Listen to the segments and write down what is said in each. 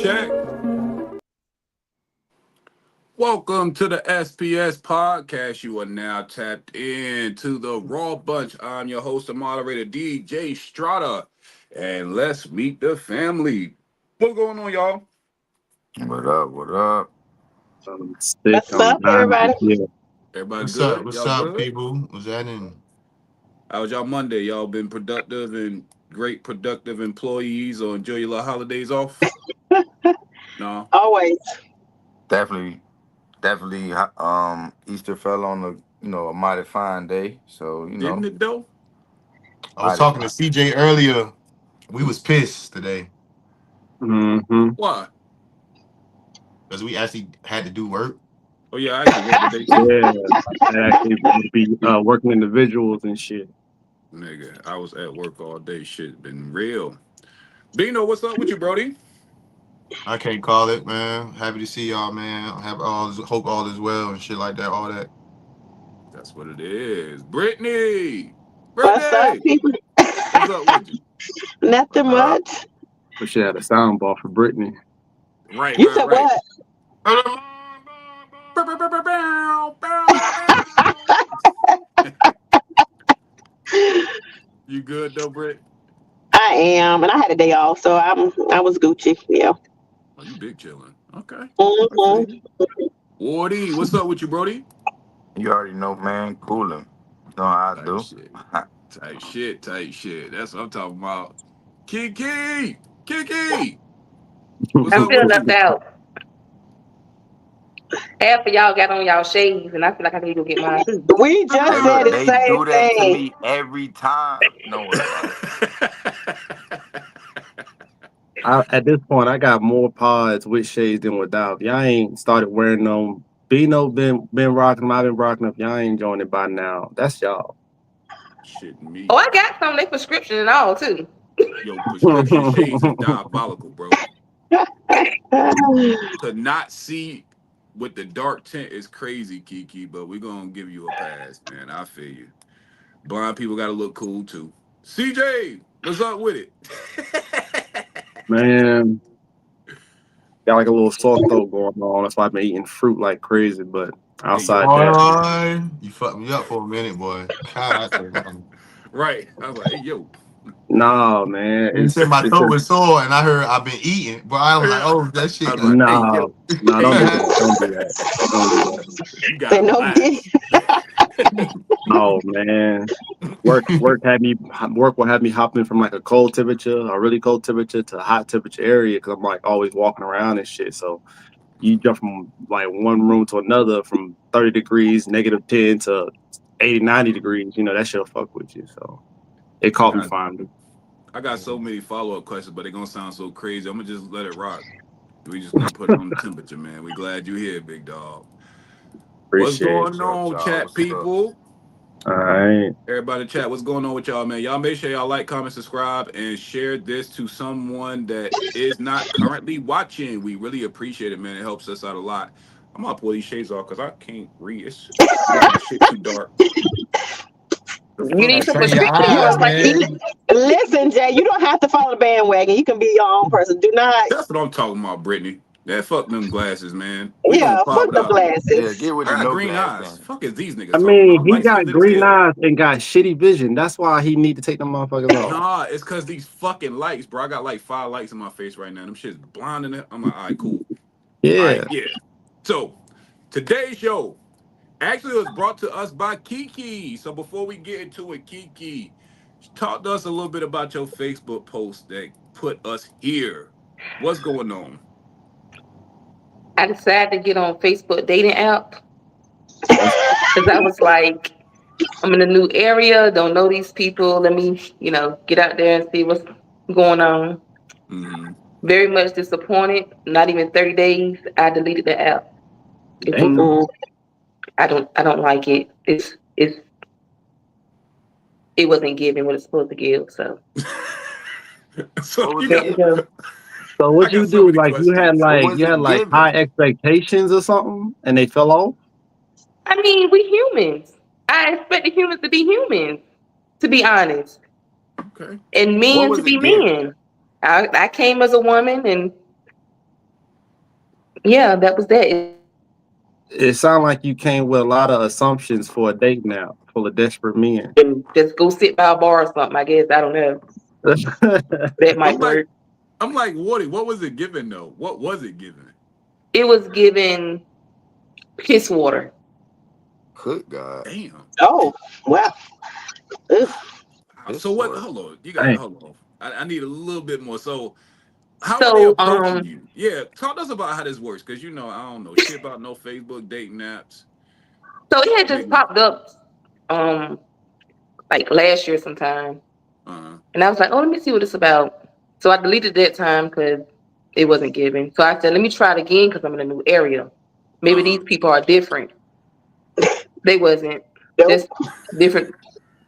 Check. Welcome to the SPS Podcast. You are now tapped into the Raw Bunch. I'm your host and moderator, DJ Strata. And let's meet the family. What's going on, y'all? What up? What's up, everybody? Everybody What's good? up? What's Y'all up, good? people? What's happening? How was y'all Monday? Y'all been productive and great productive employees or enjoy your little holidays off? No? Always. Definitely. Easter fell on a mighty fine day. So Didn't it though? I was talking to CJ earlier. We was pissed today Why? because we actually had to do work. Oh yeah, I actually worked today too. Yeah, I actually would be working individuals and shit. Nigga, I was at work all day. Shit been real. Bino, what's up with you, Brody? I can't call it, man. Happy to see y'all, man. Hope all is well and shit like that, all that. That's what it is. Brittany! What's up, people? What's up with you? Nothing much. We should have a soundbar for Brittany. Right. You said what? You good though, Britt? I am, and I had a day off, so I was Gucci. Yeah. Oh, you big chilling. Okay. Mm-hmm. Woody, what's up with you, Brody? You already know, man. Cooling. You know how I do. Tight shit. That's what I'm talking about. Kiki! What's I'm up feeling with left you? out. Half of y'all got on y'all shades, and I feel like I need to go get mine too. We just Hey, said look, the they same do that to thing. me every time. Don't worry about it. At this point, I got more pods with shades than without. Y'all ain't started wearing them. Bino been rocking them. I've been rocking them. Y'all ain't joined it by now. That's y'all. Shit, me. Oh, I got some. They prescription and all too. Yo, prescription shades is diabolical, bro. To not see with the dark tint is crazy, Kiki, but we're gonna give you a pass, man. I feel you. Blind people gotta look cool too. CJ, what's up with it? Man, got like a little sore throat going on. That's why I've been eating fruit like crazy. But outside that, Boy, you fucked me up for a minute, boy. God, Right. I was like, hey, yo. nah, man. you said my throat was sore, and I heard I've been eating, but I was like, oh, that shit. I was like, hey, nah, yo. nah. Don't Hey, do that. Don't do that. Don't do that. You got No relax. Oh man, work will have me hopping from like a really cold temperature, to a hot temperature area because I'm like always walking around and shit. So you jump from like one room to another from 30 degrees, -10 to 80, 90 degrees. You know that shit'll fuck with you. So it caught me finally. I got so many follow-up questions, but they're gonna sound so crazy. I'm gonna just let it rock. We just gonna put it on the temperature, man. We glad you here, big dog. What's Appreciate going it. on, chat people? All right. Everybody in chat, what's going on with y'all, man? Y'all make sure y'all like, comment, subscribe, and share this to someone that is not currently watching. We really appreciate it, man. It helps us out a lot. I'm gonna pull these shades off because I can't read. It's making the shit too dark. You need some Turn your prescription eyes, drugs like me. man. Listen, Jay, you don't have to follow the bandwagon. You can be your own person. Do not. That's what I'm talking about, Brittany. Yeah, fuck them glasses, man. We Yeah, gonna pop fuck it the out. glasses. Yeah, get with I the got no green glass eyes. thing. Fuck is these niggas I talking mean, about? he Light got skinned as green hell. eyes and got shitty vision. That's why he need to take them motherfuckers off. Nah, it's cause these fucking lights, bro. I got like 5 lights in my face right now. Them shit's blinding it. I'm like, all right, cool. Yeah. All right, yeah. So today's show actually was brought to us by Kiki. So before we get into it, Kiki, talk to us a little bit about your Facebook post that put us here. What's going on? I decided to get on Facebook dating app because I was like, I'm in a new area, don't know these people. Let me, get out there and see what's going on. Mm-hmm. Very much disappointed. Not even 30 days, I deleted the app. Damn. I don't like it. It wasn't giving what it's supposed to give. So So What was you it there got, you giving? go. So I what you got so do? many Like you had questions. What was it like giving? high expectations or something, and they fell off. I mean, we humans. I expected humans to be humans, to be honest, Okay. and What men to was be it giving? men. I came as a woman, and yeah, that was that. It sounds like you came with a lot of assumptions for a date now, full of desperate men. And just go sit by a bar or something. I guess I don't know. That might work. I'm like, Woody, what was it given though? What was it given? It was given piss water. Good God. Damn. Oh, wow. Ugh. This So what? was. Hold on. You got Dang. hold on. I need a little bit more. So how are they So approaching you? Yeah, talk to us about how this works, because I don't know shit about no Facebook dating apps. so it had just Nigga. popped up like last year sometime. Uh-huh. And I was like, oh, let me see what it's about. So I deleted that time because it wasn't giving. So I said, let me try it again because I'm in a new area. Maybe these people are different. They wasn't. Nope. Just different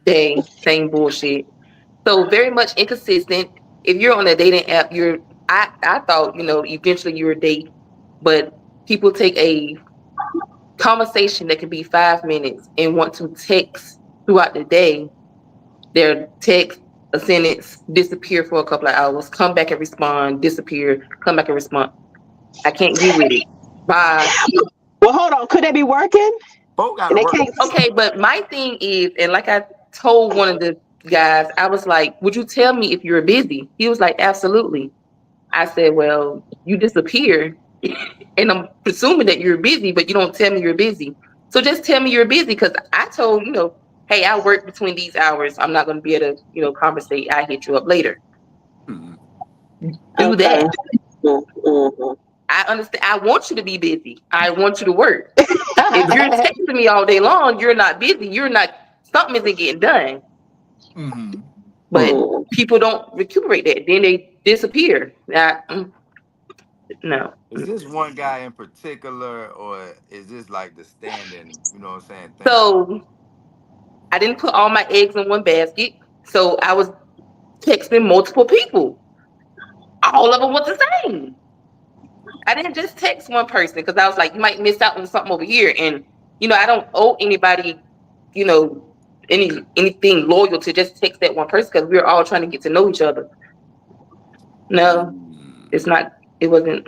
day, same bullshit. So very much inconsistent. If you're on a dating app, I thought, eventually you're a date, but people take a conversation that can be 5 minutes and want to text throughout the day, their text, a sentence, disappear for a couple of hours, come back and respond, disappear, come back and respond. I can't get with it. Bye. Well, hold on. Could they be working? Both got And to they work. can't. Okay, but my thing is, and like I told one of the guys, I was like, would you tell me if you're busy? He was like, absolutely. I said, well, you disappear and I'm presuming that you're busy, but you don't tell me you're busy. So just tell me you're busy, because I told, hey, I work between these hours. I'm not going to be able to, conversate. I hit you up later. Do that. Mm-hmm. I understand. I want you to be busy. I want you to work. If you're texting me all day long, you're not busy. Something isn't getting done. Mm-hmm. But people don't recuperate that. Then they disappear. No. Is this one guy in particular, or is this like the standing, you know what I'm saying? So I didn't put all my eggs in one basket. So I was texting multiple people. All of them was the same. I didn't just text one person because I was like, you might miss out on something over here. And, I don't owe anybody, anything loyal to just text that one person, because we're all trying to get to know each other. No, it's not. It wasn't.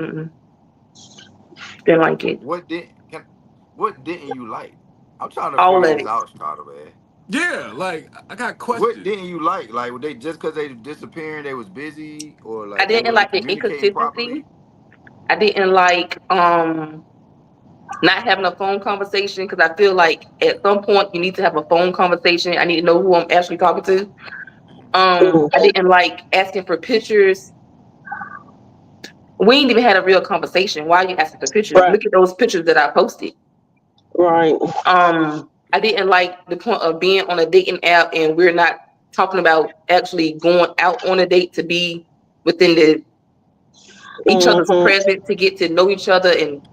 Didn't like it. What didn't you like? I'm trying to All figure of this it. out, Strata, man. Yeah, like I got questions. What didn't you like? Like, were they just because they disappearing, they was busy, or like I didn't like the inconsistency. Properly? I didn't like not having a phone conversation, because I feel like at some point you need to have a phone conversation. I need to know who I'm actually talking to. I didn't like asking for pictures. We ain't even had a real conversation. Why are you asking for pictures? Right. Look at those pictures that I posted. Right. I didn't like the point of being on a dating app and we're not talking about actually going out on a date to be within each other's presence, to get to know each other and,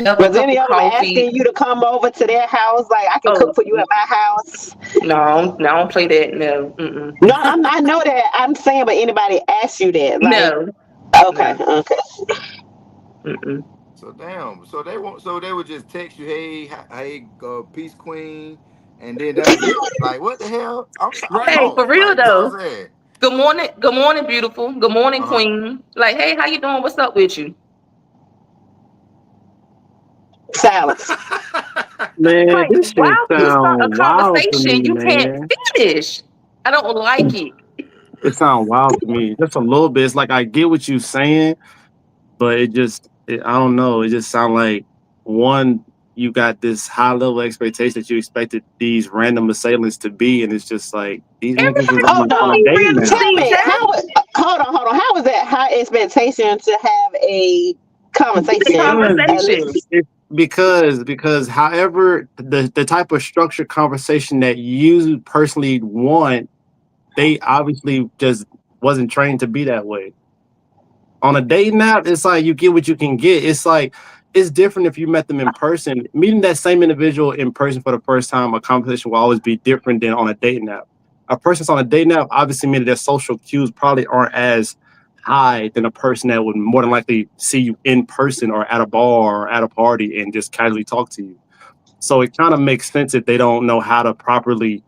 have Was a any cup of of them coffee. asking you to come over to their house? Like, I can cook for you at my house. No, I don't play that. No. Mm-mm. No, I know that. I'm saying, but anybody ask you that? Like, No. Okay. No. Okay. Mm-mm. So damn. So they won't. So they would just text you, hey, peace queen, and then that's it. Like, what the hell? I'm Hey, lost. for real Like, you know though. what I'm saying? Good morning, beautiful. Good morning, queen. Like, hey, how you doing? What's up with you? Silence. Man, Like, this shit why you start a sound wild to conversation me, you man. can't finish? I don't like it. It sounds wild to me. Just a little bit. It's like I get what you're saying, but I don't know. It just sounds like, one, you got this high level expectation that you expected these random assailants to be, and it's just like these niggas is Everybody on a date now. Tell me, CJ. hold on. How is that high expectation to have a conversation? Because however the type of structured conversation that you personally want, they obviously just wasn't trained to be that way. On a dating app, it's like you get what you can get. It's like it's different if you met them in person. Meeting that same individual in person for the first time, a conversation will always be different than on a dating app. A person's on a dating app obviously means their social cues probably aren't as high than a person that would more than likely see you in person or at a bar or at a party and just casually talk to you. So it kind of makes sense if they don't know how to properly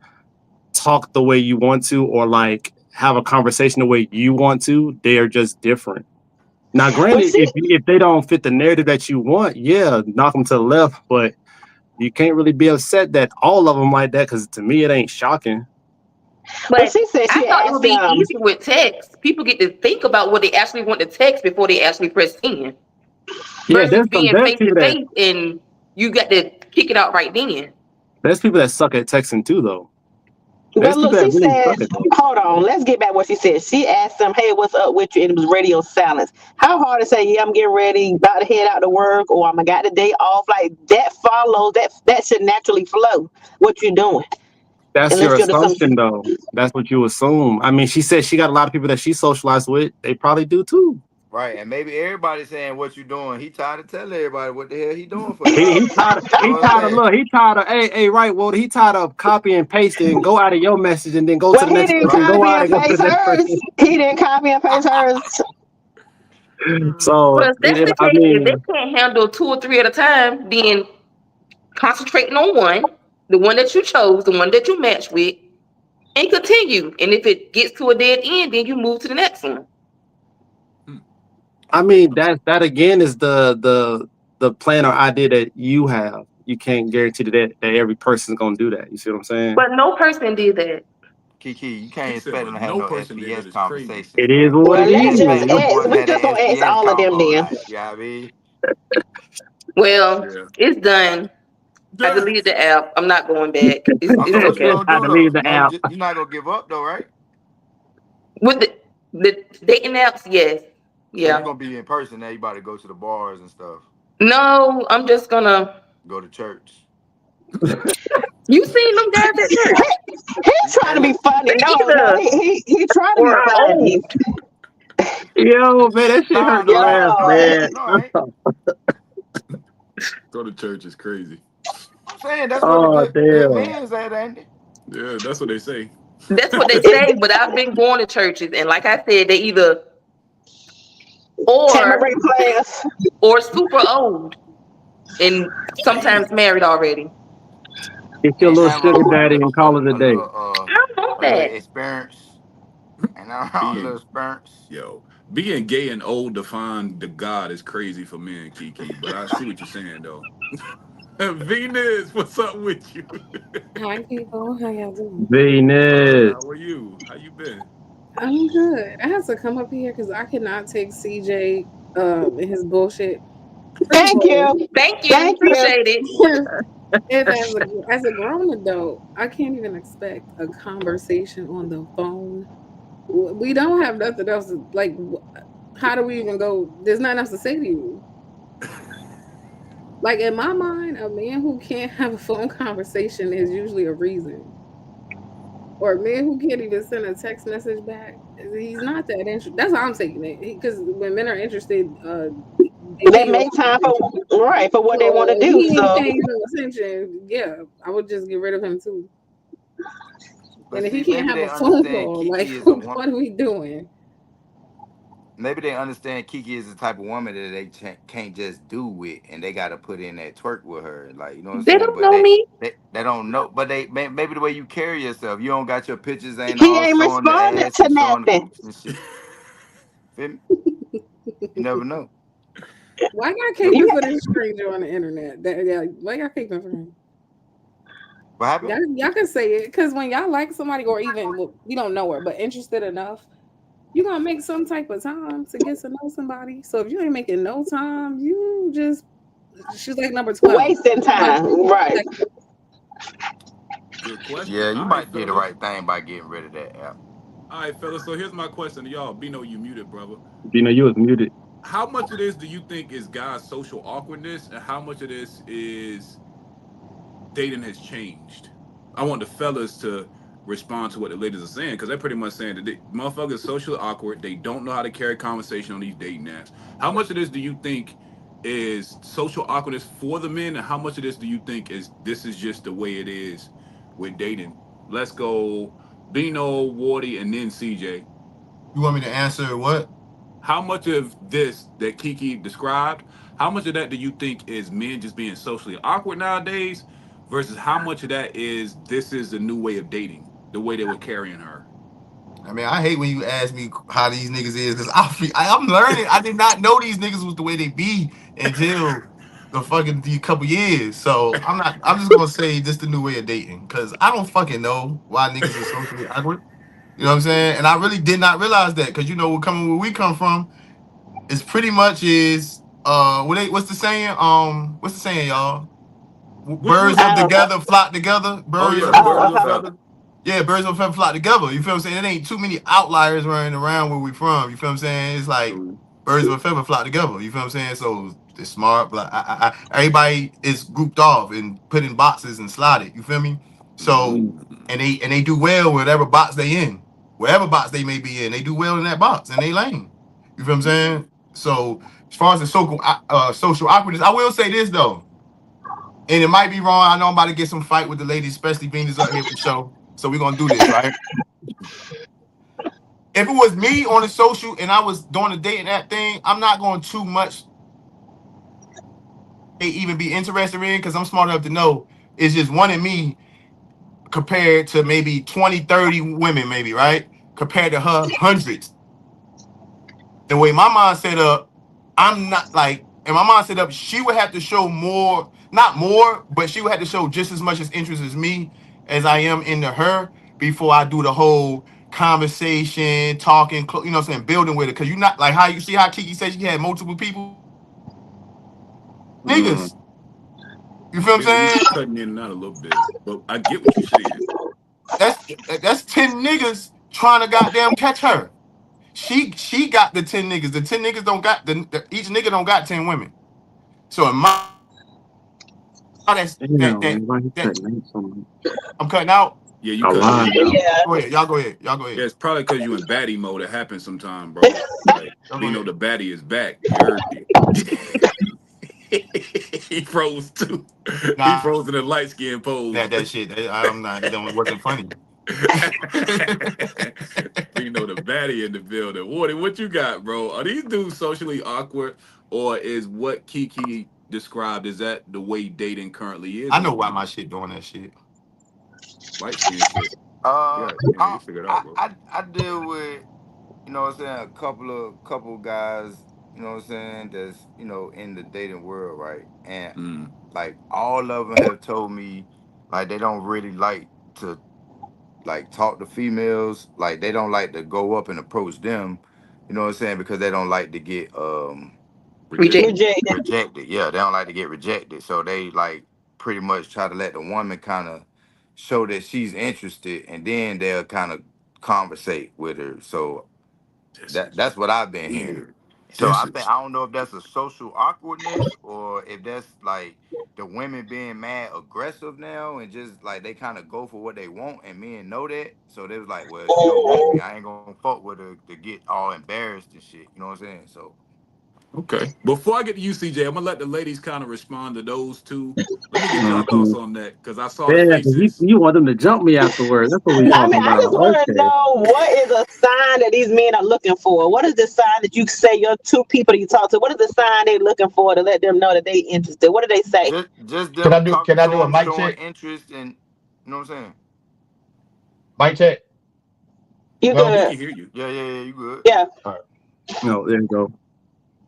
talk the way you want to, or like have a conversation the way you want to. They are just different. Now, granted, if they don't fit the narrative that you want, yeah, knock them to the left. But you can't really be upset that all of them like that, because to me, it ain't shocking. But she said I thought it would be easy with text. People get to think about what they actually want to text before they actually press send. Yeah, versus being face to face, and you got to kick it out right then. There's people that suck at texting too, though. But look, she said, hold on, let's get back what she said. She asked them, hey, what's up with you? And it was radio silence. How hard to say, yeah, I'm getting ready, about to head out to work, or I got the day off? Like, that follows, that should naturally flow what you're doing. That's your assumption, though. That's what you assume. I mean, she said she got a lot of people that she socialized with. They probably do, too. Right, and maybe everybody's saying what you doing. He tired of telling everybody what the hell he doing for. He tired of hey, right, well, he tired of copy and pasting and go out of your message and then go to the next person. He didn't copy and paste hers. So Well, if that's the I case, if mean, they can't handle 2 or 3 at a time, then concentrating on one, the one that you chose, the one that you match with, and continue. And if it gets to a dead end, then you move to the next one. that again is the plan or idea that you have. You can't guarantee that every person's gonna do that. You see what I'm saying? But no person did that. Kiki, you He can't said, expect them but to have no no person did SPS it. It's crazy. conversations, It is bro. what Well, it let's You just expect them is. ask. boys to We have just that gonna ask SPS all of them combo, then. like, you know what I mean? Well, Yeah. it's done. I Yeah. deleted the app. I'm not going back. So It's what you okay. gonna How do to though? leave the app. You're not gonna give up though, right? With the dating apps, yes. So you're Yeah. gonna be in person now. You about to go to the bars and stuff. No, I'm just gonna. Go to church. You seen them guys at church? He's trying Hey, to be look, funny. No, Either he trying to be or funny. old. Yo, man, that shit nah, hurt to no, I laugh, ain't. No, I Yo, ain't. man. No, I ain't. Go to church is crazy. I'm saying that's where the Oh, good damn. men's at, ain't it? Yeah, that's what they say. That's what they it, say. But I've been going to churches, and like I said, they either Tamara or players. super old and sometimes Jesus. married already. Get your Ain't little nothing sugar wrong with daddy and call it a day. I don't want a little that. experience. Ain't nothing wrong with a little Being experience. yo, being gay and old to find the God is crazy for men, Kiki. But I see what you're saying though. Venus, what's up with you? Hi, people. How y'all doing? Good. Venus. How are you? How you been? I'm good. I have to come up here because I cannot take CJ and his bullshit. First of Thank all, you. Thank you. Thank you. Appreciate it. and as a grown adult, I can't even expect a conversation on the phone. We don't have nothing else. Like, how do we even go? There's nothing else to say to you. Like in my mind, a man who can't have a phone conversation is usually a reason. Or a man who can't even send a text message back, he's not that interested. That's how I'm taking it. Because when men are interested, they pay They you make time attention. for what they want So to if do. he ain't So paying you no attention, yeah, I would just get rid of him too. But And if he see, can't maybe have they a phone understand call, like Kiki is a woman. what are we doing? Maybe they understand Kiki is the type of woman that they can't just do with, and they got to put in that twerk with her. Like, you know what I'm They saying? don't But know me. they don't know. But maybe the way you carry yourself, you don't got your pictures ain't he all ain't showing the responding ass to and showing the nothing. cooch and shit. Feel me? You never know. Why y'all You caping for this stranger on the internet? Why y'all caping for him? What happened? Y'all can say it because when y'all like somebody, or even well, you don't know her, but interested enough, you gonna make some type of time to get to know somebody. So if you ain't making no time, you just she's like number 12. wasting Like, time, right? like, Good question. Yeah, you All right, might do the fellas. right thing by getting rid of that app. All right, fellas. So here's my question to y'all. Bino, you muted, brother. Dino, you was muted. How much of this do you think is guys' social awkwardness, and how much of this is dating has changed? I want the fellas to respond to what the ladies are saying because they're pretty much saying that motherfuckers socially awkward. They don't know how to carry conversation on these dating apps. How much of this do you think is social awkwardness for the men, and how much of this do you think is this is just the way it is with dating? Let's go, Bino, Wardy, and then CJ. You want me to answer what? How much of this that Kiki described, how much of that do you think is men just being socially awkward nowadays versus how much of that is this is the new way of dating, the way they were carrying her? I mean, I hate when you ask me how these niggas is because I'm learning. I did not know these niggas was the way they be until the fucking the couple years. So I'm not. I'm just gonna say this the new way of dating because I don't fucking know why niggas are socially awkward. You know what I'm saying? And I really did not realize that because you know where we come from is pretty much is what's the saying? What's the saying, y'all? What's Birds the of I don't know. together flock together. oh Birds yeah, of birds Oh, of a uh-huh. feather. Yeah, birds of a feather flock together. You feel what I'm saying? It ain't too many outliers running around where we from. You feel what I'm saying? It's like birds of a feather flock together. You feel what I'm saying? So they're smart, but everybody is grouped off and put in boxes and slotted. You feel me? So Mm. and they do well whatever box they in, wherever box they may be in. They do well in that box and they lane. You feel what I'm saying? So as far as the social awkwardness, I will say this though, and it might be wrong. I know I'm about to get some fight with the ladies, especially Venus up here for show. So we're gonna do this, right? if it was me on a social and I was doing a dating app thing, I'm not going too much even be interested in because I'm smart enough to know it's just one in me compared to maybe 20, 30 women, maybe, right? Compared to her hundreds. The way my mind set up, I'm not like, and my mind set up, she would have to show more, not more, but she would have to show just as much as interest as me as I am into her before I do the whole conversation, talking, you know what I'm saying, building with it. Because you're not like how you see how Kiki said she had multiple people. Niggas. You feel what I'm Yeah, you saying? cutting in and out a little bit, but I get what you're saying. That's 10 niggas trying to goddamn catch her. She got the 10 niggas. The 10 niggas don't got each nigga don't got 10 women. So in my that I'm cutting out. Yeah, you cutting in and out. Yeah. Go ahead, y'all go ahead. Yeah, it's probably because you in baddie mode. It happens sometime, bro. Like, you know, the baddie is back. You heard me. He froze too. Nah, he froze in a light skin pose. that shit. I'm not. It wasn't funny. You know, the baddie in the building. Woody, what you got, bro? Are these dudes socially awkward, or is what Kiki described, is that the way dating currently is? I know why my shit doing that shit. Light skin shit. Yeah, you figure it out, bro. I deal with, you know what I'm saying, a couple guys, you know what I'm saying, that's, you know, in the dating world, right? And like all of them have told me like they don't really like to like talk to females, like they don't like to go up and approach them, you know what I'm saying, because they don't like to get rejected. Yeah, they don't like to get rejected. So they like pretty much try to let the woman kind of show that she's interested, and then they'll kind of conversate with her. So that's what I've been hearing. So I don't know if that's a social awkwardness or if that's like the women being mad aggressive now and just like they kind of go for what they want, and men know that. So they was like, well, she don't want me, I ain't gonna fuck with her to get all embarrassed and shit. You know what I'm saying? So okay. Before I get to you, CJ, I'm gonna let the ladies kind of respond to those two. Let me get your thoughts on that, because I saw the faces. You want them to jump me afterwards. That's what we're talking about. I just want to know, what is a sign that these men are looking for? What is the sign that you say your two people that you talk to, what is the sign they're looking for to let them know that they interested? What do they say? Just them can I do a mic showing check? interest in, you know what I'm saying? Mic check. You We good? can hear you. Yeah, you good. Yeah. All right. No, there you go.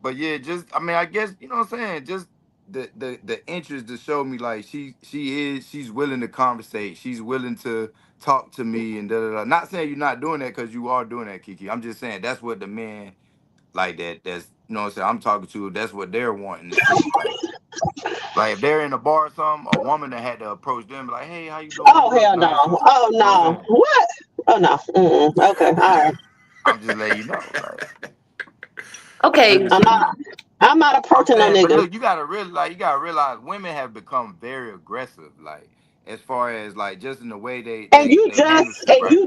But yeah, just I mean, I guess, you know what I'm saying, just the interest to show me like she's willing to conversate, she's willing to talk to me and da da da. Not saying you're not doing that, because you are doing that, Kiki. I'm just saying that's what the men like that's, you know what I'm saying, I'm talking to, that's what they're wanting to see. Like if they're in a bar or something, a woman that had to approach them like, hey, how you doing? Oh hell no. Oh no. What? Oh no. Mm-mm. Okay. All right. I'm just letting you know. Like, Okay. I'm not approaching no nigga. But look, you gotta realize women have become very aggressive, like as far as like just in the way they you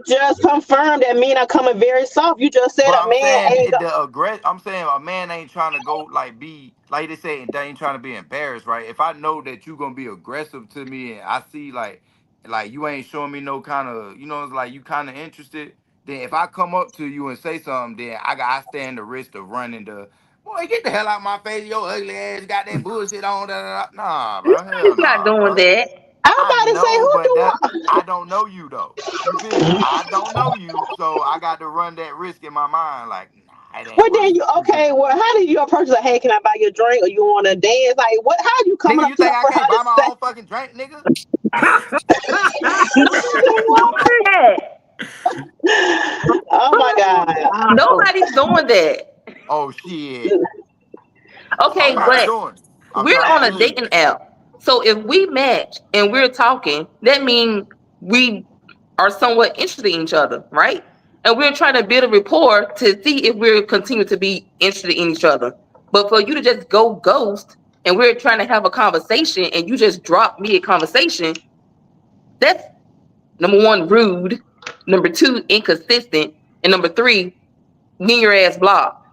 just confirmed that men are coming very soft. You just said but a man ain't I'm saying a man ain't trying to go like be like they say, they ain't trying to be embarrassed, right? If I know that you gonna be aggressive to me and I see like you ain't showing me no kind of, you know, it's like you kind of interested, then if I come up to you and say something, then I stand the risk of running the, boy, get the hell out of my face, your ugly ass got that bullshit on. Nah, bro, hell He's not nah, doing bro. that. I'm about to say, who I don't know you though. You feel me? I don't know you, so I got to run that risk in my mind. Like, nah, it ain't well, worth then you okay? Well, how do you approach like, hey, can I buy you a drink, or you want to dance? Like, what? How you coming nigga, up you to think her I for can't her buy to my say? own fucking drink, nigga? Oh my god! Nobody's doing that. Oh shit! Okay, Somebody but doing. I'm we're trying on to a tell you. dating app. So if we match and we're talking, that means we are somewhat interested in each other, right? And we're trying to build a rapport to see if we're continue to be interested in each other. But for you to just go ghost and we're trying to have a conversation and you just drop me a conversation, that's number one, rude. Number two, inconsistent. And number three, getting your ass blocked.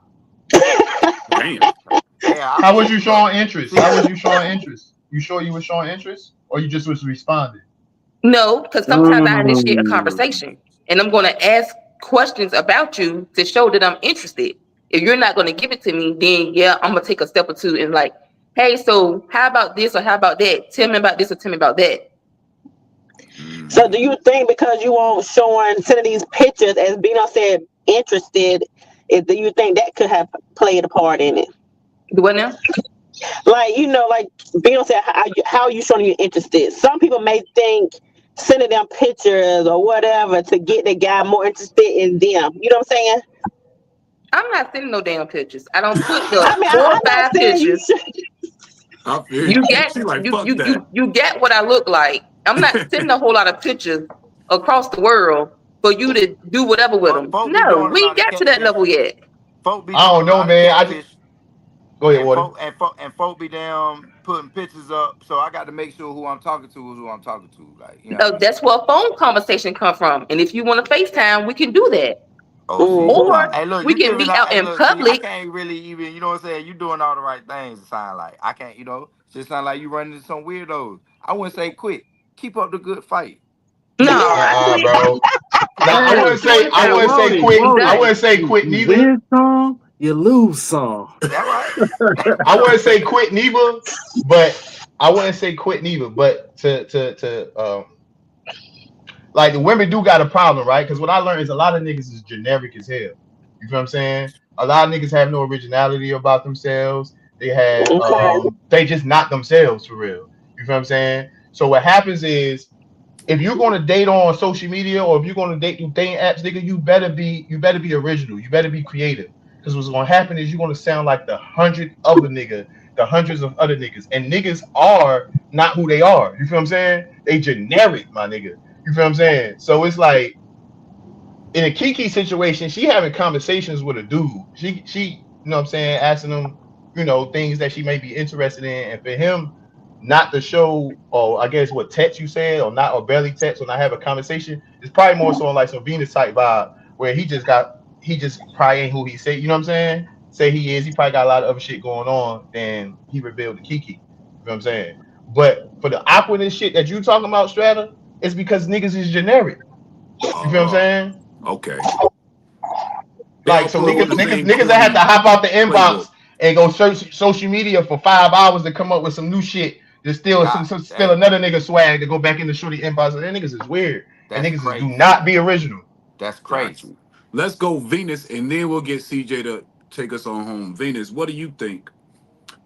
Damn. Hey, How was you showing interest? How was you showing interest? You sure you were showing interest, or you just was responding? No, because sometimes I initiate a conversation and I'm going to ask questions about you to show that I'm interested. If you're not going to give it to me, then yeah, I'm gonna take a step or two and like, hey, so how about this or how about that? Tell me about this or tell me about that. So do you think because you won't sending these pictures as Bino said interested, do you think that could have played a part in it? Do what now? Like like Bino said, how are you showing you interested? Some people may think sending them pictures or whatever to get the guy more interested in them. You know what I'm saying? I'm not sending no damn pictures. I don't put the I mean, 4 or I'm not 5 saying you pictures. should. I feel You you. get She like, fuck that. you get what I look like. I'm not sending a whole lot of pictures across the world for you to do whatever with But them. folk be No, doing a we ain't lot of got to that catfish. level yet. Folk be I doing don't a know, lot of man. I just catfish. go ahead, And Water. folk be down putting pictures up, so I got to make sure who I'm talking to is who I'm talking to. Like, you know what I So mean? that's where a phone conversation come from. And if you want to FaceTime, we can do that. Oh, see, Or Mm-hmm. hey, look, we you can giving meet out. out Hey, in look, see, I public. can't really even, you know what I'm saying? You doing all the right things. It sound like I can't, just sound like you running into some weirdos. I wouldn't say quit. Keep up the good fight. No, I quit. Bro. Now I Hey, wouldn't say Quit. I hey, wouldn't say Wody, quit. I'm I Wody. done. wouldn't say You quit neither. win some, you lose some. That right? I wouldn't say quit neither, but I wouldn't say quit neither. But to like the women do got a problem, right? Because what I learned is a lot of niggas is generic as hell. You feel what I'm saying? A lot of niggas have no originality about themselves. Okay. They just not themselves for real. You feel what I'm saying? So what happens is if you're gonna date on social media or if you're gonna date through dating apps, nigga, you better be original. You better be creative. Because what's gonna happen is you're gonna sound like the hundreds of other niggas. And niggas are not who they are. You feel what I'm saying? They generic, my nigga. You feel what I'm saying? So it's like in a Kiki situation, she having conversations with a dude. She you know what I'm saying, asking him, things that she may be interested in. And for him not to show, or I guess what text you said, or barely text or not have a conversation, it's probably more so on like some Venus type vibe where he just probably ain't who he say, you know what I'm saying? Say he is, he probably got a lot of other shit going on than he revealed to Kiki. You know what I'm saying? But for the awkwardness shit that you talking about, Strata, it's because niggas is generic. You feel what I'm Oh, saying? okay. They Like all so pull on niggas the niggas same niggas that have to corny hop out the playbook. inbox and go search social media for 5 hours to come up with some new shit to steal God steal damn. another nigga swag to go back in the shorty inbox. And that niggas is weird. And That's niggas is do crazy. not be original. That's Got crazy. you. Let's go Venus, and then we'll get CJ to take us on home. Venus, what do you think?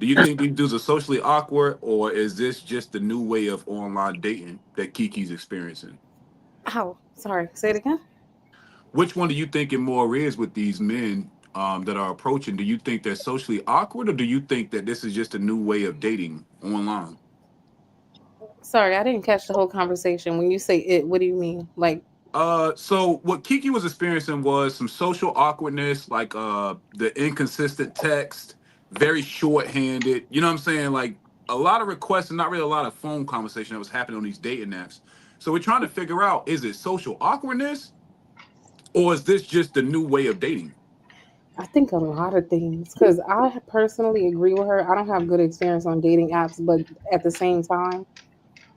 Do you think these dudes are socially awkward, or is this just the new way of online dating that Kiki's experiencing? Oh, sorry. Say it again. Which one do you think it more is with these men that are approaching? Do you think they're socially awkward, or do you think that this is just a new way of dating online? Sorry, I didn't catch the whole conversation. When you say it, what do you mean? Like, So what Kiki was experiencing was some social awkwardness, like the inconsistent text, very short-handed. You know what I'm saying? Like a lot of requests and not really a lot of phone conversation that was happening on these dating apps. So we're trying to figure out, is it social awkwardness or is this just the new way of dating? I think a lot of things. Because I personally agree with her. I don't have good experience on dating apps, but at the same time,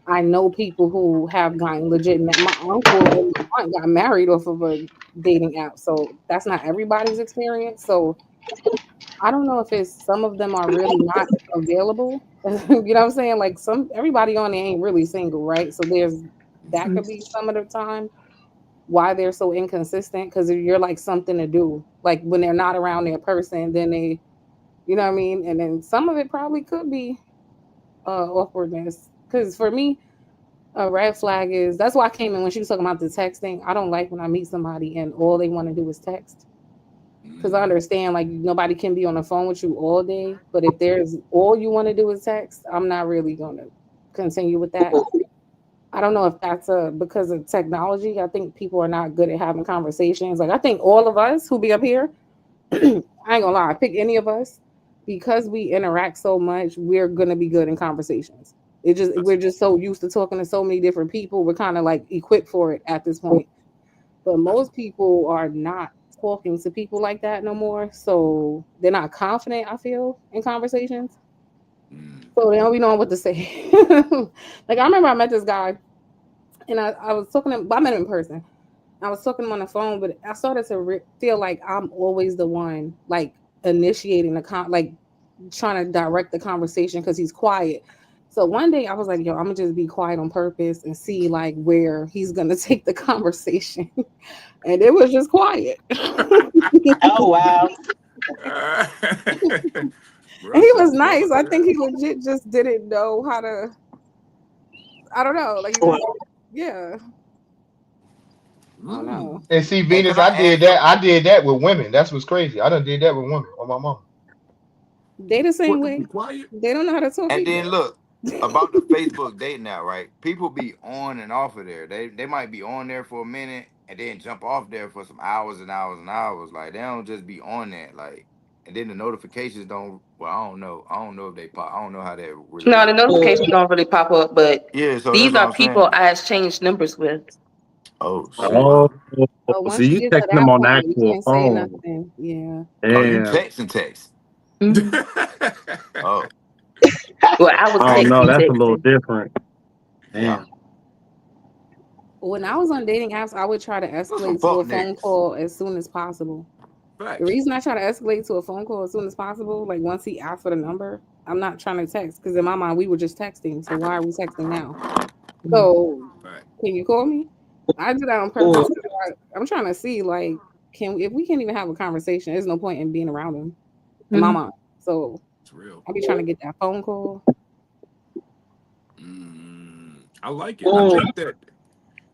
I know people who have gotten legitimate. My uncle and my aunt got married off of a dating app, so that's not everybody's experience. So I don't know if it's some of them are really not available. You know what I'm saying? Like everybody on there ain't really single, right? So there's that could be some of the time why they're so inconsistent because you're like something to do. Like when they're not around their person, then they, you know what I mean? And then some of it probably could be awkwardness. Because for me, a red flag is that's why I came in when she was talking about the texting. I don't like when I meet somebody and all they want to do is text. Because I Mm, understand like nobody can be on the phone with you all day, but if there's all you want to do is text, I'm not really going to continue with that. I don't know if that's because of technology. I think people are not good at having conversations. Like I think all of us who be up here, I ain't gonna lie, pick any of us because we interact so much, we're gonna be good in conversations. that's We're just so used to talking to so many different people. We're kind of like equipped for it at this point. But that's most people are not talking to people like that no more. So they're not confident, I feel, in conversations. mm, So they don't be knowing what to say. Like I remember I met this guy and I was talking to him, I met him in person. I was talking to him on the phone, but I started to feel like I'm always the one like initiating like trying to direct the conversation because he's quiet. So one day I was like, yo, I'm gonna just be quiet on purpose and see like where he's gonna take the conversation. And it was just quiet. Oh wow. And he was nice. I think he legit just didn't know how to. I don't know. Like, yeah. I don't know. And see, Hey, Venus, can I I did ask that. I did that with women. That's what's crazy. I done did that with women on my mom. They the same What to way. be quiet? They don't know how to talk. And Either. then look about the Facebook dating now, right? People be on and off of there. They might be on there for a minute and then jump off there for some hours and hours and hours. Like they don't just be on that. Like, and then the notifications don't. Well, I don't know. I don't know if they pop. I don't know how that really No, the works. notifications don't really pop up, but Yeah, so that's these what are I'm people saying. I exchanged numbers with. Oh shit. Oh, But so once you you get to texting them that on the point, you actual can't say phone? nothing. Yeah. Oh, you Damn. text. Mhm. Oh, Well, I was I don't know. texting, That's a little texting. different. yeah. Damn. When I was on dating apps, I would try to Those some escalate to fuck a phone niggas. call as soon as possible. The Facts. reason I try to escalate to a phone call as soon as possible, like once he asks for the number, I'm not trying to text because in my mind we were just texting. So why are we texting now? So Fact. can you call me? I do that on purpose. I'm trying to see like if we can't even have a conversation, there's no point in being around him in my Mhm. mind. So It's real. I'll be trying to get that phone call. I like it. I think that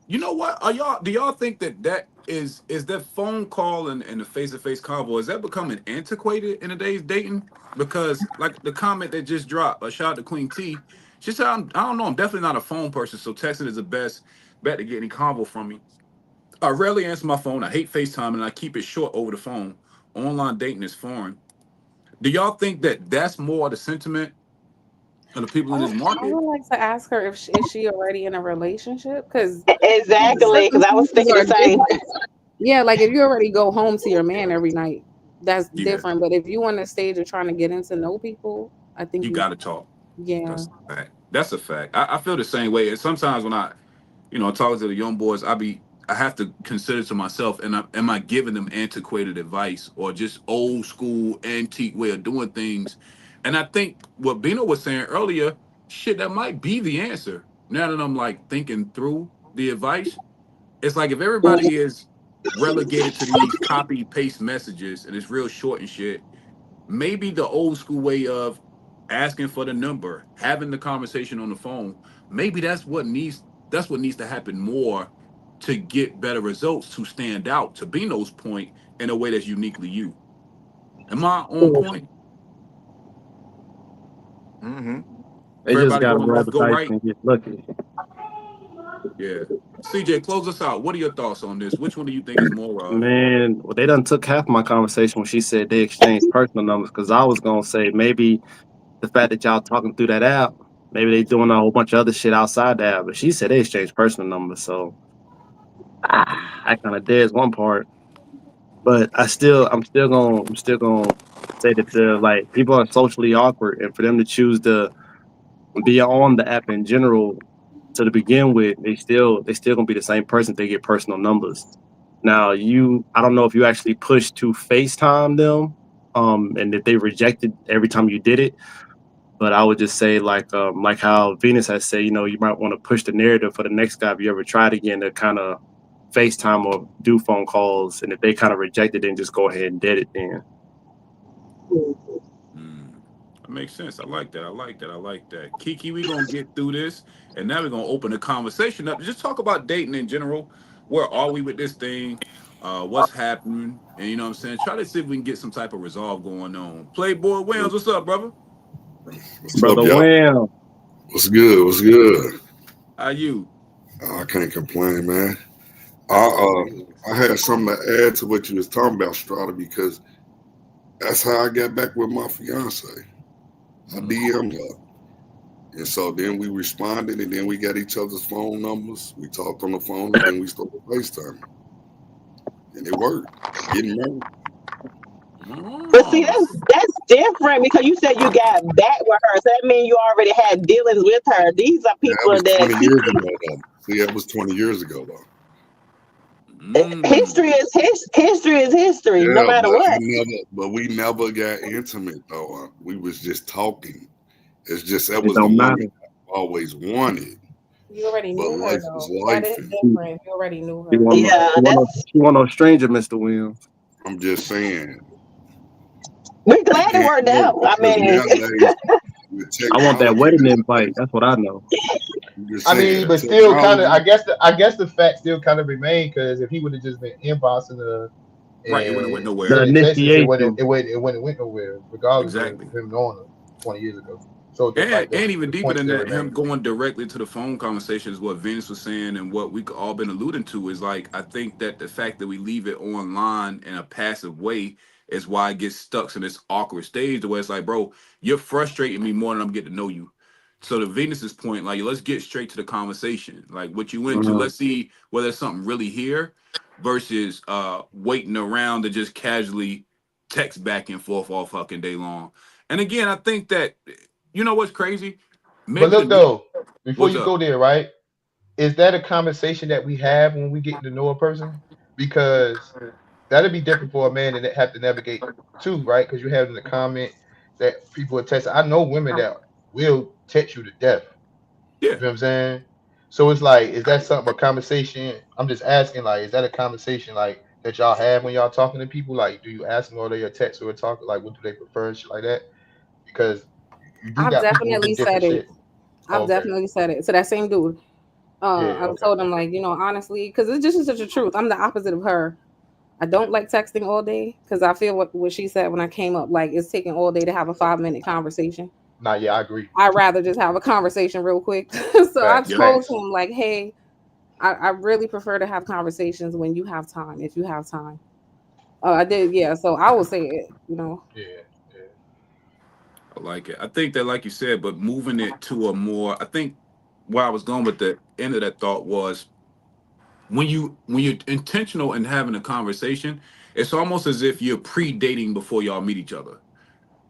you know what? Do y'all think that is that phone call and the face to face convo, is that becoming antiquated in today's dating? Because like the comment that just dropped, a shout out to Queen T. She said, I don't know, I'm definitely not a phone person, so texting is the best bet to get any convo from me. I rarely answer my phone. I hate FaceTime and I keep it short over the phone. Online dating is foreign. Do y'all think that that's more the sentiment of the people in this I market? would like to ask her if is she already in a relationship because Exactly, because I was circumstances thinking are the same. different. Yeah, like if you already go home to your man every night, that's Yeah, different. But if you on the stage of trying to get into know people, I think you you, gotta talk. yeah. That's a fact. That's a fact. I feel the same way. And sometimes when talking to the young boys, I have to consider to myself, and am I giving them antiquated advice or just old school antique way of doing things? And I think what Bino was saying earlier, shit, that might be the answer. Now that I'm like thinking through the advice, it's like if everybody is relegated to these copy paste messages and it's real short and shit, maybe the old school way of asking for the number, having the conversation on the phone, maybe that's what needs to happen more to get better results, to stand out, to Bino's point, in a way that's uniquely you. Am I on point? Mm-hmm. They If just everybody got to going roll left, the go dice right. and get lucky. Yeah. CJ, close us out. What are your thoughts on this? Which one do you think is more of? Man, well, they done took half my conversation when she said they exchanged personal numbers because I was going to say maybe the fact that y'all talking through that app, maybe they doing a whole bunch of other shit outside the app. But she said they exchanged personal numbers. So I kind of did one part. But I'm still gonna say that the like people are socially awkward, and for them to choose to be on the app in general to begin with, they still gonna be the same person if they get personal numbers. Now I don't know if you actually pushed to FaceTime them, and if they rejected every time you did it. But I would just say like how Venus has said, you might want to push the narrative for the next guy if you ever tried again to kind of FaceTime or do phone calls, and if they kind of reject it, then just go ahead and did it then. That makes sense. I like that. I like that. I like that. Kiki, we're gonna get through this, and now we're gonna open the conversation up. Just talk about dating in general. Where are we with this thing? What's happening? And you know what I'm saying? Try to see if we can get some type of resolve going on. Playboy Williams, what's up, brother? What's up, Brother y'all? Wham. What's good? What's good? How you? I can't complain, man. I had something to add to what you was talking about, Strata, because that's how I got back with my fiance. I DM'd her. And so then we responded, and then we got each other's phone numbers. We talked on the phone, and then we started FaceTime. And it worked. Getting married. But see, Oh, that's different because you said you got back with her. So that means you already had dealings with her. These are Yeah, that people was that 20 years ago, though. See, that was 20 years ago, though. History is history is history, no Yeah, matter what. we never got intimate though. We was just talking. It's just that It was the don't woman matter. I always wanted. You already But knew her life was though. That life, is and different. You already knew She her. want no, Yeah, that's she want no stranger, Mr. Williams. I'm just saying. we're You glad it can't worked know out. I because mean, nowadays with I want that technology, wedding invite. That's what I know. I'm just I saying mean, with but still, kind of. technology. I guess the fact still kind of remain because if he would have just been inboxing her Right, it wouldn't have went and The nowhere. sending texts, initiation. it wouldn't went nowhere, regardless of Exactly. him knowing her 20 years ago. So And even the deeper point than still that, him remains. going directly to the phone conversation is what Vince was saying, and what we all been alluding to is like, I think that the fact that we leave it online in a passive way is why it gets stuck in this awkward stage, the way it's like, bro, you're frustrating me more than I'm getting to know you. So to Venus's point, like, let's get straight to the conversation. Like, what you into? Uh, Let's see whether there's something really here versus waiting around to just casually text back and forth all fucking day long. And again, I think that, you know what's crazy? But Maybe look the though, before what's you go up? there, right? Is that a conversation that we have when we get to know a person? Because that'd be different for a man and have to navigate too, right? Because you have in the comment that people will text. I know women that will text you to death. Yeah. You know what I'm saying? So it's like, is that something a conversation? I'm just asking, like, is that a conversation like that y'all have when y'all talking to people? Like, do you ask them or they a text or a talk? Like, what do they prefer, and shit like that? Because you do I've got people who do definitely different said it. shit. I've Okay. definitely said it to that same dude. Yeah. I've Okay. told him like, honestly, because it's just such a truth. I'm the opposite of her. I don't like texting all day because I feel what she said when I came up. Like it's taking all day to have a 5 minute conversation. Nah. Yeah. I agree. I'd rather just have a conversation real quick. So I Facts. Yep. told Facts. him like, hey, I really prefer to have conversations when you have time. If you have time, I did. Yeah. So I will say it. Yeah. Yeah. I like it. I think that, like you said, but moving it to a more, I think where I was going with the end of that thought was when you're intentional in having a conversation, it's almost as if you're pre-dating before y'all meet each other,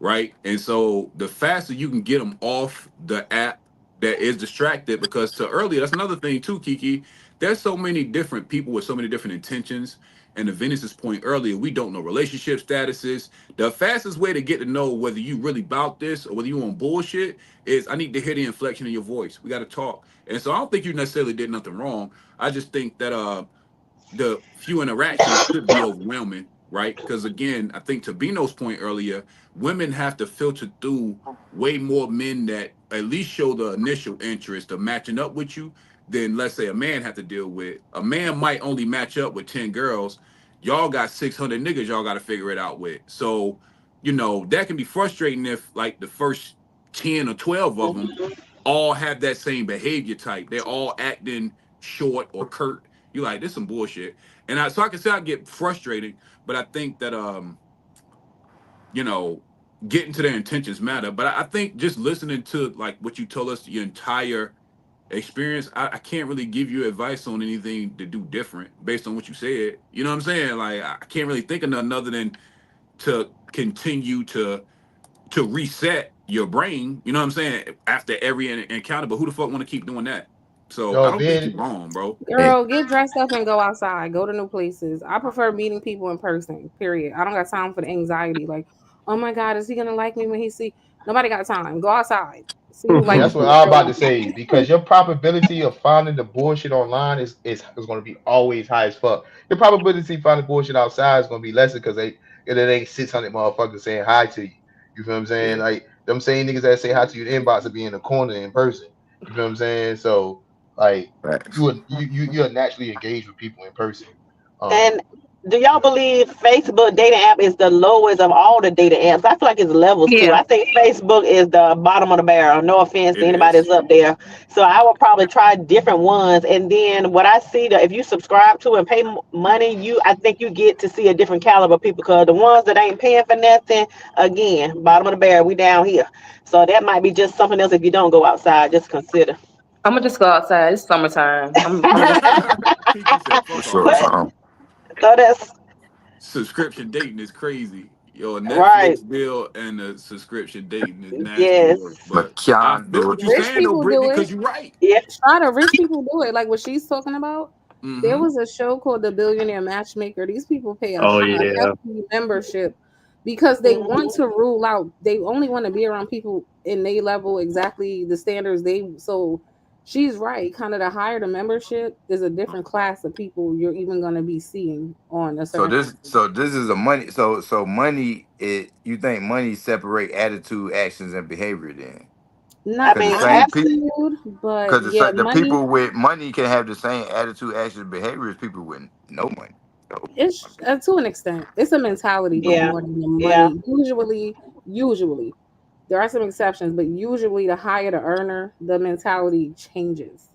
right? And so the faster you can get them off the app that is distracted, because to earlier, that's another thing too, Kiki. There's so many different people with so many different intentions. And to Venus's point earlier, we don't know relationship statuses. The fastest way to get to know whether you really about this or whether you on bullshit is I need to hear the inflection in your voice. We got to talk. And so I don't think you necessarily did nothing wrong. I just think that the few interactions could be overwhelming, right? Because again, I think to Bino's point earlier, women have to filter through way more men that at least show the initial interest of matching up with you than, let's say, a man have to deal with. A man might only match up with 10 girls. Y'all got 600 niggas y'all got to figure it out with. So, that can be frustrating if like the first 10 or 12 of them all have that same behavior type. They're all acting short or curt. You're like, this some bullshit. And I can say I get frustrating, but I think that you know, getting to their intentions matter. But I think just listening to like what you told us, your entire experience, I can't really give you advice on anything to do different based on what you said. You know what I'm saying? Like I can't really think of nothing other than to continue to reset your brain, you know what I'm saying, after every encounter. But who the fuck want to keep doing that? So I Yo, don't think Ben. you're wrong, bro. Hey, Girl, get dressed up and go outside. Go to new places. I prefer meeting people in person. Period. I don't got time for the anxiety. Like, oh my God, is he gonna like me when he see? Nobody got time. Go outside. See who Yeah, like that's you what for I'm about real. to say. Because your probability of finding the bullshit online is going to be always high as fuck. Your probability of finding bullshit outside is going to be lesser because it ain't 600 motherfuckers saying hi to you. You feel what I'm saying? Yeah. Like them same niggas that say hi to you in the inbox will be in the corner in person. You feel what I'm saying? So like you facts. would you're naturally engaged with people in person. and Um, do y'all believe Facebook dating app is the lowest of all the dating apps? I feel like it's levels too. Yeah. I think Facebook is the bottom of the barrel. No offense to It anybody is. that's up there. So I would probably try different ones. And then what I see that if you subscribe to and pay money, I think you get to see a different caliber of people. Because the ones that ain't paying for nothing, again, bottom of the barrel, we down here. So that might be just something else if you don't go outside. Just consider. I'm gonna just go outside. It's summertime. I'm just Kiki said, fuck What's up, all But that. fam? so that's Subscription dating is crazy. Your right. Netflix bill and the subscription dating is nasty Yes. work. But this McKeon, what you rich saying though, people Brittany, do because it. you're right. Yeah. Try to rich people do it. Like what she's talking about. There was a show called The Billionaire Matchmaker. These people pay a hefty membership because they want to rule out. They only want to be around people in their level, exactly the standards they. So she's right. Kind of the higher the membership, there's a different class of people you're even going to be seeing on a certain. So this is a money. So money. You think money separate attitude, actions, and behavior? Then not attitude, but because the people with money can have the same attitude, actions, behavior as people with no money. So. It's to an extent, it's a mentality more than the money. Usually, there are some exceptions, but usually the higher the earner, the mentality changes.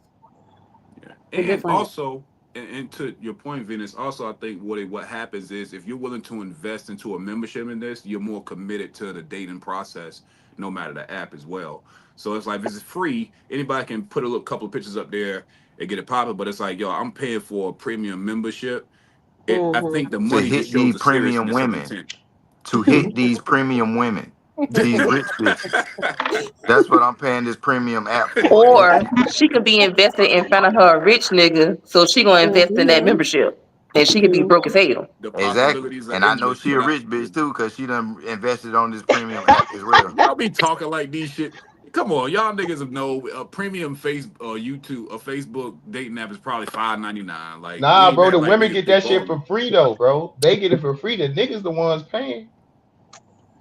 Yeah. And also, and to your point, Venus, also I think what happens is if you're willing to invest into a membership in this, you're more committed to the dating process, no matter the app as well. So it's like, if it's free, anybody can put a couple of pictures up there and get it popping. But it's like, yo, I'm paying for a premium membership. I think the money to hit these premium women, to hit these premium women, these rich bitches. That's what I'm paying this premium app for. Or she could be invested in front of her rich nigga, so she gonna invest in that membership, and she could be broke as hell. Exactly, and I know she a rich bitch too, cause she done invested on this premium app as well. Y'all be talking like these shit. Come on, y'all niggas know a premium YouTube, a Facebook dating app is probably $5.99. Like, nah, bro, the women get that shit for free though, bro. They get it for free. The niggas the ones paying.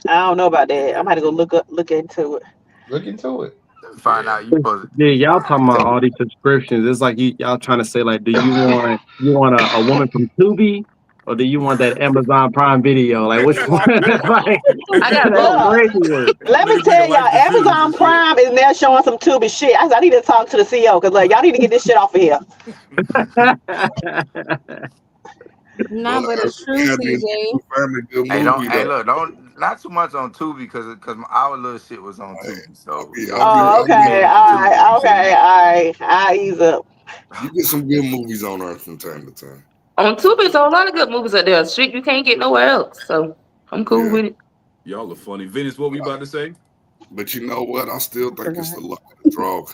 I don't know about that. I'm gonna go look into it. Look into it. Find out you supposed. Yeah, y'all talking about all these subscriptions. It's like y'all trying to say like, do you want a woman from Tubi? Or do you want that Amazon Prime Video? Like, which one? Like, I got both. Let me tell y'all, Amazon Prime is now showing some Tubi shit. I need to talk to the CEO because like y'all need to get this shit off of here. Nah, but it's true, CJ. Hey, look, not too much on Tubi because our little shit was on Tubi. So. Okay, all right. I ease up. You get some good movies on Earth from time to time. On Tubi, there's a lot of good movies out there. Shit, you can't get nowhere else. So I'm cool with it. Y'all are funny. Venus, what we about to say? But you know what? I still think it's the luck of the draw.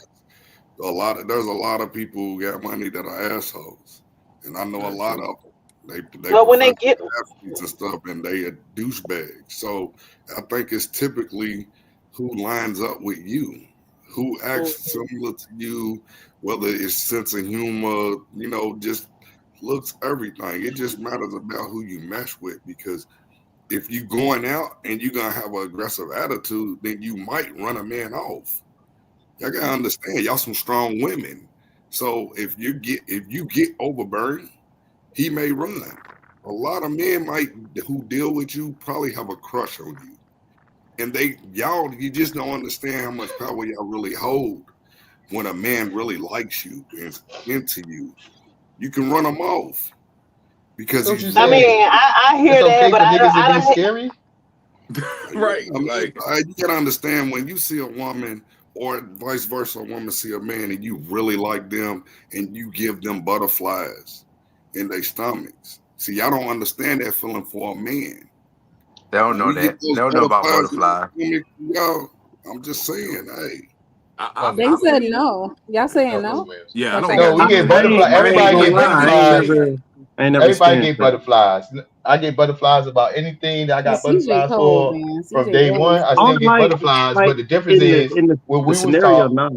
There's a lot of people who got money that are assholes, and I know a lot of them. They when they get athletes and stuff, and they are douchebags. So I think it's typically who lines up with you, who acts similar to you, whether it's sense of humor, just looks, everything. It just matters about who you mesh with, because if you going out and you're gonna have an aggressive attitude, then you might run a man off. Y'all gotta understand, y'all some strong women. So if you get overburdened, he may run. A lot of men who deal with you probably have a crush on you. And you just don't understand how much power y'all really hold when a man really likes you and into you. You can run them off because I hear that, but I don't. Scary. Right. You gotta understand, when you see a woman, or vice versa, a woman see a man and you really like them, and you give them butterflies in their stomachs. See, y'all don't understand that feeling for a man. They don't know that. They don't know about butterflies. Yo, I'm just saying, hey. They said no. Y'all saying no? Yeah, we get butterflies. Everybody get butterflies. Everybody get butterflies. I get butterflies about anything that I got butterflies for from day one. I still get butterflies, but the difference is when we was taught,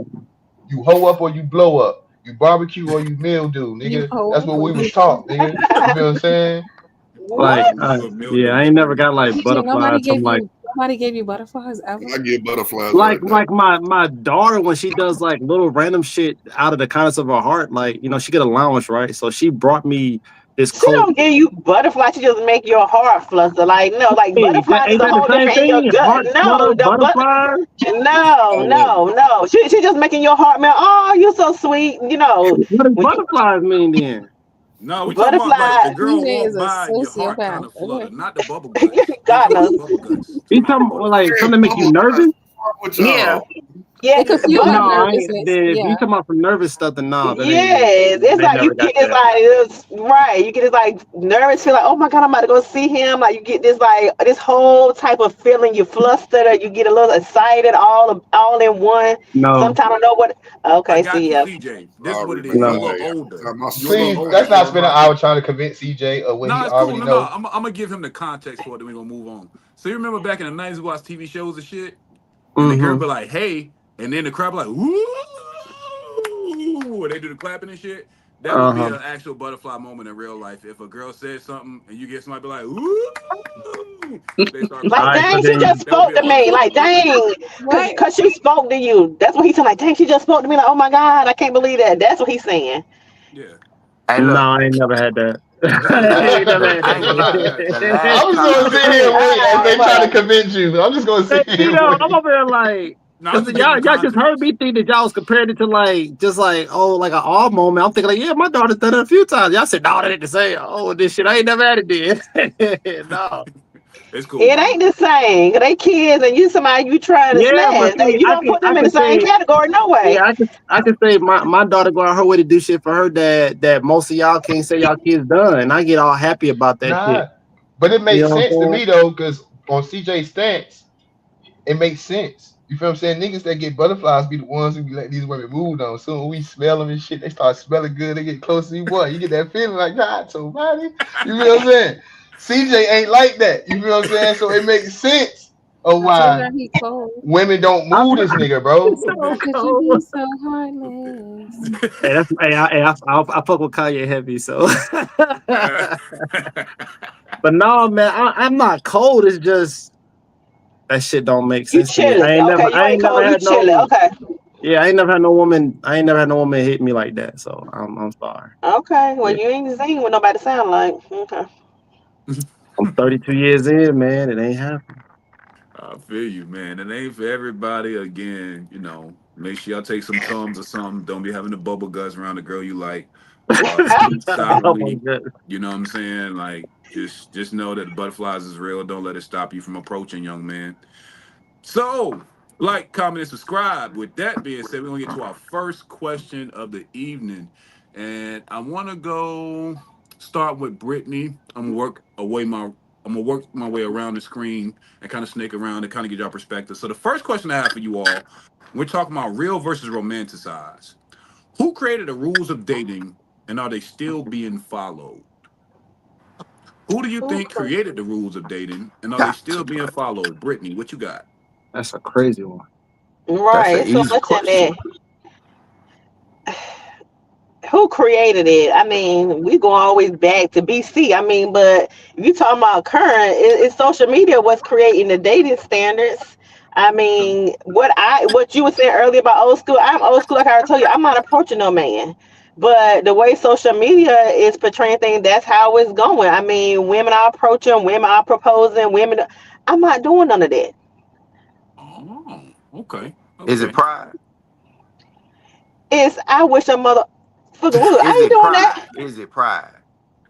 you hoe up or you blow up. You barbecue or you mildew, nigga. That's what we was taught, nigga. You know what I'm saying? I ain't never got like butterflies from like. Nobody gave you butterflies ever? I get butterflies. Like my daughter, when she does like little random shit out of the kindness of her heart, like, she get allowance, right? So she brought me this coat. She don't give you butterflies, she just make your heart fluster. Like, no, like butterflies is a whole different thing. Your gut. No. She just making your heart melt. Oh, you so sweet. What does butterflies mean then? No, we talking about like the girl walk by and your heart kind of flutter, not the bubble guts. God knows. You talking about like something to make you nervous? Yeah. Yeah, It could feel but like No, nervousness. if Yeah. you talking about some nervous stuff, then no, that ain't. yes, it's They like you never got get this that. like this right. You get this like nervous feel like, oh my god, I'm about to go see him. Like you get this like this whole type of feeling. You flustered or you get a little excited all in one. No, Sometimes I don't know what. I Okay, got see you, ya. CJ. I This is what it is. remember You a no. little that. older. Time I You a little seen Please, older, let's not so spend an hour trying to convince CJ of what no, he it's cool. already No, no. know. I'm gonna give him the context for it. Then we're gonna move on. So you remember back in the '90s, we watched TV shows and shit, and the girl Mm-hmm. be like, "Hey," and then the crowd be like, "Woo!" And they do the clapping and shit. That would be Uh-huh. an actual butterfly moment in real life. If a girl said something and you get somebody be like, "Woo!" They start All Like, right, clapping. so dang, she then just That would be spoke a to me. butterfly Like, moment. dang, What? cause she spoke to you. That's what he's saying. Like, dang, she just spoke to me. Like, oh my god, I can't believe that. That's what he's saying. Yeah, Hey, no, look, I ain't never had that. it's I cool. ain't never had I ain't gonna lie. The that. I'm last just gonna time, sit here Hey, and wait as All they right, try to whatever. convince you. I'm just gonna hey, sit here and I'm wait. over there like, No, I'm cause just giving him y'all just heard context. me think that y'all was comparing it to like, just like, oh, like an all moment. I'm thinking like, yeah, my daughter's done it a few times. Y'all said, no, that ain't the same. Oh, this shit, I ain't never had it then. No. It's cool, It bro. ain't the same. They kids and you somebody you trying to Yeah, but smash. see, You don't put I them in the could same say, category. No yeah, way. I could say my daughter go out her way to do shit for her dad that most of y'all can't say y'all kids done, and I get all happy about that shit. Nah, but it You makes know what sense to I'm me though, because on CJ's stance, it makes sense. You feel what I'm saying? Niggas that get butterflies be the ones who be letting these women move on. So when we smell them and shit, they start smelling good. They get close to you, boy. You get that feeling like, God, somebody. You feel what I'm saying? CJ ain't like that. You feel what I'm saying? So it makes sense of I told why y'all he cold. women don't saying? move this nigga, bro. It's so How could you cold. be so A bit. heartless? Hey, I fuck with Kanye heavy, so. But no, man, I'm not cold. It's just that shit don't make You sense to me. chilling. Okay, you I ain't ain't never cold. You had chilling. no. Okay. Yeah, I ain't never had no woman. I ain't never had no woman hit me like that. So I'm sorry. Okay. Well, Yeah, you ain't seen what nobody sound like. Okay. I'm 32 years in, man. It ain't happening. I feel you, man. It ain't for everybody. Again, make sure y'all take some Tums or something. Don't be having the bubble guts around the girl you like. Speak Oh my silently. goodness. You know what I'm saying? Like, just know that the butterflies is real. Don't let it stop you from approaching, young man. So, like, comment, and subscribe. With that being said, we're gonna get to our first question of the evening, and I want to go start with Brittany. I'm gonna work my way around the screen and kind of snake around and kind of get your perspective. So, the first question I have for you all, we're talking about real versus romanticized. Who created the rules of dating, and are they still being followed? Who do you think created the rules of dating, and are they got still to, being followed? Brittany, what you got? That's a crazy one. that's Right. an It's so easy much in question. there. Who created it? I mean, we going always back to BC. I mean, but if you talking about current, it's social media what's creating the dating standards. I mean, what you were saying earlier about old school, I'm old school. Like I told you, I'm not approaching no man. But the way social media is portraying things, that's how it's going. I mean, women are approaching, women are proposing, women. I'm not doing none of that. Oh, okay, Is it okay. pride? It's I wish a mother. I Is ain't it doing that. pride? Is it pride?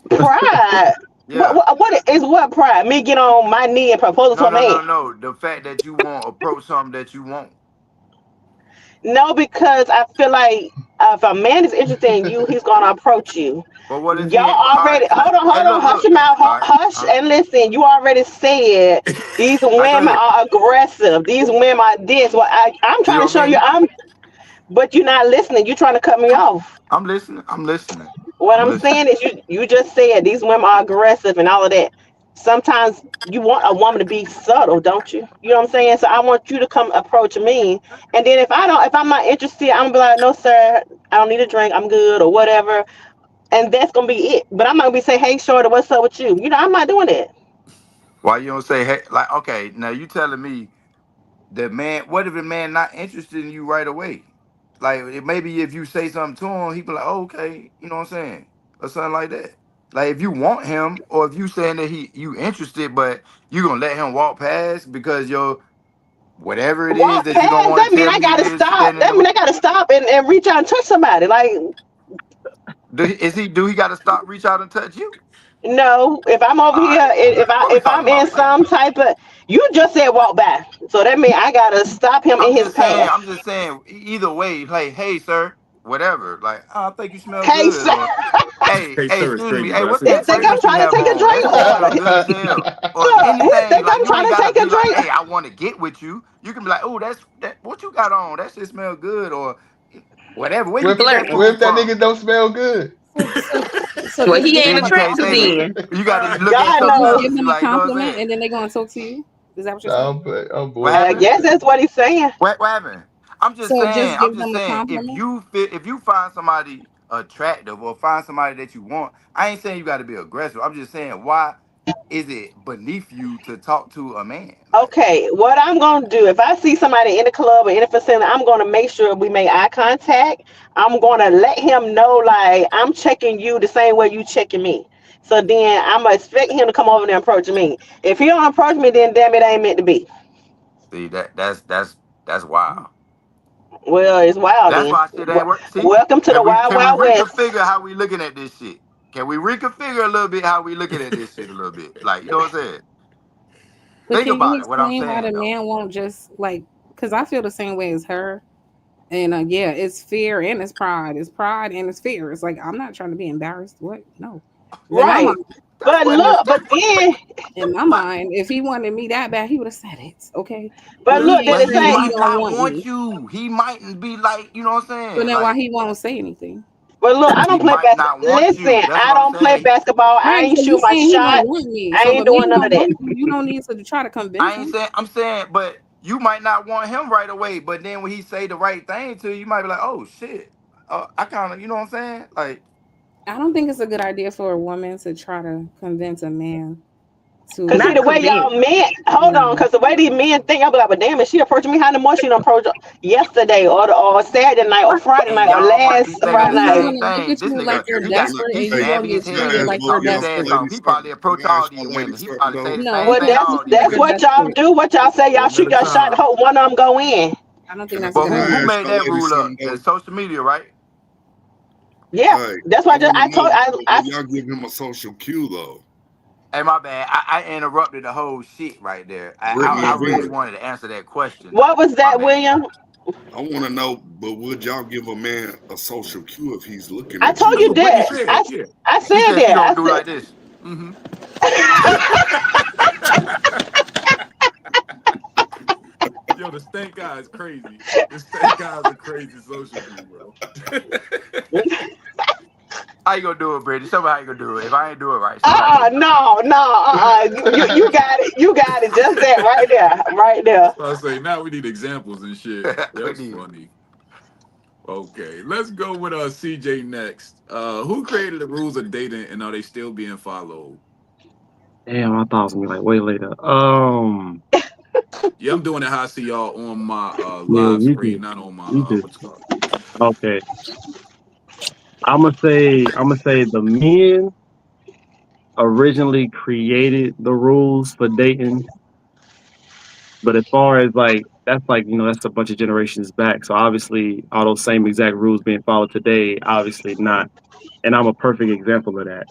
Pride. Yeah. What is what pride? Me get on my knee and propose to No, a no, man? no, no. The fact that you won't approach something that you want. No, because I feel like if a man is interested in you, he's gonna approach you. But what if Y'all he ain't? All already right. Hey, hold on, look, hush look. your mouth, All right. hush All right. and listen. You already said these All right. Go women ahead. are aggressive. These women are this. Well, I'm See trying to what I show you. mean? But you're not listening. You're trying to cut me off. I'm listening. I'm listening. What I'm I'm listening. saying is you just said these women are aggressive and all of that. Sometimes you want a woman to be subtle, don't you? You know what I'm saying? So I want you to come approach me. And then if I'm not interested, I'm gonna be like, no, sir, I don't need a drink, I'm good or whatever. And that's gonna be it. But I'm not gonna be say, hey shorty, what's up with you? I'm not doing that. Why you don't say, hey, like, okay, now you telling me that man, what if the man not interested in you right away? Like, maybe if you say something to him, he be like, oh, okay, you know what I'm saying? Or something like that. Like, if you want him, or if you saying that you interested, but you gonna let him walk past because your whatever it is Walk that you don't past, want that to mean tell I me gotta is stop. standing in That the mean way. I gotta stop and reach out and touch somebody. Like, Do he got to stop, reach out and touch you? no, if I'm over All here, right. What we if talking I'm in about? Like, some type of You just said walk by, so that means I gotta stop him in his path. I'm just saying, either way, like, hey, sir, whatever. Like, oh, I think you smell Hey, good, sir, or hey, Hey, hey, sir, it's excuse me, crazy, hey, bro. I what's see he you that think saying. I'm fragrance you trying to have take a on? drink That shit smell order. good as hell. Or Look, he anything, think like I'm you trying ain't to gotta take a be like, drink. hey, I want to get with you. You can be like, oh, that what you got on? That shit smell good, or whatever. Where you get that Flirting. What food if that from? nigga don't smell good? So Well, just he give ain't Then them a you can't attractive say compliment. that. then. You gotta look at God So just knows. give substance. them a Like, you know what I'm compliment, saying? and then they're gonna talk to you. Is that what you're saying? I'm What I happened? guess bullshit. that's what he's saying. What happened? I'm just So saying. just I'm give just them a saying. compliment. If you find somebody attractive or find somebody that you want, I ain't saying you got to be aggressive. I'm just saying, why is it beneath you to talk to a man? Like, Okay, what I'm gonna do if I see somebody in the club or in the facility, I'm gonna make sure we make eye contact. I'm gonna let him know like I'm checking you the same way you checking me. So then I'm gonna expect him to come over there and approach me. If he don't approach me, then damn it ain't meant to be. see that's wild. Well, it's wild That's then. why shit ain't work. See, Welcome to the Wild can we Wild West. reconfigure how we looking at this shit? Can we reconfigure a little bit how we looking at this shit a little bit? Like, you know what I'm saying? But Think can you about it. What I'm explain why saying the though. man won't just like? Because I feel the same way as her. And yeah, it's fear and it's pride. It's pride and it's fear. It's like I'm not trying to be embarrassed. What? No. 'Cause Right. That's But what it. look, but That's then in my but mind, if he wanted me that bad, he would have said it. Okay. but But look, he did ain't it but he saying say he might don't not want want me. you. He mightn't be like, you know what I'm So saying? then why Like, he won't say anything? but look, I he don't play might not basketball. want you. Listen, That's I what I'm don't play saying. basketball. I Right. ain't So you shoot my saying he don't shot. want me. I So if ain't a doing man none of don't that. want you, you don't need to try to convince him. I'm saying, but you might not want him right away. But then when he say the right thing to you, you might be like, oh shit. I kind of, you know what I'm saying? Like, I don't think it's a good idea for a woman to try to convince a man Cause see to Not the way y'all convinced. men, hold on, no. cause the way these men think, I'll be like, but damn, is she approaching me? How the more she done approach yesterday or Saturday night or Friday and night or y'all might be last But thinking Friday the he's night? same gonna look thing. at This you like nigga, you're he got desperate he and you Hey, gonna savvy as get can I hell. treated ask like He both you're talk his y'all ass desperate. off. He ladies something? probably approach Can I all ask my these women. ladies He something probably say though? the No, same Well, thing because that's all he's these gonna that's get women. what y'all desperate. do. What y'all say y'all One at shoot a your shot. time. Hope one of them go in. I don't think Can I, that's a But good can who I idea. ask made my that ladies rule up? something The though? social media, right? Yeah, Hey, that's why I want to I told know, I will y'all give him a social cue though? Hey, my bad. I interrupted the whole shit right there. Brittany I and really Venus. wanted to answer that question though. what was My that, bad. William? I want to know, but would y'all give a man a social cue if he's looking I at told you That's you what and Brittany that. said. Yeah. I She said said she that. don't I do said like this. Mm-hmm. Yo, the stank guy is crazy. The stank guy is a crazy social cue, bro. How you gonna do it, Brittany? Show me how you gonna do it. If I ain't do it right, show me how you gonna do it. no, you got it. You got it. Just that right there. Right there. I say now we need examples and shit. We That's need- funny. Okay, let's go with CJ next. Who created the rules of dating and are they still being followed? Damn, I thought it was gonna be like way later. Yeah, I'm doing it how I see y'all on my Yeah, live screen, not on my you just what's it called. okay. I'm gonna say the men originally created the rules for dating, but as far as like that's like that's a bunch of generations back. So obviously all those same exact rules being followed today, obviously not. And I'm a perfect example of that.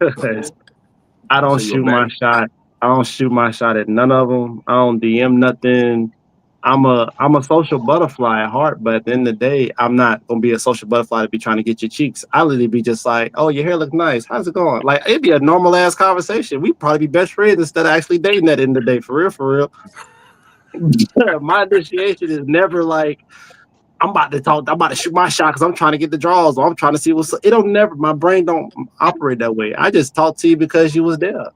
'Cause I don't So you're a shoot my baddie. shot. I don't shoot my shot at none of them. I don't DM nothing. I'm a social butterfly at heart, but at the end of the day, I'm not gonna be a social butterfly to be trying to get your cheeks. I literally be just like, oh, your hair looks nice. How's it going? Like it'd be a normal ass conversation. We'd probably be best friends instead of actually dating at the end of the day. For real, for real. My initiation is never like I'm about to talk. I'm about to shoot my shot because I'm trying to get the draws or I'm trying to see what's. It don't never. My brain don't operate that way. I just talk to you because you was there.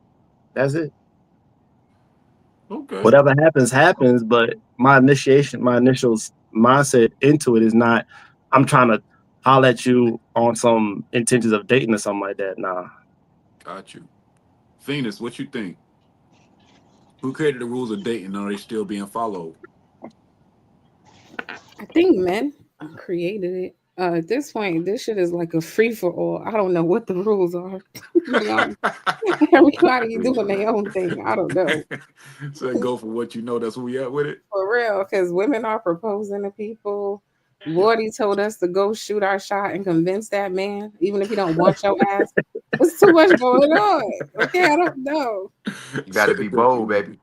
That's it. Okay. Whatever happens, happens. But my initiation, my initial mindset into it is not, I'm trying to holler at you on some intentions of dating or something like that. Nah. Got you. Venus, what you think? Who created the rules of dating and are they still being followed? I think men created it. At this point, this shit is like a free for all. I don't know what the rules are. To be honest. Everybody doing their own thing. I don't know. So go for what you know. That's where we at with it. For real, because women are proposing to people. Lordy told us to go shoot our shot and convince that man, even if he don't want your ass. There's too much going on. Okay, I don't know. You got to be bold, baby.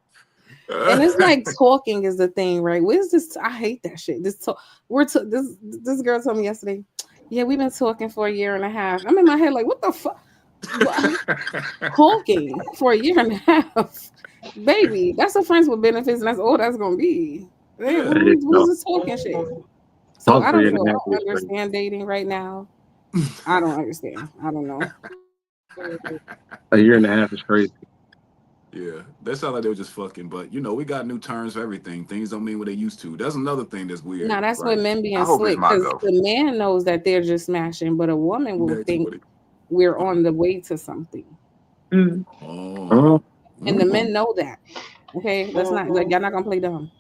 And it's like talking is the thing, right? Where's this? I hate that shit. This talk. This girl told me yesterday. Yeah, we've been talking for a year and a half. I'm in my head like, what the fuck? Talking for a year and a half, baby. That's a friends with benefits, and that's all that's gonna be. Who's this talking shit? So I don't know. I don't understand dating right now. I don't understand. I don't know. A year and a half is crazy. Yeah, that sounds like they were just fucking, but we got new terms for everything. Things don't mean what they used to. That's another thing that's weird. No, that's what men being slick, because the man knows that they're just smashing, but a woman will think we're on the way to something. Oh. And the men know that. Okay, that's not like y'all not gonna play dumb.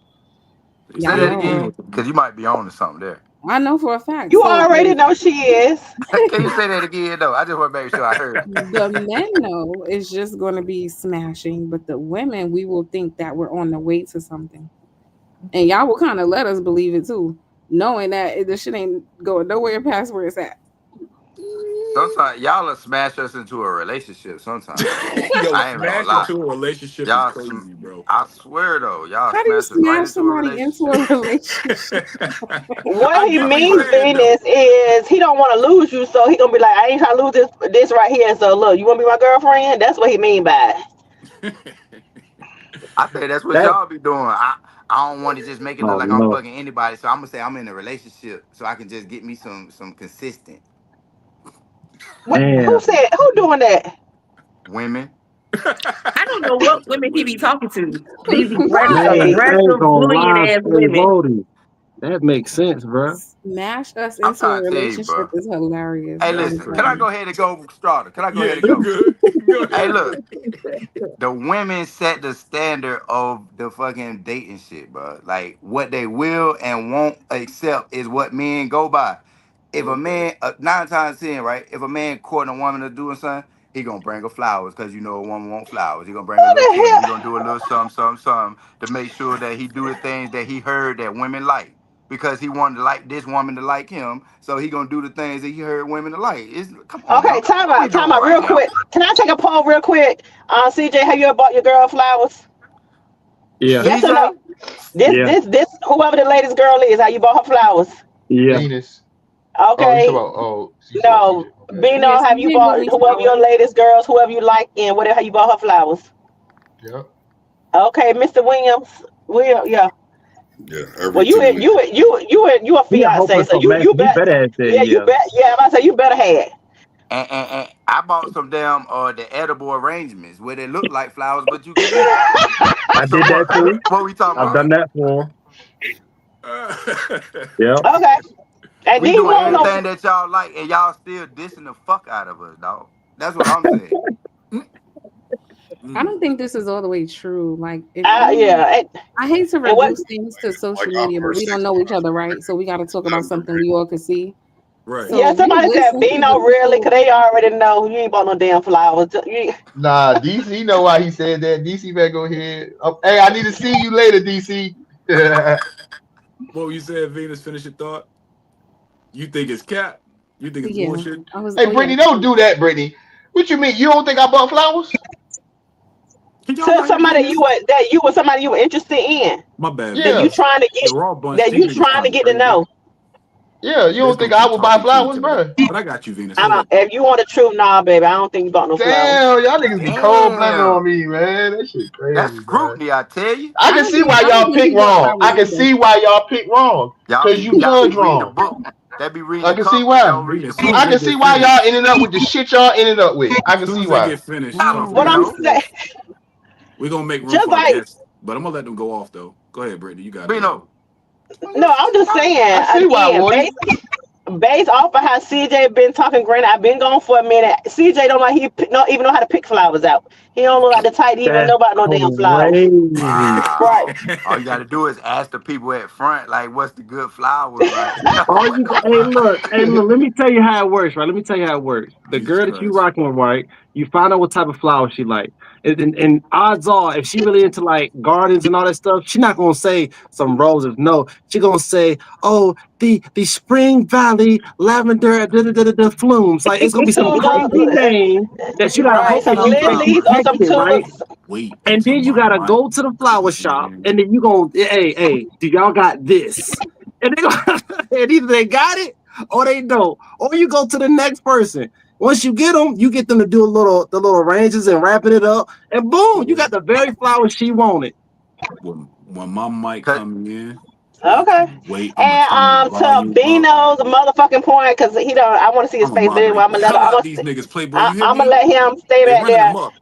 Say that again, because you might be on to something there. I know for a fact. You already know she is. Can you say that again, though? I just want to make sure I heard. The men know it's just going to be smashing, but the women, we will think that we're on the way to something. And y'all will kind of let us believe it, too, knowing that the shit ain't going nowhere past where it's at. Sometimes y'all will smash us into a relationship. Sometimes I ain't gonna lie. Into a relationship y'all is crazy, bro. I swear though, y'all. How do you smash somebody into a relationship? What he means, Venus, is he don't want to lose you, so he gonna be like, I ain't trying to lose this right here. So look, you want to be my girlfriend? That's what he mean by it. I think that's what y'all be doing. I don't want to just make it look like I'm fucking anybody, so I'm gonna say I'm in a relationship so I can just get me some consistent. Who doing that? Women. I don't know what women he be talking to. These aggressive, bullying ass women. That makes sense, bro. Smash us into a relationship is hilarious. Hey, listen, can I go ahead and go, Strata? Can I go ahead and go? Go hey, look. The women set the standard of the fucking dating shit, bro. Like, what they will and won't accept is what men go by. If a man, 9 times 10, right? If a man courting a woman to doing something, he gonna bring her flowers because a woman want flowers. He gonna bring her a little candy. He gonna do a little something to make sure that he do the things that he heard that women like. Because he wanted to like this woman to like him, so he gonna do the things that he heard women to like. Come on. Okay, time out real quick. Can I take a poll real quick? CJ, have you ever bought your girl flowers? Yeah. Yes or no? This whoever the latest girl is, how you bought her flowers? Yeah. Venus. Okay. No, Bino, have you bought whoever your latest girls, whoever you like, and whatever you bought her flowers? Yep. Okay, Mr. Williams. Yeah. Yeah. Well, you a fiance, so you better. You bet. Yeah, I'm about to say you better have. And I bought some damn the edible arrangements where they look like flowers, but you can eat it. I did that too. What we talking about? I've done that for him. Yeah. Okay. And we doing anything that y'all like, and y'all still dissing the fuck out of us, dog. That's what I'm saying. I don't think this is all the way true. Like, I hate to reduce things to social media, but we don't know each other, right? So we got to talk about something we all can see. Right. So yeah, somebody said Bino really, because they already know you ain't bought no damn flowers. Nah, DC know why he said that. DC better go ahead. Oh, hey, I need to see you later, DC. What you said, Venus? Finish your thought. You think it's cap? You think it's bullshit? Hey, Brittany, don't do that, Brittany. What you mean? You don't think I bought flowers? To somebody you were interested in. My bad. Yeah. That you trying to get to know. Yeah, you don't think I would buy flowers, bro? But I got you, Venus. If you want the truth, nah, baby, I don't think you bought no flowers. Damn, y'all niggas be cold-blooded on me, man. That shit crazy. That's scrutiny, I tell you. I can see why y'all pick wrong. I can see why y'all pick wrong. Because you judge wrong. That be reading. I can see why. I can see why y'all ended up with the shit y'all ended up with. I can see why. Get finished, what I'm saying. We're gonna make room for guests, but I'm gonna let them go off though. Go ahead, Brittany. You got it. No, I'm just saying. Based off of how CJ been talking, granted, I've been gone for a minute. CJ don't even know how to pick flowers out. He don't know how to type even know about no damn flowers. Wow. Right. All you gotta do is ask the people at front, like, what's the good flowers? Like? Hey, look. Let me tell you how it works, right? The girl that you rocking with, right? You find out what type of flower she like. And odds are, if she really into like gardens and all that stuff, she's not gonna say some roses. No, she gonna say, "Oh, the Spring Valley lavender flumes." Like it's gonna be some crazy name that you gotta hope some lilies or some it, right? tulips. Wait And until then you my gotta mic go to the flower kicks shop, in. and then you go, hey, do y'all got this? And they go, and either they got it or they don't. Or you go to the next person. Once you get them to do the little arrangements and wrapping it up, and boom, you got the very flower she wanted. When my mic Cut. coming in, Okay. wait, I'm gonna And turn the to volume up. Bino's motherfucking point, because he don't. I want to see his I'm gonna face. But anyway, moderate the hell out these niggas, Playboy. You hear I'm gonna me? let him stay They back running there. them up.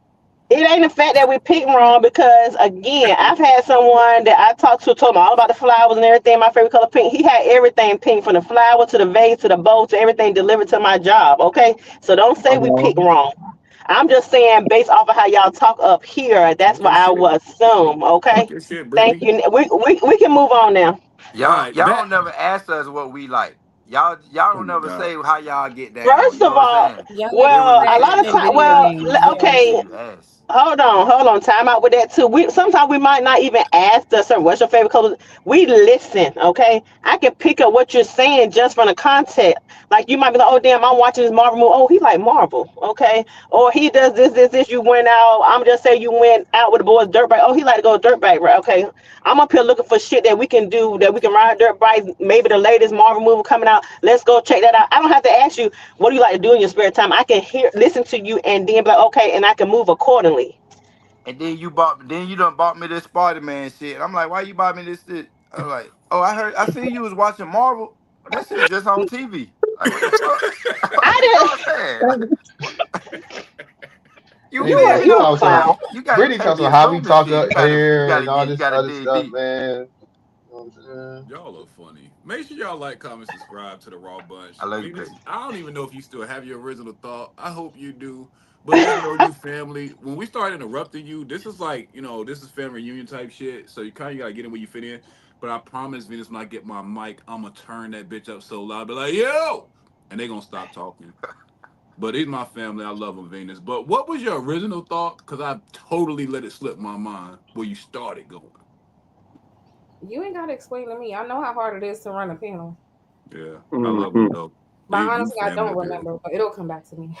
It ain't the fact that we pick wrong, because again, I've had someone that I talked to told me all about the flowers and everything. My favorite color pink. He had everything pink, from the flower to the vase to the bow to everything, delivered to my job. Okay, so don't say we pick wrong. I'm just saying, based off of how y'all talk up here, that's Talk what your I shit. would assume. Talk Okay, your shit, thank Brittany. you. We can move on now. All Y'all right, y'all back. don't never ask us what we like. Y'all Oh don't my never god. say how y'all get down. First You know of what I'm all, saying? Y'all like Then when well, we a sex lot of ask, and time, video well, games. then okay. you ask. Hold on. Time out with that too. We sometimes we might not even ask the certain what's your favorite color. We listen, okay? I can pick up what you're saying just from the context. Like you might be like, oh damn, I'm watching this Marvel movie. Oh, he like Marvel, okay? Or he does this. You went out. I'm just saying you went out with the boys dirt bike. Oh, he like to go dirt bike, right? Okay. I'm up here looking for shit that we can do, that we can ride dirt bikes. Maybe the latest Marvel movie coming out. Let's go check that out. I don't have to ask you what do you like to do in your spare time. I can listen to you, and then be like, okay, and I can move accordingly. And then you done bought me this Spider Man shit. I'm like, why you bought me this shit? I'm like, oh, I see you was watching Marvel. That shit just on TV. Like, what the fuck? I You know didn't. what I'm saying? Like, what? You Hey feel man, me he You a though? talks on clown. Like, Brittany you gotta talks be on how we assuming talk shit. up here and all You this gotta other dig stuff, deep. man. You know what I'm saying? Y'all are funny. Make sure y'all like, comment, subscribe to the Raw Bunch. I love you, Venus, baby. I don't even know if you still have your original thought. I hope you do. But just know you family. When we start interrupting you, this is like, this is family reunion type shit. So you kind of gotta get in where you fit in. But I promise, Venus, when I get my mic, I'm gonna turn that bitch up so loud, be like, yo! And they gonna stop talking. But it's my family. I love them, Venus. But what was your original thought? Because I totally let it slip my mind where you started going. You ain't gotta explain to me. I know how hard it is to run a panel. Yeah, I love Mm-hmm. them though. But We honestly, I family don't up here. remember, but it'll come back to me.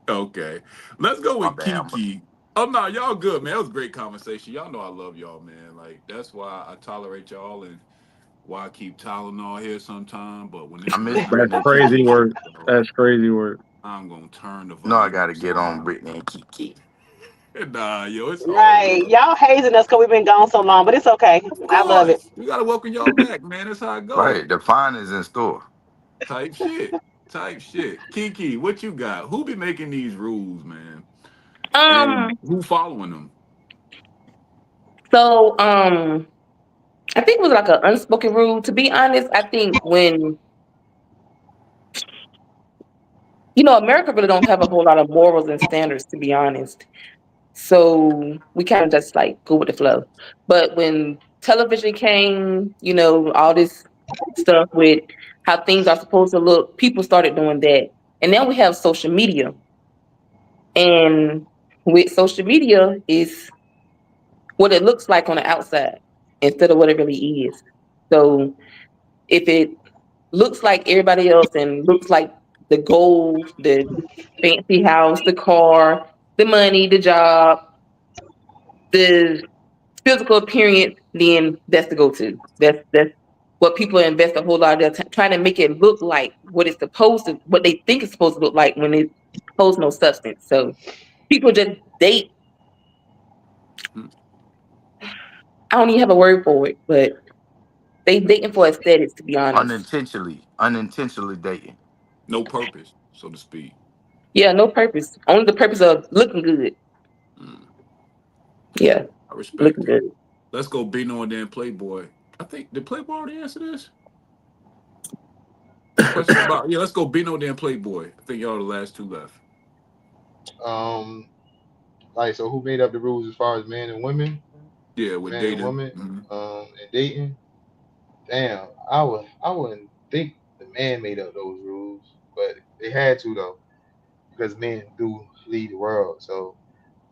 Okay, let's go My with bad. Kiki. Oh no, y'all good, man. It was a great conversation. Y'all know I love y'all, man. Like that's why I tolerate y'all and why I keep Tylenol here sometime. But when I it's miss time That's Brittany for and crazy Kiki. work. conversation, bro, That's crazy work. I'm gonna turn the No, I volume gotta up so get on loud. Brittany and Kiki. Nah, yo, it's all Right. love. Y'all hazing us because we've been gone so long, but it's okay. Of I love it. course, we gotta welcome y'all back, man. That's how it go. Right, the fine is in store. Type shit. Type shit. Kiki, what you got? Who be making these rules, man? And Um, who following them? so I think it was like an unspoken rule. To be honest, I think when America really don't have a whole lot of morals and standards, to be honest. So we kind of just like go with the flow. But when television came, all this stuff with how things are supposed to look, people started doing that. And now we have social media. And with social media is what it looks like on the outside instead of what it really is. So if it looks like everybody else and looks like the gold, the fancy house, the car, the money, the job, the physical appearance, then that's the go-to. That's what people invest a whole lot of their time trying to make it look like what they think it's supposed to look like when it holds no substance. So people just date. Hmm. I don't even have a word for it, but they dating for aesthetics, to be honest. Unintentionally dating. No purpose, so to speak. Yeah, no purpose. Only the purpose of looking good. Mm, Yeah, I respect looking it. good. Let's go Bino and then Playboy. I think did Playboy already answer this? Question about let's go Bino then Playboy. I think y'all the last two left. Um, like so, who made up the rules as far as men and women, Yeah, with man and dating. woman, Mhm. and dating? Damn, I wouldn't think the man made up those rules, but they had to though, because men do lead the world. So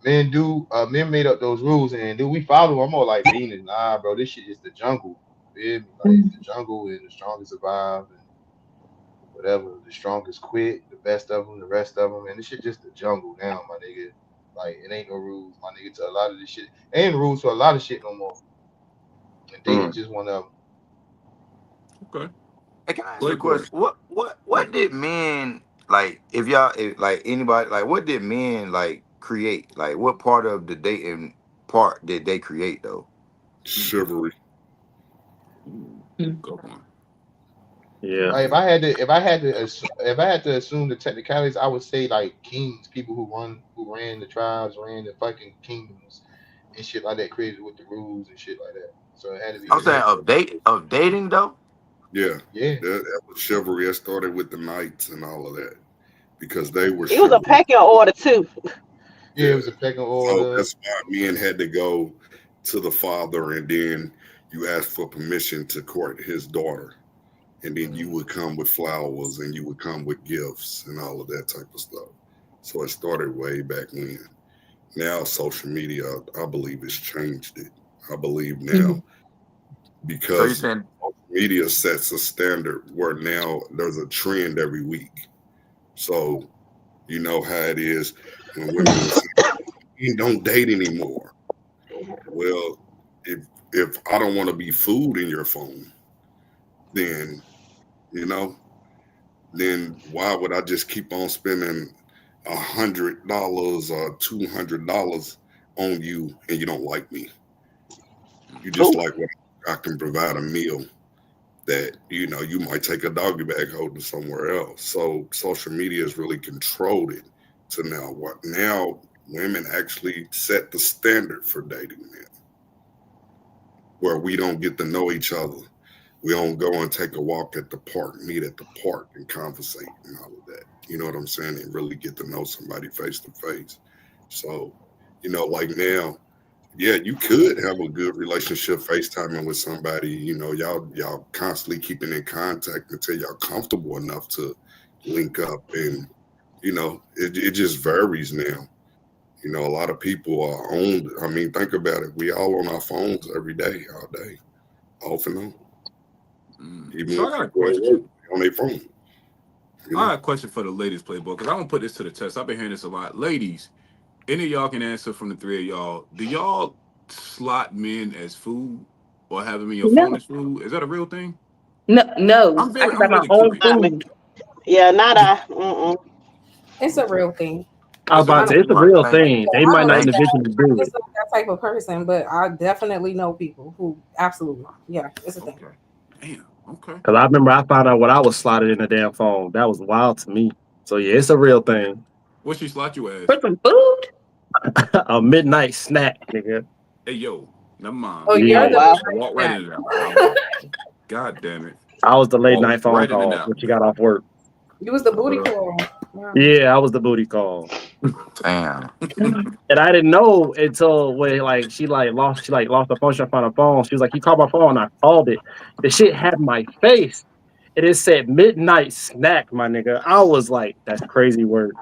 men made up those rules, and do we follow them? I'm more like Venus. Nah, bro, this shit is the jungle. You feel me? Like it's the jungle, and the strongest survive, and whatever. The strongest quit, the best of them, the rest of them, and this shit just the jungle now, my nigga. Like it ain't no rules, my nigga. To a lot of this shit, ain't rules to a lot of shit no more. And dating just one of them. Okay. Hey, can I ask you a Playboy. question? What did men like? If y'all like anybody like, what did men like create? Like, what part of the dating part did they create though? Chivalry. Go on. Yeah. Like if I had to assume the technicalities, I would say like kings, people who ran the tribes, ran the fucking kingdoms, and shit like that, created with the rules and shit like that. So it had to be I'm the saying men. of dating though. Yeah, Yeah, that was chivalry. That started with the knights and all of that because they were It was a chivalry. pecking order too. yeah, it Yeah, was a pecking so order. that's why men had to go to the father, and then you ask for permission to court his daughter, and then you would come with flowers, and you would come with gifts and all of that type of stuff. So it started way back when. Now social media, I believe, has changed it. I believe now So you're because saying media sets a standard where now there's a trend every week. So you know how it is when women will say, "You don't date anymore." Well, if I don't want to be food in your phone, then you know, then why would I just keep on spending $100 or $200 on you and you don't like me? You just Ooh. like what I can provide a meal that you might take a doggy bag holding somewhere else. So social media has really controlled it to now what now women actually set the standard for dating now, where we don't get to know each other. We don't go and take a walk at the park, meet at the park and conversate and all of that. You know what I'm saying? And really get to know somebody face to face. So, like now, yeah, you could have a good relationship FaceTiming with somebody. Y'all constantly keeping in contact until y'all comfortable enough to link up, and it just varies now. A lot of people are on. I mean, think about it. We all on our phones every day, all day, off and on. Even So when I got a people at work, question. they on their phone. You I know, got a question for the ladies, Playboy, because I'm gonna put this to the test. I've been hearing this a lot. Ladies, any of y'all can answer from the three of y'all. Do y'all slot men as food or have them in your phone No, as food? Is that a real thing? no. I can buy I'm my really own curious. Not me. food. Yeah, not I. Mm-mm. It's a real thing. I was It's a about real to say it's thing. a right? real Thank you, thing. They I might don't not do thank you. that. individually I'm do just it. not that type of person, but I definitely know people who absolutely, yeah, it's a thing. Okay. Damn. Okay. Because I remember I found out what I was slotted in the damn phone. That was wild to me. So yeah, it's a real thing. What she slot you as? For some food? A midnight snack, nigga. Hey yo, never mind. Oh, Oh you're Yeah. the wow. Walk right snack. into that one. I'm God damn it. I was the late Walk night phone right into call that when one. she got off work. You was the booty Uh, call. Wow. Yeah, I was the booty call. Damn. And I didn't know until when like she lost the phone, she found her phone. She was like, "You called my phone." I called it. The shit had my face. And it said midnight snack, my nigga. I was like, that's crazy word.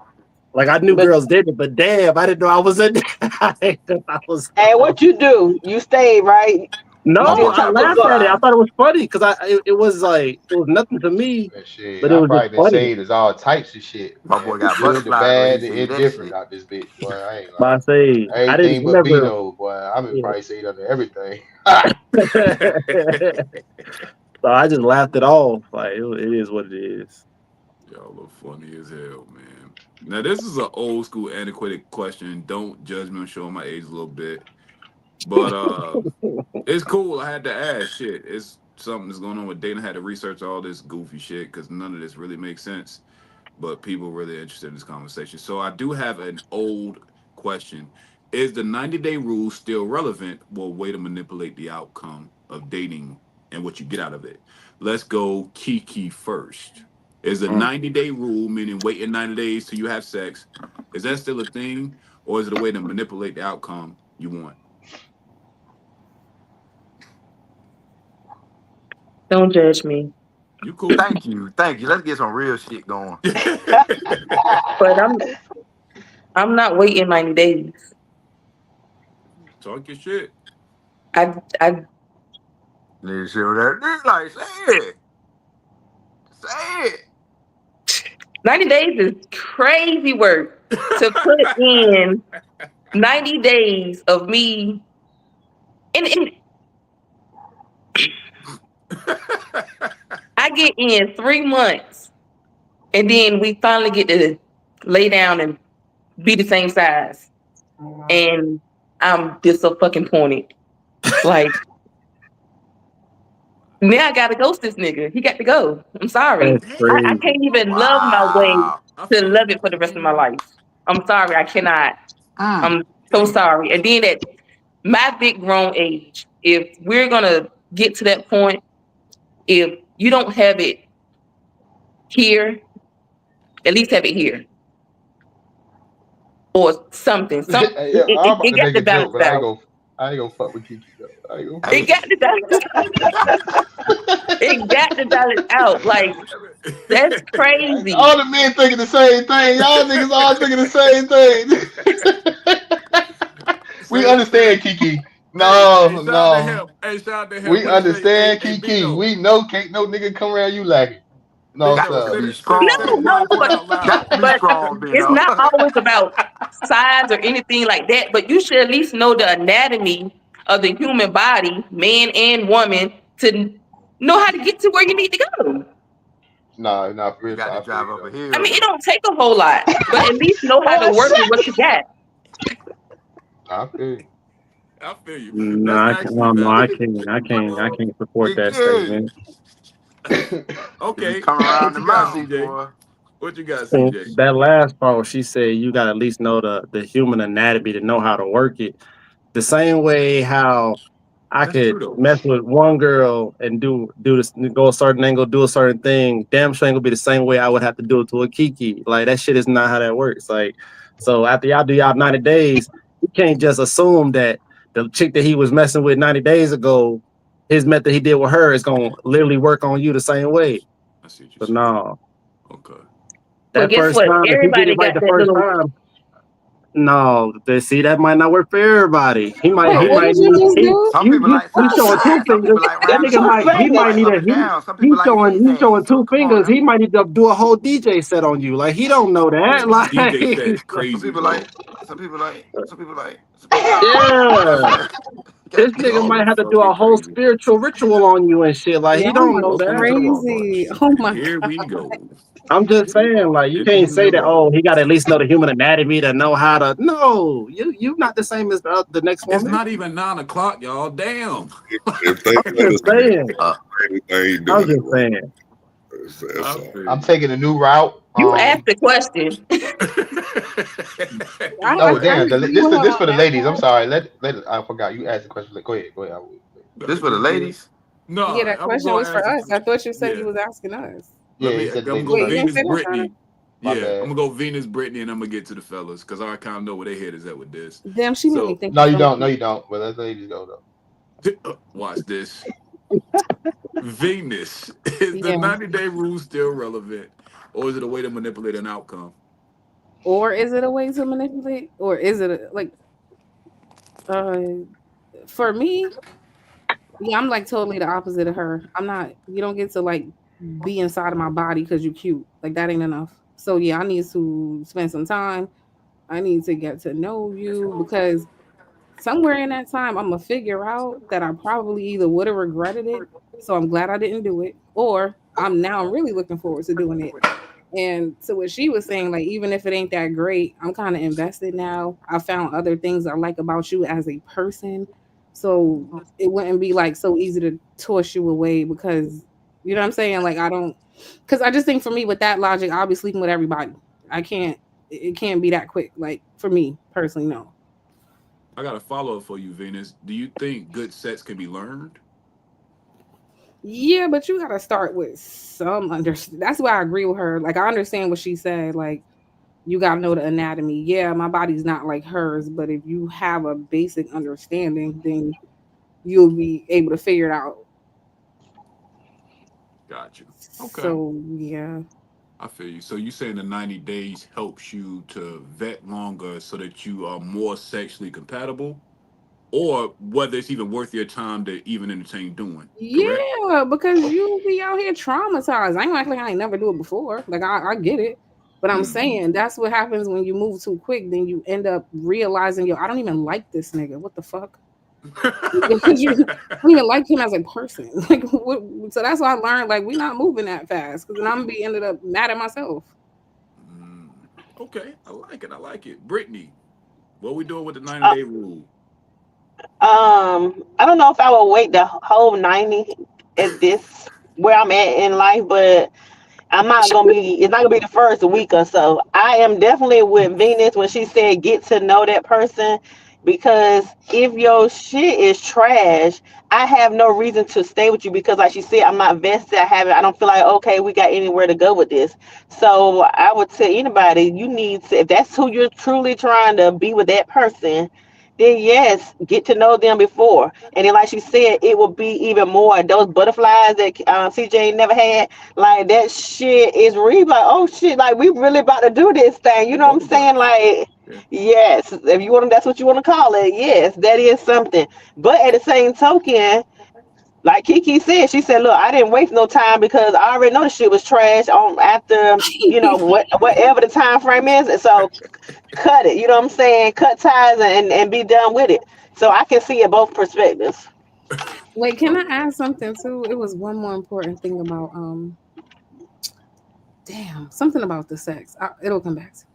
Like I knew But girls did it, but damn, I didn't know I was in I was hey, what you do? You stayed, right? You no, still Mama I trying to hook laughed up? at it. I Caroline. thought it was funny because it was like it was nothing to me, And shit, but it I was just probably been funny. saved as all types of shit, My man. boy The got good, the butterflies when he bad, the see that indifferent shit. out this bitch, boy. I ain't But I lying. say I didn't Everything but never Beano, boy. I've been yeah. probably saved under everything. So I just laughed it off. Like it is what it is. Y'all look funny as hell, man. Now this is an old school antiquated question. Don't judge me. I'm showing my age a little bit. But it's cool. I had to ask. Shit, it's something that's going on with dating. I had to research all this goofy shit because none of this really makes sense. But people really interested in this conversation. So I do have an old question: is the 90-day rule still relevant? Well, way to manipulate the outcome of dating and what you get out of it. Let's go Kiki first. Is the Mm. 90-day rule, meaning waiting 90 days till you have sex, is that still a thing, or is it a way to manipulate the outcome you want? Don't judge me. You cool? Thank you, thank you. Let's get some real shit going. But I'm not waiting 90 days. Talk your shit. I Nigga, show that. Nigga, like, say it, say it. 90 days is crazy work to put in 90 days of me. And I get in 3 months, and then we finally get to lay down and be the same size. And I'm disappointed. Like, now I gotta ghost this nigga. He got to go. I'm sorry. That's I crazy. can't even love my way Wow. to love it for the rest of my life. I'm sorry. I cannot. I'm so sorry. And then at my big grown age, if we're gonna get to that point, if you don't have it here, at least have it here. Or something. Yeah, I'm about It to got make to a joke, balance but I ain't out. gonna. I ain't gonna fuck with Kiki though. I ain't gonna. It got to balance. It got to balance out. Like, that's crazy. All the men thinking the same thing. Y'all niggas all thinking the same thing. We understand, Kiki. No, Hey, shout out to no. him. Hey, shout out to him. We What he say? understand, Hey, Kiki. Vino. We know can't no nigga come around you lacking. No, Vino, Got to sir. be say No, strong. the wise one but out Got loud. to be but strong, it's Bino. not always about size or anything like that. But you should at least know the anatomy of the human body, man and woman, to know how to get to where you need to go. Nah, for You real. got to I feel drive you up a though. I hill, mean, it though. don't take a whole lot, but at least know how to Oh work with what shit! you got. I feel you. I feel you. No, That's I can't. actually No, valid. I can't support that Kiki. statement. If you Okay. come around What the you got, mouth, CJ? boy. What you got, And CJ? that last part, she said you got to at least know the human anatomy to know how to work it. The same way how I That's true could though. mess with one girl and do this, go a certain angle, do a certain thing. Damn sure ain't gonna be the same way I would have to do it to a Kiki. Like that shit is not how that works. Like, so after y'all do y'all 90 days, you can't just assume that the chick that he was messing with 90 days ago, his method he did with her is gonna literally work on you the same way. I see what you're But saying. no, Okay. But that guess first what? time, if he get it Everybody right got the that first little. time, no, see that might not work for everybody. He might, Wait, he what Hey, might did you need just he do? some people like you side to showing two side. Some fingers. people like That round and nigga Two round. might Some he people might fingers. like need up a and down. Some people he's like showing zigzag. So two come on fingers. now. He might need to do a whole DJ set on you. Like he don't know that. Yeah, Like DJ set's Some crazy, people bro. like. Some people like. Some people like. Some people like. You know yeah, what I'm saying? this Got to be nigga Y'all might are have to do a fucking whole crazy. spiritual ritual on you and shit. Like he Y'all don't are know Welcome that. to the Raw Bunch. crazy. Oh my Here god. we go. I'm just saying, like you This is can't the say new that. Raw. Oh, he got to at least know the human anatomy to know how to. No, you not the same as the next It's woman. not even 9 o'clock, y'all. Damn. If they I'm let just us get saying. they ain't I'm doing it just right. saying. That's I all. feel I'm you. taking a new route. You asked the question. I, Oh I damn! agree This with for her this on for the that ladies. I'm part. sorry. Let I forgot you asked the question. Go ahead. Go ahead. No, This for the you good. ladies. No, Yeah, that I'm question gonna was for ask it. us. I thought you said Yeah. you was asking us. Yeah, he I'm said the gonna ladies go Wait, you first. didn't Venus, say that, Shana? Brittany. My Yeah, I'm bad. gonna go Venus, Brittany, and I'm gonna get to the fellas because I kind of know where their head is at with this. Damn, she made me So think No, of you don't. No, something. you don't. But let the ladies go though. watch this. Venus, is the Yeah. 90-day rule still relevant, or is it a way to manipulate an outcome? Or is it a way to manipulate? Or is it like uh for me, yeah, I'm like totally the opposite of her. I'm not you don't get to like be inside of my body because you cute. Like that ain't enough. So yeah, I need to spend some time. I need to get to know you because somewhere in that time I'm gonna figure out that I probably either would have regretted it. So I'm glad I didn't do it, or I'm really looking forward to doing it. And so what she was saying, like even if it ain't that great, I'm kind of invested now. I found other things I like about you as a person. So it wouldn't be like so easy to toss you away because you know what I'm saying? Like I don't because I just think for me with that logic, I'll be sleeping with everybody. I can't it can't be that quick. Like for me personally, no. I got a follow up for you, Venus. Do you think good sets can be learned? Yeah, but you gotta start with some under. That's why I agree with her. Like I understand what she said. Like you gotta know the anatomy. Yeah, my body's not like hers, but if you have a basic understanding, then you'll be able to figure it out. Got you. Okay. So yeah, I feel you. So you saying the 90 days helps you to vet longer so that you are more sexually compatible, or whether it's even worth your time to even entertain doing. Correct? yeah, because you'll be out here traumatized. I ain't gonna act like I ain't never do it before. Like I get it. But I'm saying that's what happens when you move too quick. Then you end up realizing, I don't even like this nigga. What the fuck? Because you don't even like him as a person. Like, so that's why I learned, like, we're not moving that fast. Because then I'm gonna be ended up mad at myself. Okay, I like it. Brittany, what we doing with the 90-day rule? I don't know if I will wait the whole 90 at this where I'm at in life, but it's not gonna be the first week or so. I am definitely with Venus when she said get to know that person, because if your shit is trash, I have no reason to stay with you, because like she said, I'm not vested. I don't feel like, okay, we got anywhere to go with this. So I would tell anybody, you need to, if that's who you're truly trying to be with, that person, then yes, get to know them before. And then like she said, it will be even more. Those butterflies that CJ never had, like that shit is really like, oh shit, like we really about to do this thing. You know what I'm saying? Like, yes, if you want to, that's what you want to call it. Yes, that is something. But at the same token, like Kiki said, she said, look, I didn't waste no time because I already know the shit was trash on after, whatever the time frame is. And so cut it, you know what I'm saying? Cut ties and be done with it. So I can see it both perspectives. Wait, can I add something too? It was one more important thing about something about the sex. It'll come back to me.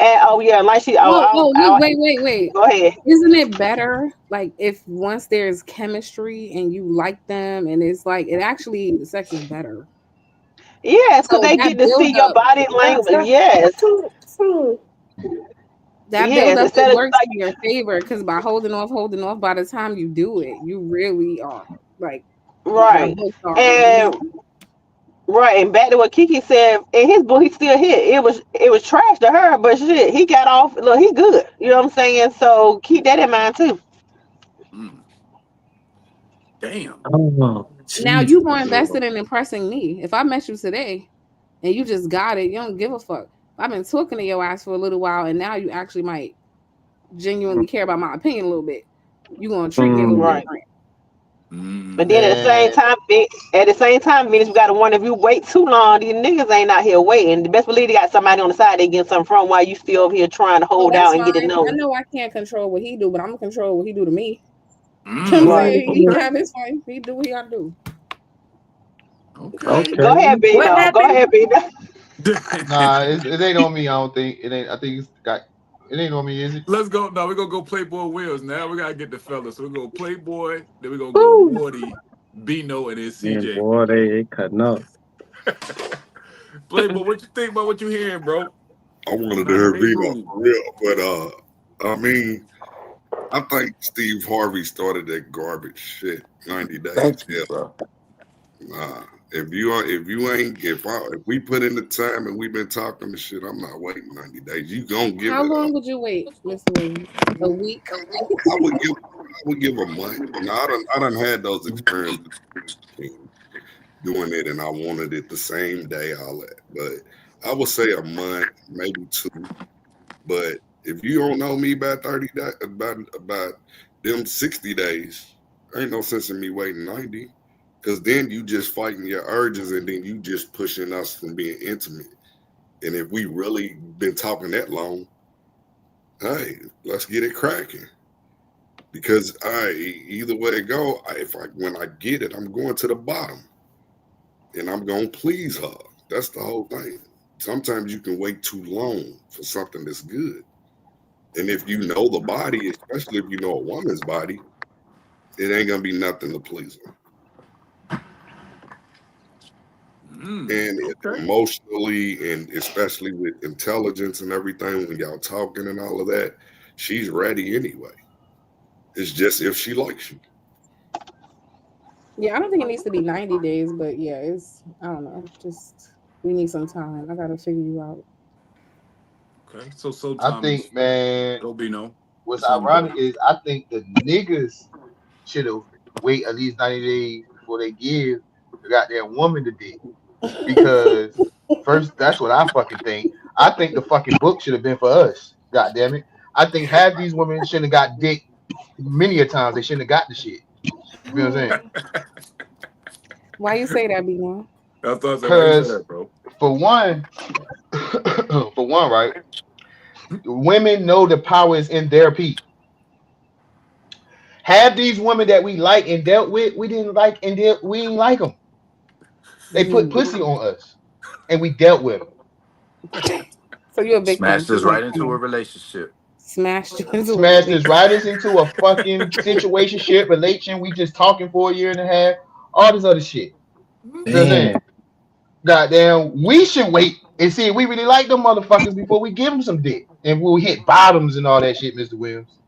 And like she wait. Go ahead. Isn't it better, like, if once there's chemistry and you like them, and it's like the sex is better? Yes, because they get to see your body language. Yes. That build up, it works in your favor, because by holding off, by the time you do it, you really are like right. And back to what Kiki said, in his book, he still hit. It was trash to her, but shit, he got off. Look, he good. You know what I'm saying? So keep that in mind too. Damn. Now you more invested in impressing me. If I met you today and you just got it, you don't give a fuck. I've been talking to your ass for a little while, and now you actually might genuinely care about my opinion a little bit. You gonna treat me a little different. But then at the same time, Venus, you gotta wonder, if you wait too long, these niggas ain't out here waiting. The best believe they got somebody on the side they get something from, while you still over here trying to hold out and get to know. I know I can't control what he do, but I'm gonna control what he do to me. Right. He can have his fun. He do what he gotta do. Okay. Go ahead, B. Go ahead, B. Nah, it ain't on me. I don't think it ain't. I think it ain't on me, is it? Let's go. No, we're gonna go Playboy Wills. Now we gotta get the fellas. So we're gonna Playboy, then we're gonna go Morty, Bino, and then CJ. Man, boy, they cutting up. Playboy, what you think about what you hearing, bro? I wanted to hear Bino for real, but I mean, I think Steve Harvey started that garbage shit. 90 days. Thank you, bro. Nah. If we put in the time and we've been talking the shit, I'm not waiting 90 days. You gonna give How long would you wait, Mr. Williams? A week? I would give a month. Now, I done had those experiences doing it, and I wanted it the same day, all that. But I would say a month, maybe 2. But if you don't know me by 30 days, about them 60 days, ain't no sense in me waiting 90. Because then you just fighting your urges, and then you just pushing us from being intimate. And if we really been talking that long, hey, let's get it cracking. Because either way it go, when I get it, I'm going to the bottom. And I'm going to please her. That's the whole thing. Sometimes you can wait too long for something that's good. And if you know the body, especially if you know a woman's body, it ain't going to be nothing to please her. And emotionally, and especially with intelligence and everything, when y'all talking and all of that, she's ready anyway. It's just if she likes you. Yeah, I don't think it needs to be 90 days, but yeah, I don't know. Just, we need some time. I gotta figure you out. Okay, so I think, man, what's That's ironic is I think the niggas should have wait at least 90 days before they give the goddamn woman the dick. Because first, that's what I fucking think. I think the fucking book should have been for us. God damn it. I think half these women shouldn't have got dick many a times. They shouldn't have got the shit. You know what I'm saying? Why you say that, B1? Because for one, For one, right? Women know the power is in their peak. Have these women that we like and dealt with, we didn't like and we ain't like them. They put pussy on us, and we dealt with them. So you're a victim. Smashed us right into a relationship. Smashed you into a Smashed us relationship. right into a fucking situationship relation. We just talking for a year and a half. All this other shit. You know what I'm saying? Damn. Goddamn, we should wait and see if we really like them motherfuckers before we give them some dick. And we'll hit bottoms and all that shit, Mr. Williams.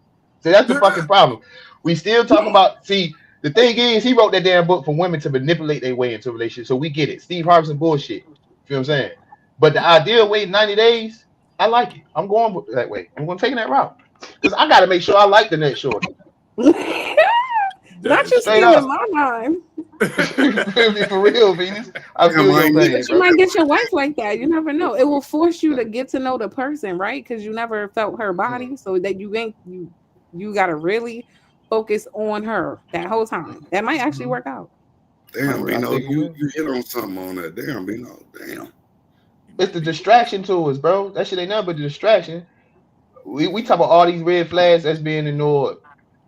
So that's the fucking problem. We still talk about, see, the thing is, he wrote that damn book for women to manipulate their way into a relationship. So we get it. Steve Harvey's some bullshit. You feel what I'm saying? But the idea of waiting 90 days, I like it. I'm going that way. I'm going to take that route. Because I got to make sure I like the next shorty. Not you Straight stealing up. my mind. For real, Venus. I Damn, feel I your ain't pain, But you bro. might get your wife like that. You never know. It will force you to get to know the person, right? Because you never felt her body, so that you gotta really focus on her that whole time. That might actually work out. Damn, I Bino, think it will. you hit on something on that. Damn, Bino, damn. It's the distraction to us, bro. That shit ain't nothing but the distraction. We talk about all these red flags that's being ignored.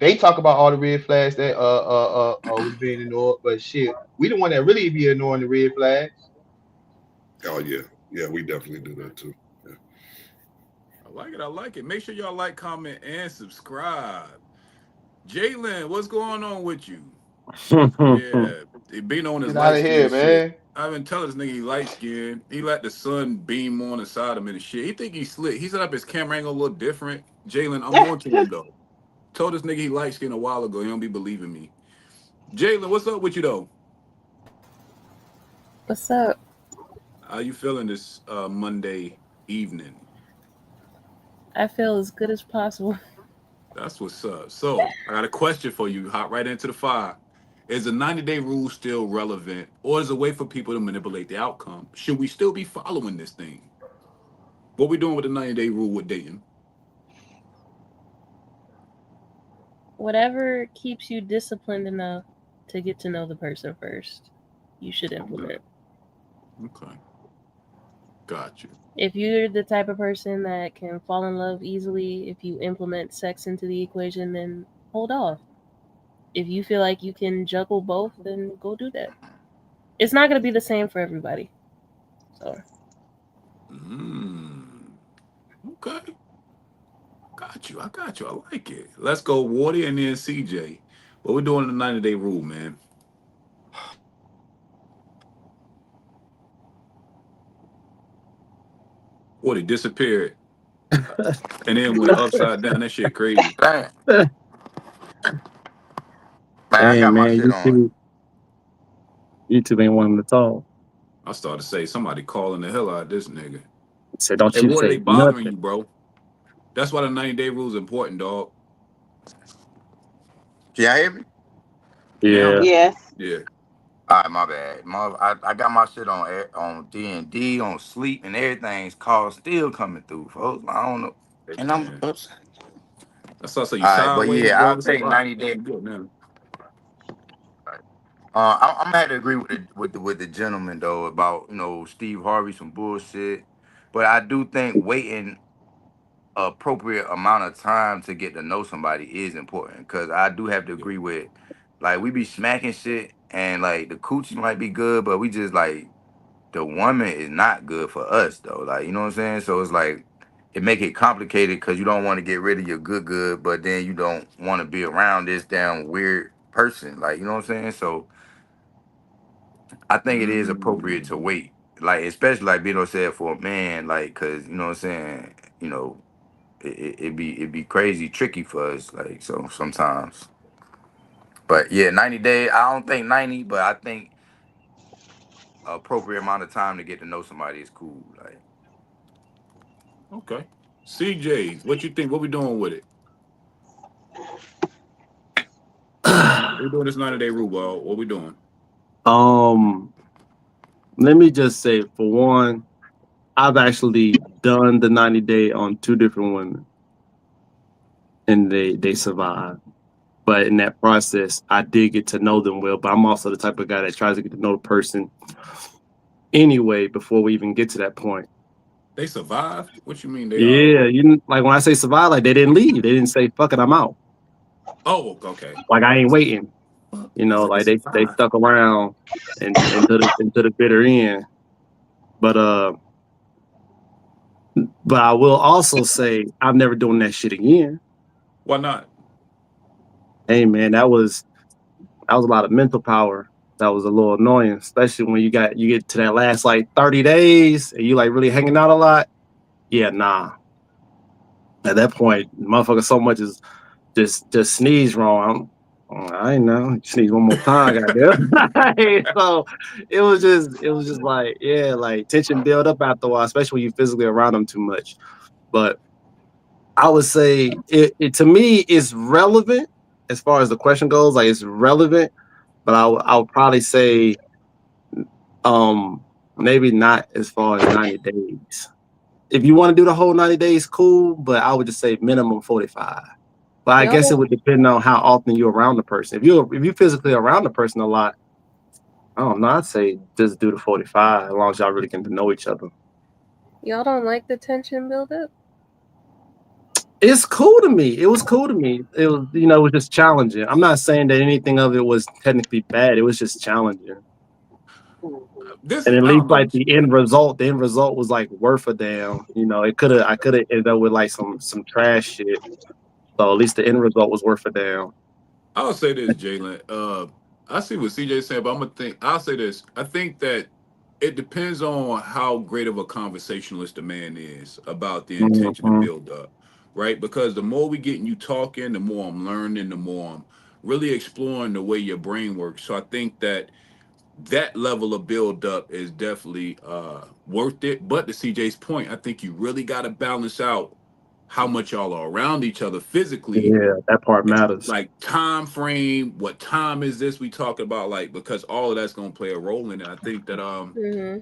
They talk about all the red flags that was being ignored, but shit, we the one that really be ignoring the red flags. Oh yeah, yeah, we definitely do that too. Yeah. I like it. I like it. Make sure y'all like, comment, and subscribe. Jalen, what's going on with you? Yeah, he been on his Get out light of skin here, shit. man. I've been telling this nigga he light skin. He let the sun beam on inside him and shit. He think he's slick. He set up his camera angle a little different. Jalen, I'm on to him though. Told this nigga he light skin a while ago. He don't be believing me. Jalen, what's up with you though? What's up? How you feeling this Monday evening? I feel as good as possible. That's what's up. So I got a question for you. Hop right into the fire. Is the 90-day rule still relevant, or is it a way for people to manipulate the outcome? Should we still be following this thing? What we doing with the 90-day rule with dating? Whatever keeps you disciplined enough to get to know the person first, you should implement. Okay. Got you. If you're the type of person that can fall in love easily, if you implement sex into the equation, then hold off. If you feel like you can juggle both, then go do that. It's not going to be the same for everybody. So. Okay. Got you. I got you. I like it. Let's go, Wardy, and then CJ. What we doing in the 90-day rule, man? Wardy disappeared. And then went upside down. That shit crazy. Damn. Man, I Hey got my man, shit on. YouTube ain't wanting to talk. I started to say somebody calling the hell out of this nigga. Say don't Hey, you what are they say bothering nothing. you, bro? That's why the 90-day rule is important, dog. Can y'all hear me? Yeah. Yes. Yeah. All right, my bad. I got my shit on D&D, on sleep, and everything's call still coming through, folks. I don't know. Hey, And I'm man. oops. That's also you All right, but sideways, yeah, bro. I'll It's a take lot. 90 days. Good now. I'm gonna have to agree with the gentleman though about Steve Harvey some bullshit, but I do think waiting appropriate amount of time to get to know somebody is important because I do have to agree with like we be smacking shit and like the coochie might be good, but we just like the woman is not good for us though. Like you know what I'm saying? So it's like it make it complicated because you don't want to get rid of your good, but then you don't want to be around this damn weird person. Like you know what I'm saying? So I think it is appropriate to wait, like especially like Bino said for a man, like because you know what I'm saying, it'd be crazy tricky for us, like so sometimes. But yeah, 90 days. I don't think 90, but I think appropriate amount of time to get to know somebody is cool. Like Okay. CJ, what you think? What we doing with it? We doing this 90-day rule, bro. What we doing? Let me just say, for one, I've actually done the 90-day on 2 different women, and they survived. But in that process, I did get to know them well. But I'm also the type of guy that tries to get to know the person anyway before we even get to that point. They survived? What you mean they Yeah, like when I say survive, like they didn't leave. They didn't say fuck it, I'm out. Oh, okay. Like I ain't waiting. They Like they survived. stuck around and into the bitter end. But I will also say I'm never doing that shit again. Why not? Hey man, that was a lot of mental power. That was a little annoying, especially when you get to that last like 30 days and you like really hanging out a lot. Yeah, nah. At that point, motherfucker so much as just sneeze wrong. I ain't know. Sneeze one more time, goddamn. So it was just like, yeah, like tension build up after a while, especially when you physically around them too much. But I would say it to me is relevant as far as the question goes. Like it's relevant, but I would probably say maybe not as far as 90 days. If you want to do the whole 90 days, cool, but I would just say minimum 45. But I guess it would depend on how often you're around the person. If you physically around the person a lot, I don't know. I'd say just do the 45 as long as y'all really get to know each other. Y'all don't like the tension buildup? It's cool to me. It was cool to me. It was, it was just challenging. I'm not saying that anything of it was technically bad. It was just challenging. And at I don't least know. like the end result was like worth a damn. I could have ended up with like some trash shit. So at least the end result was worth a damn. I'll say this, Jalen. I see what CJ's saying, but I'll say this. I think that it depends on how great of a conversationalist the man is about the intention to Mm-hmm. build up, right? Because the more we getting you talking, the more I'm learning, the more I'm really exploring the way your brain works. So I think that level of build up is definitely worth it. But to CJ's point, I think you really got to balance out how much y'all are around each other physically, Yeah, that part matters. like time frame, what time is this we talk about, like, because all of that's going to play a role in it. I think that Mm-hmm.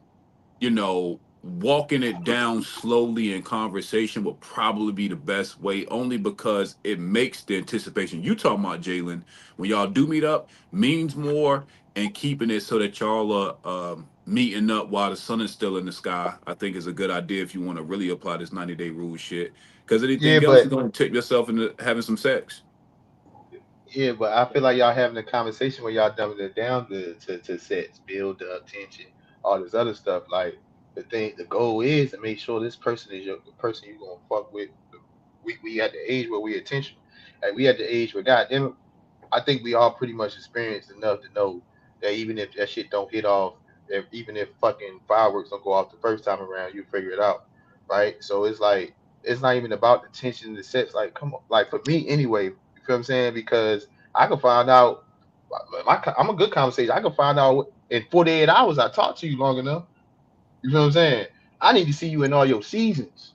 walking it down slowly in conversation would probably be the best way, only because it makes the anticipation you talking about, Jalen, when y'all do meet up, means more, and keeping it so that y'all are meeting up while the sun is still in the sky, I think is a good idea if you want to really apply this 90-day rule shit. Because Yeah, anything else is but going to tip yourself into having some sex. yeah, but I feel like y'all having a conversation where y'all dumbing it down to sets, build up tension, all this other stuff. Like the goal is to make sure this person is the person you gonna fuck with. We at the age where we attention, like we at the age where goddamn it, I think we all pretty much experienced enough to know that even if that shit don't hit off, even if fucking fireworks don't go off the first time around, you figure it out, right? So it's like it's not even about the tension, the sets. Like, come on, like for me anyway. You feel what I'm saying? Because I can find out. I'm a good conversation. I can find out in 48 hours. I talked to you long enough. You feel what I'm saying? I need to see you in all your seasons.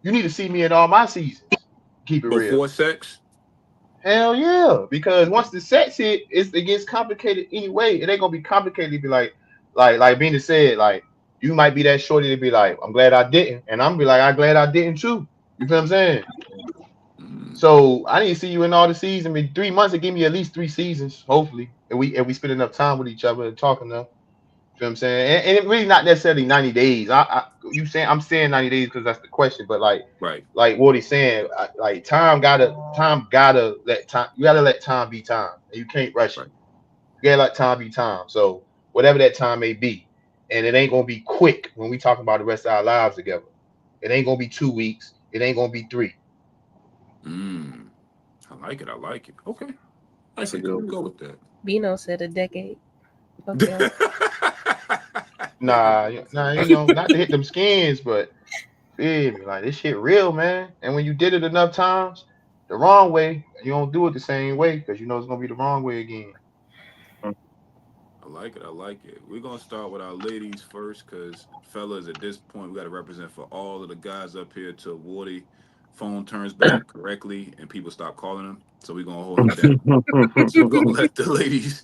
You need to see me in all my seasons. Keep it real. Before sex? Hell yeah, because once the sex hit, it gets complicated anyway. It ain't gonna be complicated. To be like Bina said, like you might be that shorty to be like, I'm glad I didn't, and I'm be like, I'm glad I didn't too. You feel what I'm saying? Mm, So I need to see you in all the seasons. I mean, 3 months to give me at least 3 seasons, hopefully, and we spend enough time with each other and talking enough. You know what I'm saying? And it really not necessarily 90 days. I'm saying 90 days because that's the question, but right, like what he's saying, like time gotta let time. You gotta let time be time, and you can't rush it. right. You gotta let time be time. So whatever that time may be, and it ain't gonna be quick when we talk about the rest of our lives together. It ain't gonna be 2 weeks. It ain't gonna be three. Mm, I like it. I like it. Okay. I That's a can good go with that. Bino said a decade. Okay. Nah, nah, not to hit them skins, but feel me, like this shit real, man. And when you did it enough times, the wrong way, you don't do it the same way because you know it's gonna be the wrong way again. I like it. I like it. We're gonna start with our ladies first, cause fellas, at this point, we got to represent for all of the guys up here till Wardy phone turns back correctly and people stop calling him. So we're gonna hold him down. So we're gonna let the ladies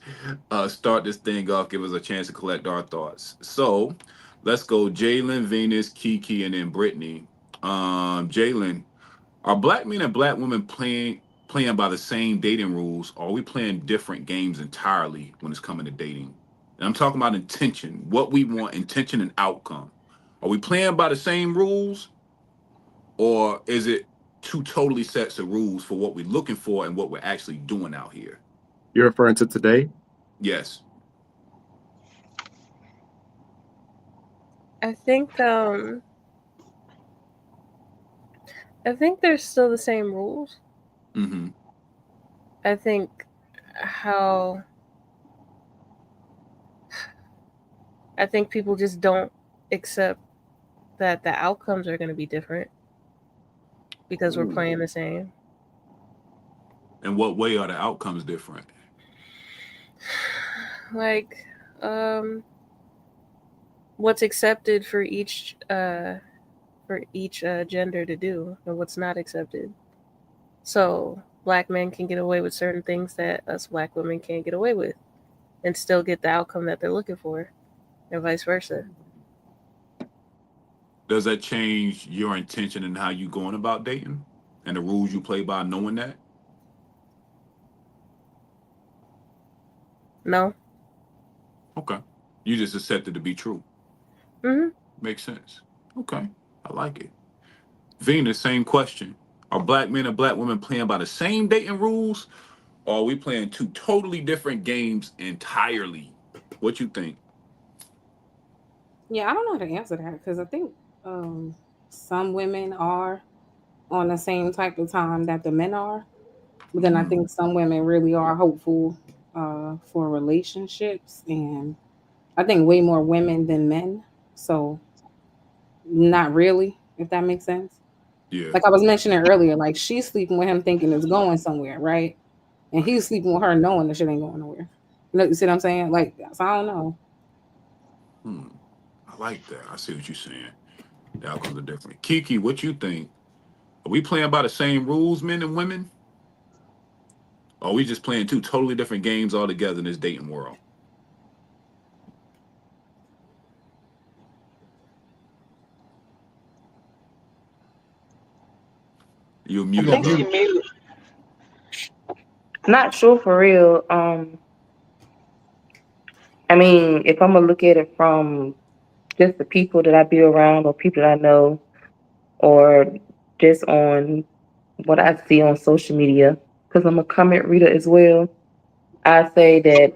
start this thing off. Give us a chance to collect our thoughts. So let's go, Jalen, Venus, Kiki, and then Brittany. Jalen, are black men and black women playing by the same dating rules, or are we playing different games entirely when it's coming to dating? And I'm talking about intention, what we want, intention and outcome. Are we playing by the same rules, or is it two totally sets of rules for what we're looking for and what we're actually doing out here? You're referring to today? Yes. I think there's still the same rules. Mm-hmm. I think people just don't accept that the outcomes are going to be different because we're playing the same. In what way are the outcomes different? Like, what's accepted for each gender to do and what's not accepted. So Black men can get away with certain things that us Black women can't get away with and still get the outcome that they're looking for, and vice versa. Does that change your intention and how you going about dating and the rules you play by knowing that? No. Okay. You just accept it to be true. Mm-hmm. Makes sense. Okay. I like it. Venus, same question. Are Black men and Black women playing by the same dating rules, or are we playing two totally different games entirely? What you think? Yeah, I don't know how to answer that because I think some women are on the same type of time that the men are, but then I think some women really are hopeful for relationships, and I think way more women than men. So not really, if that makes sense. Yeah. Like I was mentioning earlier, like she's sleeping with him thinking it's going somewhere, right? And he's sleeping with her knowing the shit ain't going nowhere. You see what I'm saying? Like, so I don't know. I like that. I see what you're saying. The outcomes are different. Kiki, what you think? Are we playing by the same rules, men and women? Or are we just playing two totally different games altogether in this dating world? You're I muted, think bro. she muted. Not sure for real. I mean, if I'm gonna look at it from just the people that I be around or people that I know, or just on what I see on social media, because I'm a comment reader as well, I say that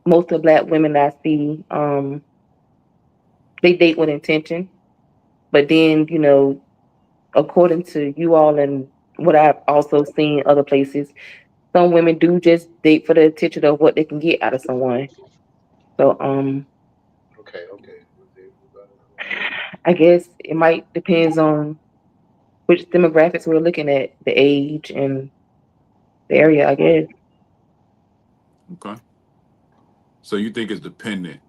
most of Black women that I see, they date with intention. But then, according to you all and what I've also seen other places, some women do just date for the attention of what they can get out of someone. So, Okay. I guess it might depends on which demographics we're looking at, the age and the area, I guess. Okay. So you think it's dependent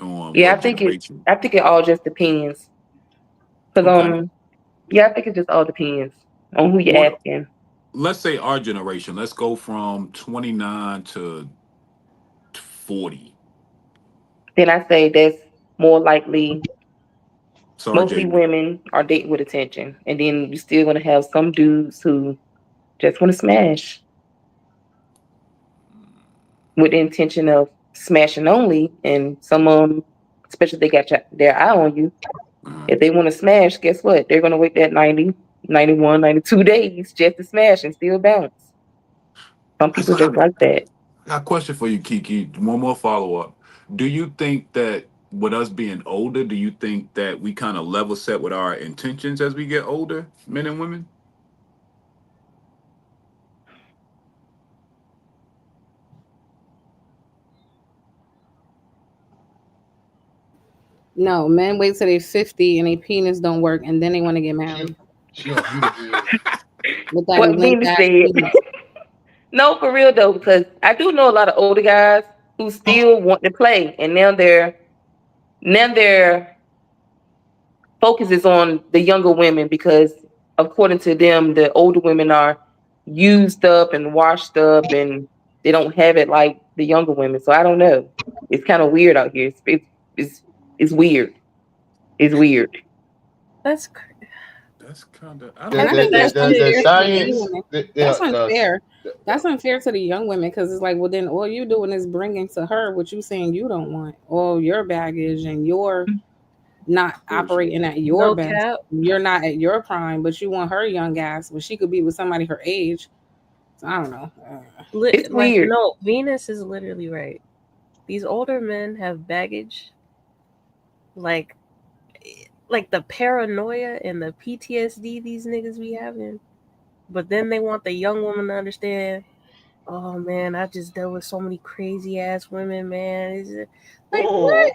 on Yeah, what generation? I think it all just depends. Cause Okay. yeah, I think it just all depends on who you're What? asking. Let's say our generation. Let's go from 29 to 40. Then I say that's more likely. Sorry, Mostly Jamie. women are dating with attention, and then you're still gonna have some dudes who just want to smash with the intention of smashing only, and some of them, especially if they got their eye on you, if they want to smash, guess what? They're gonna wait that 90, 91, 92 days just to smash and still bounce. Some So people just like that. I got a question for you, Kiki. One more follow up. Do you think that with us being older, do you think that we kind of level set with our intentions as we get older, men and women? No, men wait till they 50 and their penis don't work, and then they want to get She married she on mute again. with that What limp Venus ass said. penis. No, for real though, because I do know a lot of older guys who still want to play, and now their focus is on the younger women because, according to them, the older women are used up and washed up, and they don't have it like the younger women. So I don't know. It's kind of weird out here. It's weird. It's weird. That's That's kind of, I The And I don't the think the that's that's the, the unfair shit. to the young science. women. The, That's the, unfair. the, That's unfair to the young women because it's like, well, then all you doing is bringing to her what you saying you don't want, all your baggage and your not For sure. operating at your No best. cap. You're not at your prime, but you want her young ass, but she could be with somebody her age. So I don't know. It's Like, weird. no, Venus is literally right. These older men have baggage, like the paranoia and the PTSD these niggas be having. But then they want the young woman to understand. Oh man, I just dealt with so many crazy ass women, man. Like what?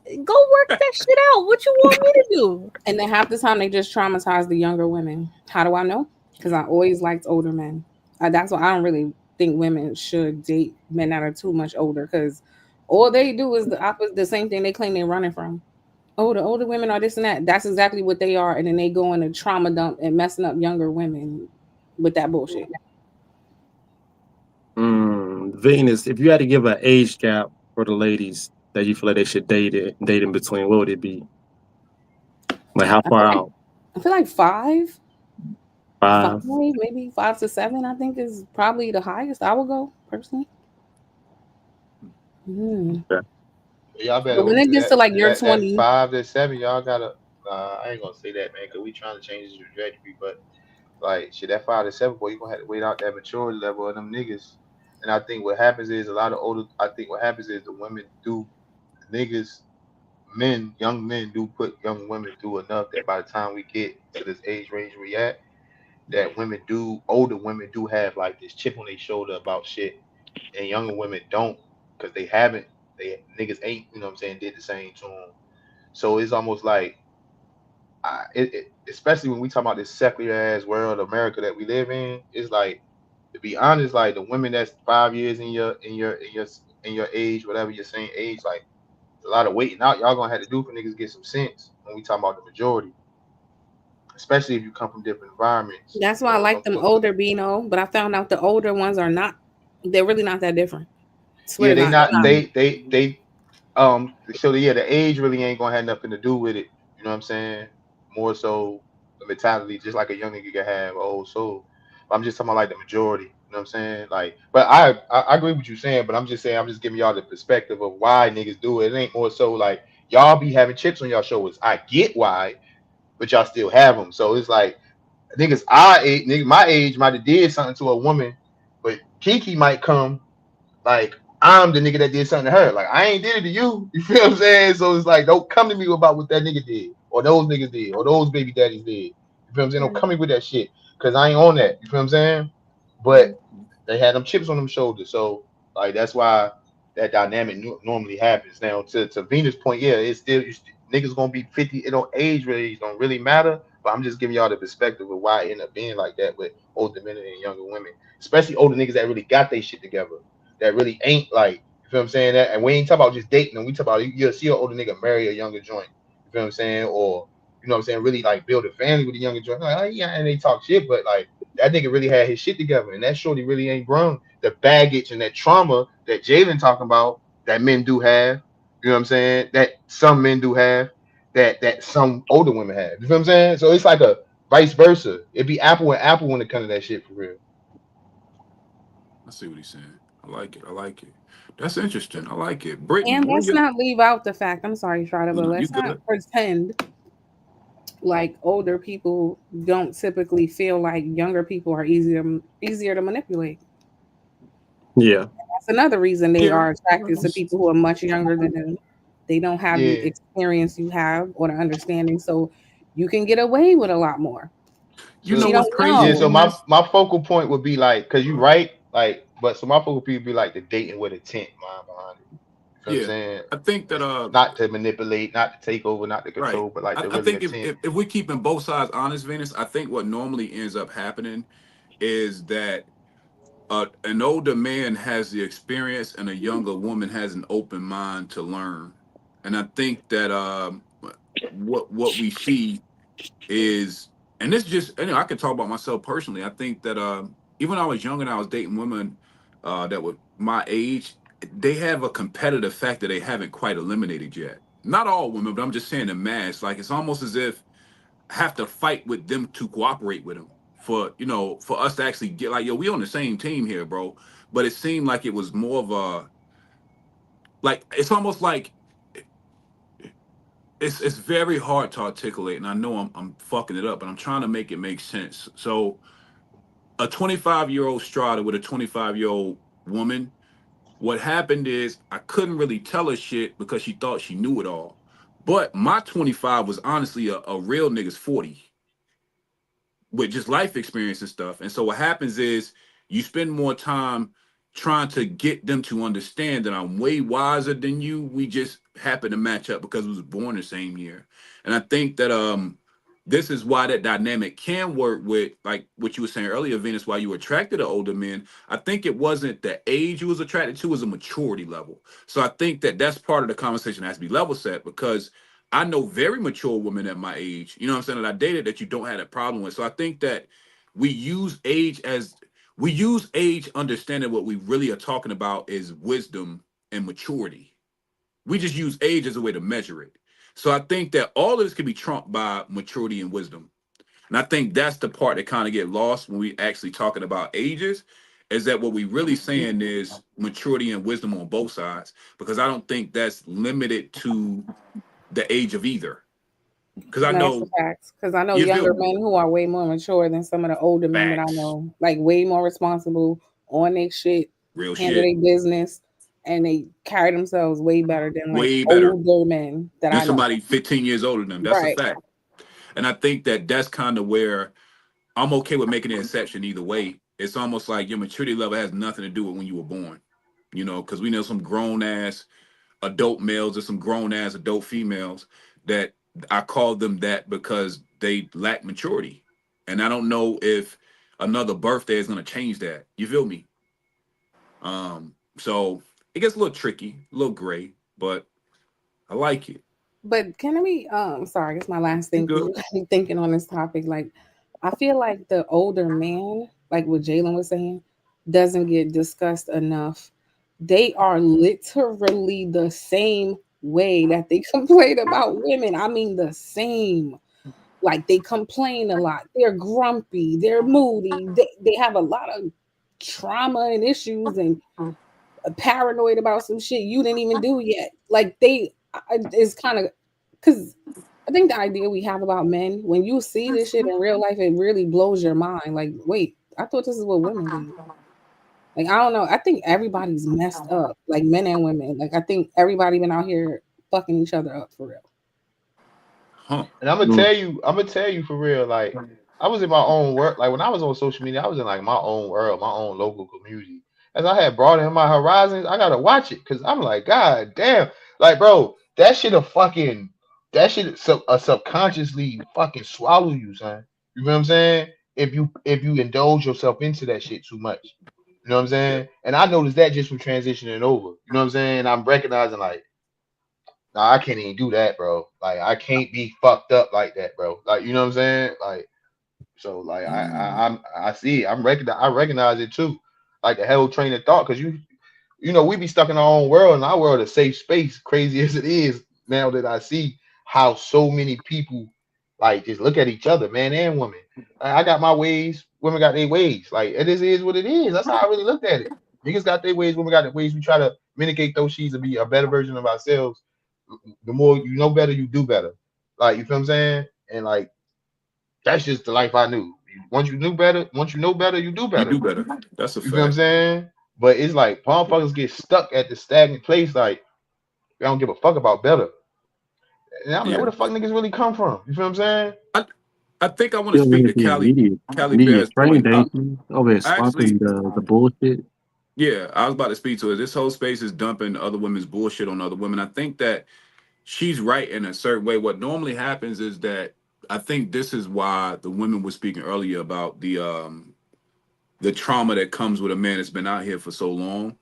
Go work that shit out. What you want me to do? And then half the time they just traumatize the younger women. How do I know? Because I always liked older men. That's why I don't really think women should date men that are too much older, because all they do is the opposite, the same thing they claim they're running from. Oh, the older women are this and that. That's exactly what they are. And then they go in a trauma dump and messing up younger women with that bullshit. Venus, if you had to give an age gap for the ladies that you feel like they should date in between, what would it be? Like how far out? I feel like five, 5? maybe 5 to 7. I think is probably the highest I would go personally. Okay. Y'all better But when hope it gets to like your that 20, 5 to 7, y'all gotta. I ain't gonna say that, man, because we trying to change the trajectory. But like, shit, that 5 to 7, boy, you gonna have to wait out that maturity level of them niggas. And I think what happens is a lot of older. I think what happens is the women do, niggas, men, young men do put young women through enough that by the time we get to this age range we at, that older women do have like this chip on their shoulder about shit, and younger women don't, because they haven't, they niggas ain't, you know what I'm saying, did the same to them. So it's almost like, especially when we talk about this secular ass world, America that we live in, it's like, to be honest, like the women that's 5 years in your age, whatever your same age, like a lot of waiting out y'all gonna have to do for niggas to get some sense when we talk about the majority, especially if you come from different environments. that's why I like them older Beano. But I found out the older ones are not. They're really not that different. Swear Yeah, to they God, they're not not. so the age really ain't gonna have nothing to do with it. You know what I'm saying? More so the mentality, just like a young nigga can have an old soul. But I'm just talking about like the majority. You know what I'm saying? Like, but I agree with what you're saying, but I'm just saying, I'm just giving y'all the perspective of why niggas do it. It ain't more so like y'all be having chips on y'all shoulders. I get why, but y'all still have them. So it's like niggas my age might have did something to a woman, but Kiki might come like I'm the nigga that did something to her. Like I ain't did it to you. You feel what I'm saying? So it's like don't come to me about what that nigga did, or those niggas did, or those baby daddies did. You feel what I'm saying? Don't come me with that shit, because I ain't on that. You feel what I'm saying? But they had them chips on them shoulders, so like that's why that dynamic normally happens. Now to Venus' point, yeah, it's still niggas gonna be 50. It don't age really don't really matter. But I'm just giving y'all the perspective of why it end up being like that with older men and younger women, especially older niggas that really got their shit together, that really ain't like, you feel what I'm saying? That, and we ain't talking about just dating them. We talk about you'll see an older nigga marry a younger joint. You feel what I'm saying? Or you know what I'm saying? Really like build a family with a younger joint. Like, oh, yeah, and they talk shit, but like that nigga really had his shit together, and that shorty really ain't grown. The baggage and that trauma that Jalen talking about that men do have. You know what I'm saying? That some men do have. That some older women have. You feel what I'm saying? So it's like a vice versa. It'd be apple and apple when it comes to that shit for real. I see what he's saying. I like it. I like it. That's interesting. I like it. Brittany, And what let's you? not leave out the fact. I'm sorry, Shada, but You let's good? not pretend like older people don't typically feel like younger people are easier to manipulate. Yeah. That's another reason they Yeah. are attracted to people who are much younger than them. They don't have the Yeah. experience you have or the understanding, so you can get away with a lot more. You But know So you what's don't crazy, yeah, know. so my Venus? my focal point would be like, cause you right, like, but so my focal point would be like the dating with intent mind behind it. You feel what I'm Yeah, saying? I think that It's not to manipulate, not to take over, not to right. control, but like I, the I really think if, intent. if if we're keeping both sides honest, Venus, I think what normally ends up happening is that an older man has the experience and a younger woman has an open mind to learn. And I think that what we see is, and this just, I can talk about myself personally. I think that even when I was younger and I was dating women that were my age, they have a competitive factor they haven't quite eliminated yet. Not all women, but I'm just saying the mass. Like it's almost as if I have to fight with them to cooperate with them for us to actually get like, yo, we on the same team here, bro. But it seemed like it was more of a, like it's almost like it's very hard to articulate, and I know I'm fucking it up, but I'm trying to make it make sense. So a 25-year-old Strata with a 25-year-old woman, what happened is I couldn't really tell her shit because she thought she knew it all. But my 25 was honestly a real nigga's 40 with just life experience and stuff. And so what happens is you spend more time trying to get them to understand that I'm way wiser than you. We just happen to match up because we was born the same year. And I think that this is why that dynamic can work with, like what you were saying earlier, Venus, why you were attracted to older men. I think it wasn't the age you was attracted to, it was a maturity level. So I think that that's part of the conversation that has to be level set, because I know very mature women at my age, you know what I'm saying, that I dated that you don't have that problem with. So I think that we use age as we use age understanding what we really are talking about is wisdom and maturity. We just use age as a way to measure it. So I think that all of this can be trumped by maturity and wisdom. And I think that's the part that kind of get lost when we actually talking about ages, is that what we really saying is maturity and wisdom on both sides, because I don't think that's limited to the age of either. Because I That's the know facts. Because I know you feel younger me. men who are way more mature than some of the older men that I Facts, know, like way more responsible, on their shit, real handle shit, their business, and they carry themselves way better than like way better older men that than I know. somebody 15 years older than them. That's a Right. fact. And I think that that's kind of where I'm okay with making an exception either way. It's almost like your maturity level has nothing to do with when you were born, you know, because we know some grown ass adult males or some grown ass adult females that I call them that because they lack maturity. And I don't know if another birthday is going to change that. You feel me? So it gets a little tricky, a little gray, but I like it. But can we sorry, it's my last You thing because good? you got me thinking on this topic. Like I feel like the older man, like what Jalen was saying, doesn't get discussed enough. They are literally the same way that they complain about women. I mean the same. Like they complain a lot. They're grumpy, they're moody, they have a lot of trauma and issues and paranoid about some shit you didn't even do yet. Like it's kind of because I think the idea we have about men, when you see this shit in real life, it really blows your mind. Like, wait, I thought this is what women do. Like, I don't know. I think everybody's messed up, like men and women. Like, I think everybody been out here fucking each other up for real. Huh. And I'm gonna tell you for real. Like I was in my own work. Like when I was on social media, I was in like my own world, my own local community. As I had brought in my horizons, I gotta watch it because I'm like, God damn, like bro, that shit subconsciously fucking swallow you, son. You know what I'm saying? If you indulge yourself into that shit too much. You know what I'm Yeah. saying? And I noticed that just from transitioning over. You know what I'm saying? I'm recognizing like nah, I can't even do that, bro. Like I can't be fucked up like that, bro. Like you know what I'm saying? Like so, like Mm. I see it. I recognize it too. Like the whole train of thought, because you know we be stuck in our own world, and our world is safe space. Crazy as it is, now that I see how so many people like just look at each other, man and woman. I got my ways, women got their ways. Like it is what it is. That's how I really looked at it. Niggas got their ways, women got their ways. We try to mitigate those sheets and be a better version of ourselves. The more you know better, you do better. Like you feel what I'm saying? And like that's just the life I knew. Once you knew better, once you know better, you do You better. do better. That's a You feel what I'm fact. saying? But it's like motherfuckers get stuck at the stagnant place, like they don't give a fuck about better. And I'm like, Yeah. where the fuck niggas really come from? You feel what I'm saying? I I think I want to Still speak niggas to being Cali media Bear's trained, point. ain't you? Over here I actually sponsoring the bullshit. yeah, I was about to speak to it. This whole space is dumping other women's bullshit on other women. I think that she's right in a certain way. What normally happens is that I think this is why the women were speaking earlier about the trauma that comes with a man that's been out here for so long,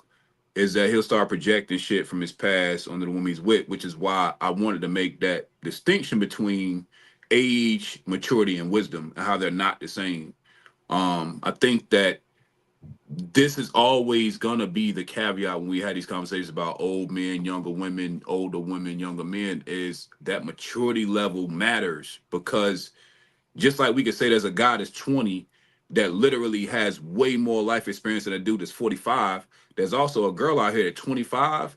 is that he'll start projecting shit from his past onto the woman he's with, which is why I wanted to make that distinction between age, maturity, and wisdom and how they're not the same. I think that this is always gonna be the caveat when we had these conversations about old men, younger women, older women, younger men, is that maturity level matters, because just like we could say there's a guy that's 20 that literally has way more life experience than a dude that's 45, there's also a girl out here at 25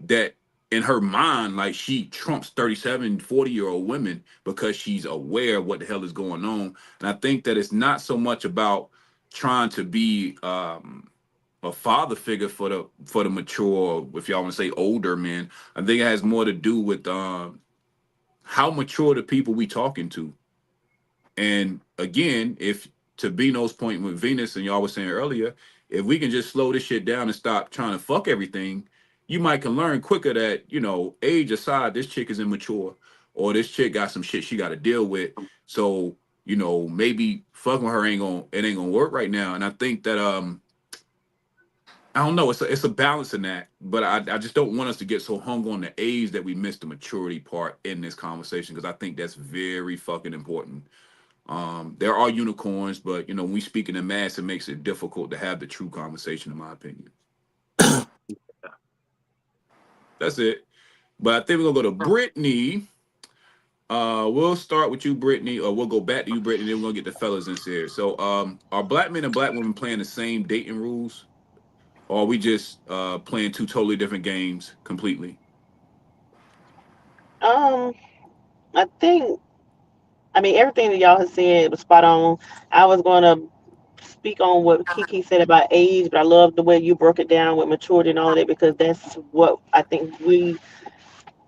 that in her mind, like she trumps 37, 40-year-old women because she's aware of what the hell is going on. And I think that it's not so much about trying to be a father figure for the mature, if y'all want to say older men. I think it has more to do with how mature the people we talking to. And again, if to Bino's point with Venus and y'all was saying earlier, if we can just slow this shit down and stop trying to fuck everything, you might can learn quicker that, age aside, this chick is immature or this chick got some shit she got to deal with. So, maybe fucking with her ain't gonna work right now. And I think that I don't know, it's a balance in that, but I just don't want us to get so hung on the age that we miss the maturity part in this conversation, because I think that's very fucking important. There are unicorns, but when we speak in the mass, it makes it difficult to have the true conversation, in my opinion. That's it. But I think we're gonna go to Brittany. We'll start with you, Brittany, or we'll go back to you, Brittany. Then we're gonna get the fellas in here. So, are black men and black women playing the same dating rules, or are we just playing two totally different games completely? I think, everything that y'all have said was spot on. I was going to speak on what Kiki said about age, but I love the way you broke it down with maturity and all of that, because that's what I think we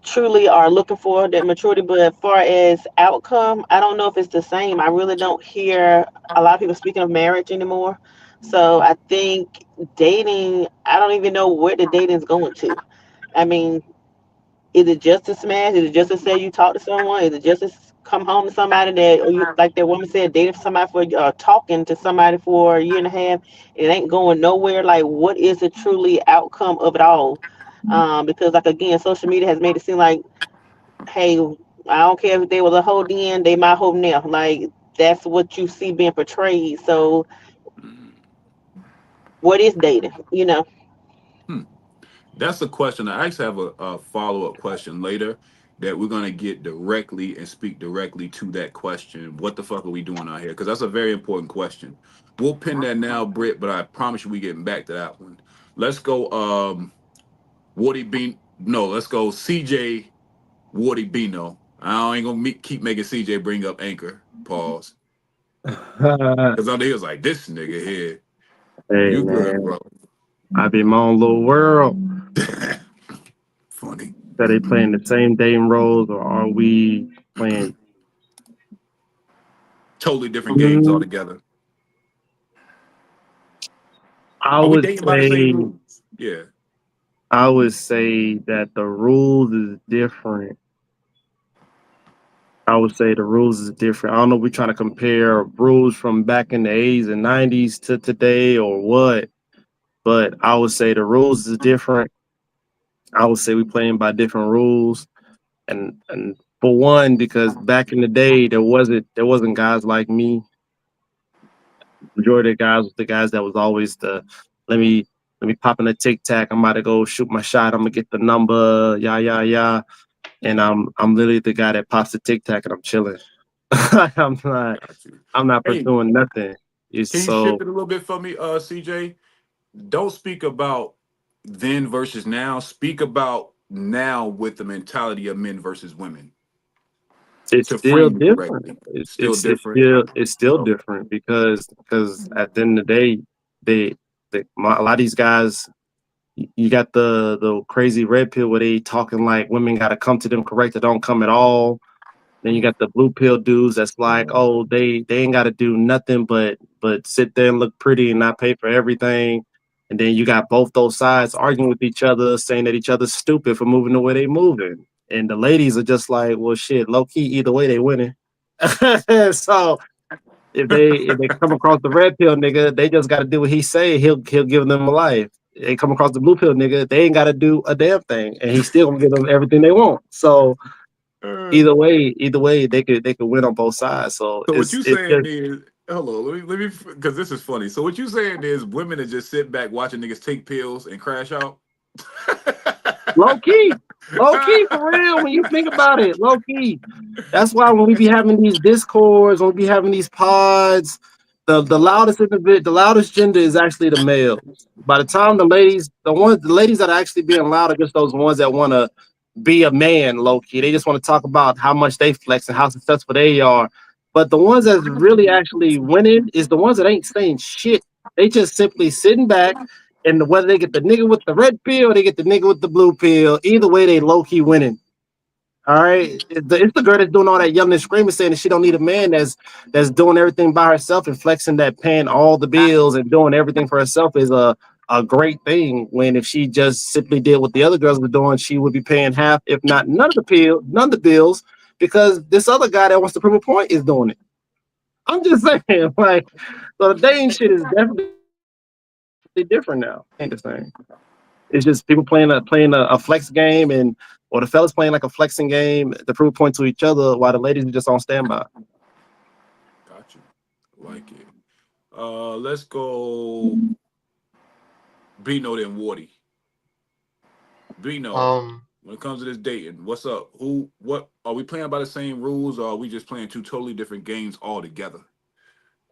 truly are looking for, that maturity. But as far as outcome, I don't know if it's the same. I really don't hear a lot of people speaking of marriage anymore. So I think dating, I don't even know where the dating's going to. I mean, is it just to smash? Is it just to say you talk to someone? Is it just to come home to somebody that, or you, like that woman said, dating somebody for, talking to somebody for a year and a half, it ain't going nowhere? Like, what is the truly outcome of it all? Because, like, again, social media has made it seem like, hey, I don't care if they was a hoe then, they my hoe now. Like, that's what you see being portrayed. So, what is dating? That's a question. I actually have a follow-up question later that we're going to get directly and speak directly to that question. What the fuck are we doing out here? Because that's a very important question. We'll pin that now, Britt, but I promise you we getting back to that one. Let's go Woody Bean. No, let's go CJ Woody Bino. I ain't going to keep making CJ bring up Anchor. Pause. Because I think it was like, this nigga here. Hey, You man. good, bro. I be in my own little world. Funny. Are they playing the same dating roles, or are we playing totally different games altogether? I Are we would dating by the same rules? Yeah. I would say that the rules is different. I would say the rules is different. I don't know if we're trying to compare rules from back in the 80s and 90s to today or what, but I would say the rules is different. I would say we're playing by different rules. And for one, because back in the day there wasn't guys like me. Majority of the guys was the guys that was always the let me pop in a tic tac. I'm about to go shoot my shot. I'm gonna get the number. Yeah. And I'm literally the guy that pops the tic tac and I'm chilling. I'm not Hey, pursuing nothing. It's can you so shift it a little bit for me, CJ? Don't speak about then versus now. Speak about now with the mentality of men versus women. it's To still frame it different. correctly. Still It's different. still different because at the end of the day, a lot of these guys, you got the crazy red pill where they talking like women got to come to them correct, they don't come at all. Then you got the blue pill dudes that's like, oh, they ain't got to do nothing but sit there and look pretty and not pay for everything. And then you got both those sides arguing with each other, saying that each other's stupid for moving the way they moving. And the ladies are just like, well, shit, low key, either way they winning. So if they come across the red pill nigga, they just got to do what he say. He'll give them a life. They come across the blue pill nigga, they ain't got to do a damn thing, and he's still gonna give them everything they want. So either way, they could win on both sides. So what you it's saying just is, hello, let me, because this is funny. So what you saying is, women are just sit back watching niggas take pills and crash out. low key for real. When you think about it, low key. That's why when we be having these discords, when we be having these pods, the loudest gender is actually the males. By the time the ladies that are actually being loud are just those ones that want to be a man, low key. They just want to talk about how much they flex and how successful they are. But the ones that's really actually winning is the ones that ain't saying shit. They just simply sitting back, and whether they get the nigga with the red pill or they get the nigga with the blue pill, either way they low key winning. All right, it's the girl that's doing all that yelling and screaming, saying that she don't need a man that's doing everything by herself and flexing that paying all the bills and doing everything for herself is a great thing. When if she just simply did what the other girls were doing, she would be paying half, if not none of the bills, because this other guy that wants to prove a point is doing it. I'm just saying, like, so the dating shit is definitely different now. Ain't the same. It's just people playing a flex game, and or the fellas playing like a flexing game to prove a point to each other, while the ladies are just on standby. Got you. Like it. Let's go. Bino then Wardy. Bino, when it comes to this dating, what's up? What are we playing by the same rules, or are we just playing two totally different games altogether?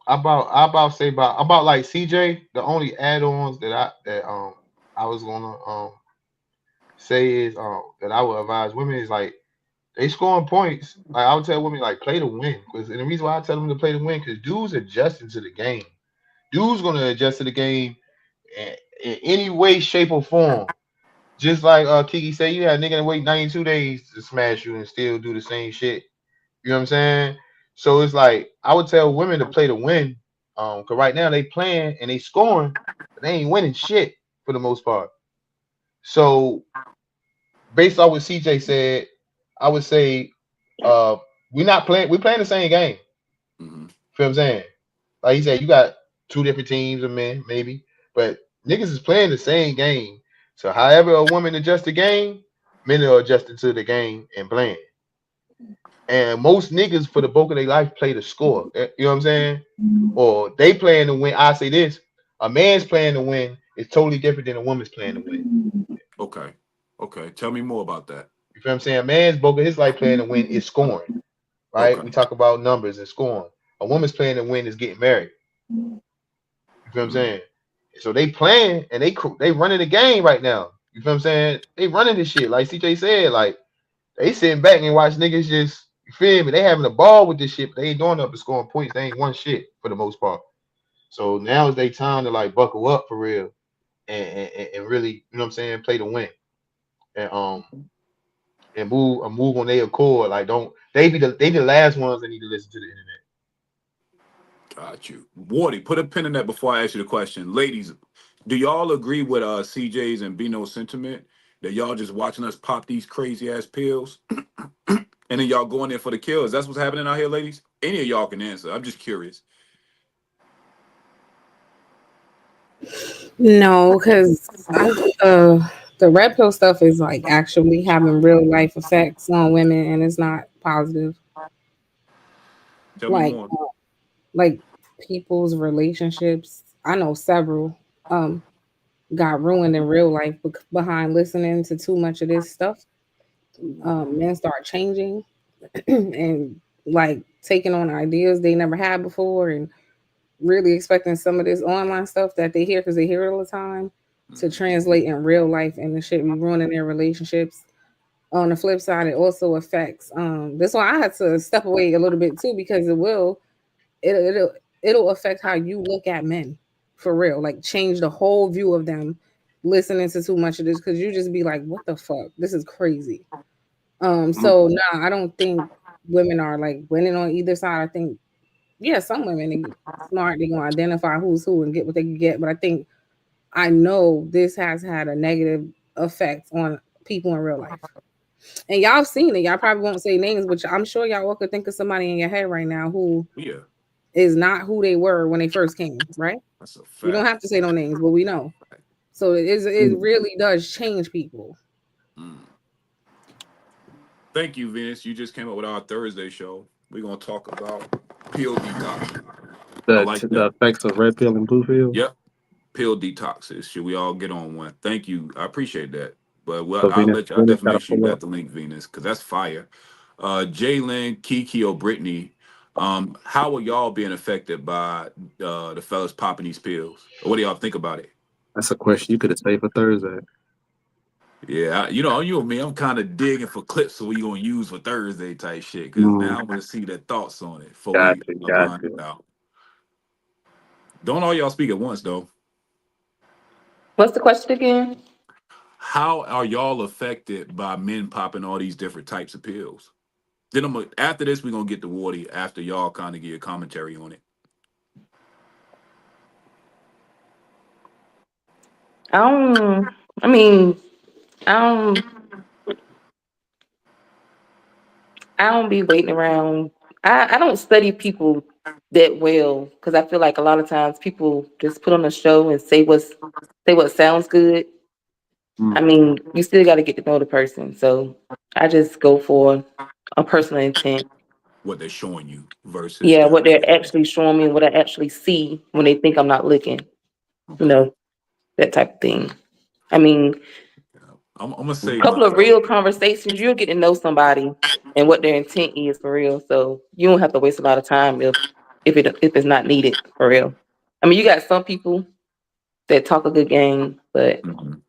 I about like CJ. The only add-ons that I was gonna say is that I would advise women is like they scoring points. Like I would tell women like play to win, because the reason why I tell them to play to win because dudes adjusting to the game. Dudes gonna adjust to the game in any way, shape, or form. Just like Kiki said, you had a nigga that wait 92 days to smash you and still do the same shit. You know what I'm saying? So it's like I would tell women to play to win. Cause right now they playing and they scoring, but they ain't winning shit for the most part. So based on what CJ said, I would say we're playing the same game. Mm-hmm. Feel what I'm saying? Like he said, you got two different teams of men, maybe, but niggas is playing the same game. So however a woman adjusts the game, men are adjusting to the game and playing. And most niggas for the bulk of their life play to score. You know what I'm saying? Or they playing to win. I say this: a man's playing to win is totally different than a woman's playing to win. Okay. Tell me more about that. You feel what I'm saying? A man's bulk of his life playing to win is scoring. Right? Okay. We talk about numbers and scoring. A woman's playing to win is getting married. You feel what I'm saying? So they playing and they running the game right now. You feel what I'm saying? They running this shit. Like CJ said, like they sitting back and watch niggas just, you feel me? They having a ball with this shit, but they ain't doing nothing but scoring points. They ain't won shit for the most part. So now is their time to like buckle up for real and really, you know what I'm saying, play to win. And move on their accord. Like they the last ones that need to listen to the internet. Got you. Wardy, put a pin in that before I ask you the question. Ladies, do y'all agree with CJ's and Bino's sentiment that y'all just watching us pop these crazy ass pills and then y'all going there for the kills? That's what's happening out here, ladies? Any of y'all can answer. I'm just curious. No, because the red pill stuff is like actually having real life effects on women, and it's not positive. Tell me Like more. like people's relationships. I know several got ruined in real life behind listening to too much of this stuff. Men start changing and like taking on ideas they never had before, and really expecting some of this online stuff that they hear because they hear it all the time to translate in real life, and the shit be ruining their relationships. On the flip side, it also affects this one. I had to step away a little bit too, because it'll affect how you look at men for real, like change the whole view of them listening to too much of this, because you just be like, what the fuck, this is crazy. So nah, I don't think women are like winning on either side. I think some women are smart, they're gonna identify who's who and get what they can get, but I know this has had a negative effect on people in real life. And y'all seen it. Y'all probably won't say names, but I'm sure y'all all could think of somebody in your head right now who is not who they were when they first came, right? That's a fact. We don't have to say no names, but we know. So it really does change people. Thank you, Venus. You just came up with our Thursday show. We're gonna talk about pill detox. The effects of red pill and blue pill. Yep. Pill detoxes. Should we all get on one? Thank you. I appreciate that. But So I'll definitely make sure you pull got the link, Venus, because that's fire. Jalen, Kiki, or Brittany, how are y'all being affected by the fellas popping these pills? What do y'all think about it? That's a question you could have saved for Thursday. Yeah, you and me, I'm kind of digging for clips so we gonna use for Thursday type shit. Because Mm, now I want to see their thoughts on it before we gotcha, find gotcha. it out. Don't all y'all speak at once though. What's the question again? How are y'all affected by men popping all these different types of pills? Then after this, we're gonna get to Wardy after y'all kind of give your commentary on it. I don't. I mean, I don't. I don't be waiting around. I don't study people that well because I feel like a lot of times people just put on a show and say what sounds good. I Mm, mean, you still got to get to know the person. So I just go for a personal intent. What they're showing you versus Yeah, the what they're actually showing me and what I actually see when they think I'm not looking. You okay. know, that type of thing. I mean, Yeah. I'm gonna say couple of myself. real conversations, you'll get to know somebody and what their intent is for real. So you don't have to waste a lot of time if it's not needed for real. I mean, you got some people that talk a good game, but Mhm.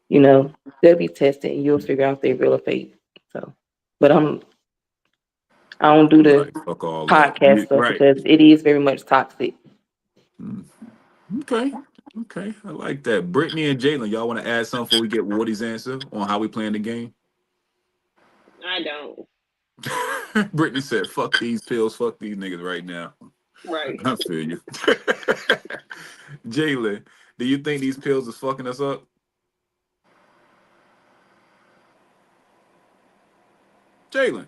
you know they'll be tested and you'll figure out if they're real or fake. So, but I don't do You the like fuck all that. podcast stuff Right. because it is very much toxic. Mm. Okay. Okay. I like that. Brittany and Jalen, y'all want to add something before we get Wardy's answer on how we playing the game? I don't. Brittany said, fuck these pills, fuck these niggas right now. Right. I feel you. Jalen, do you think these pills is fucking us up? Jalen.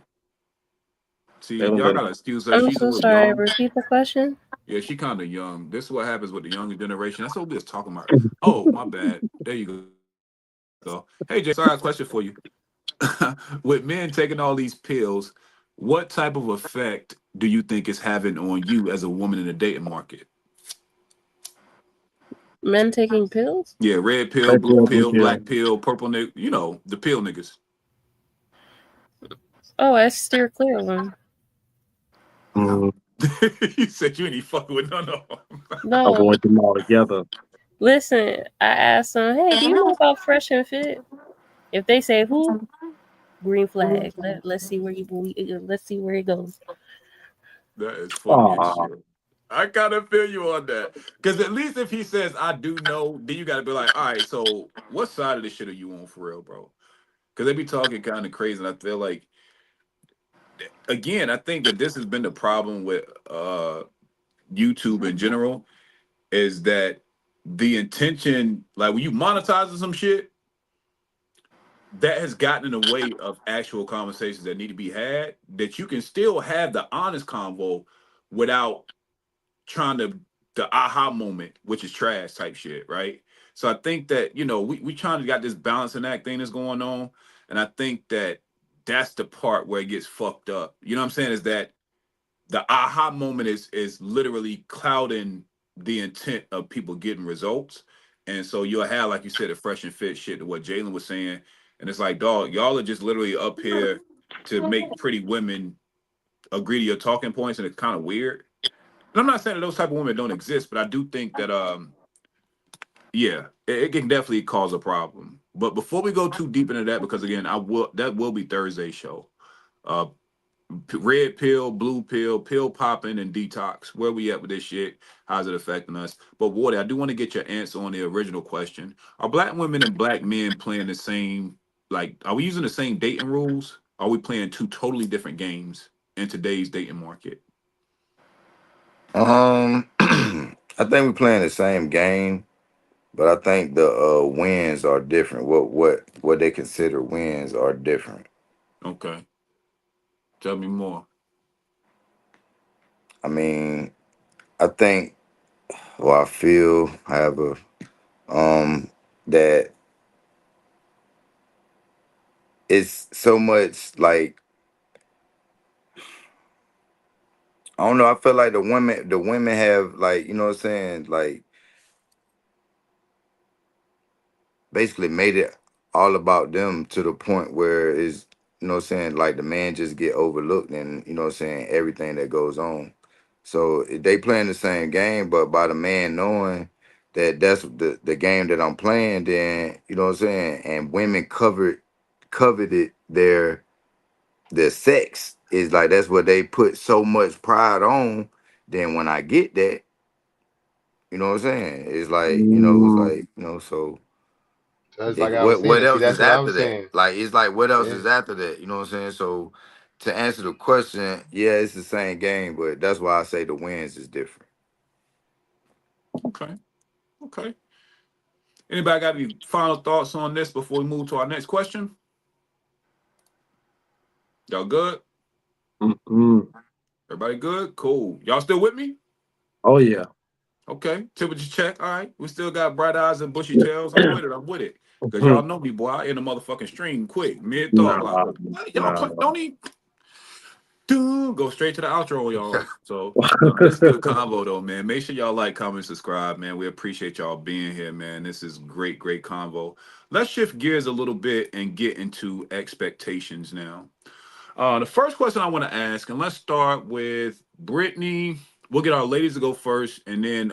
See, feeling y'all good. gotta excuse her. I'm She's a so little sorry. young. Repeat the question. Yeah, she kind of young. This is what happens with the younger generation. That's what we was talking about. Oh, my bad. There you go. Hey, Jay, sorry, I got a question for you. With men taking all these pills, what type of effect do you think it's having on you as a woman in the dating market? Men taking pills? Yeah, red pill, Red blue pill, blue pill, pill. black pill, purple nigga. The pill niggas. Oh, I steer clear of them. Mm, You said you ain't fucking with none of them. No, avoid them all together. listen. I asked them, "Hey, do you know about Fresh and Fit?" If they say who, green flag. Let's see where let's see where it goes. That is funny as Aw, shit. I kind of feel you on that. Because at least if he says, I do know, then you got to be like, all right, so what side of this shit are you on for real, bro? Because they be talking kind of crazy. And I feel like, again, I think that this has been the problem with YouTube in general is that the intention, like when you monetizing some shit, that has gotten in the way of actual conversations that need to be had, that you can still have the honest convo without trying to the aha moment, which is trash type shit, right? So I think that we trying to got this balancing act thing that's going on, and I think that that's the part where it gets fucked up. You know what I'm saying? Is that the aha moment is literally clouding the intent of people getting results, and so you'll have, like you said, a fresh and fit shit to what Jalen was saying, and it's like, dog, y'all are just literally up here to make pretty women agree to your talking points, and it's kind of weird. And I'm not saying that those type of women don't exist, but I do think that yeah, it can definitely cause a problem. But before we go too deep into that, because again, that will be Thursday's show. Uh red pill, blue pill, pill popping, and detox. Where we at with this shit? How's it affecting us? But Wardy, I do want to get your answer on the original question. Are black women and black men playing the same, like, are we using the same dating rules? Are we playing two totally different games in today's dating market? I think we're playing the same game, but I think the wins are different. What they consider wins are different. Okay. Tell me more. I mean, I think, well, I feel, however, that it's so much like, I don't know. I feel like the women have, like, you know what I'm saying, like, basically made it all about them to the point where is, you know what I'm saying, like the man just get overlooked, and you know what I'm saying, everything that goes on. So they playing the same game, but by the man knowing that's the game that I'm playing, then you know what I'm saying. And women coveted their sex is like that's what they put so much pride on. Then when I get that, you know what I'm saying, it's like it's Mm, like so. Just like I was What saying, see, else that's is what I after was that? saying. Like it's like what else Yeah, is after that? You know what I'm saying? So to answer the question, yeah, it's the same game, but that's why I say the wins is different. Okay. Okay. Anybody got any final thoughts on this before we move to our next question? Y'all good? mm. Everybody good? Cool. Y'all still with me? Oh yeah. Okay. Temperature check. All right. We still got bright eyes and bushy tails. I'm with it. I'm with it. Because y'all know me, boy. I end the motherfucking stream quick. Mid thought. Like, Nah, what? Y'all nah. don't even go straight to the outro, y'all. So, no, this is good combo, though, man. Make sure y'all like, comment, subscribe, man. We appreciate y'all being here, man. This is great, great convo. Let's shift gears a little bit and get into expectations now. The first question I want to ask, and let's start with Brittany. We'll get our ladies to go first, and then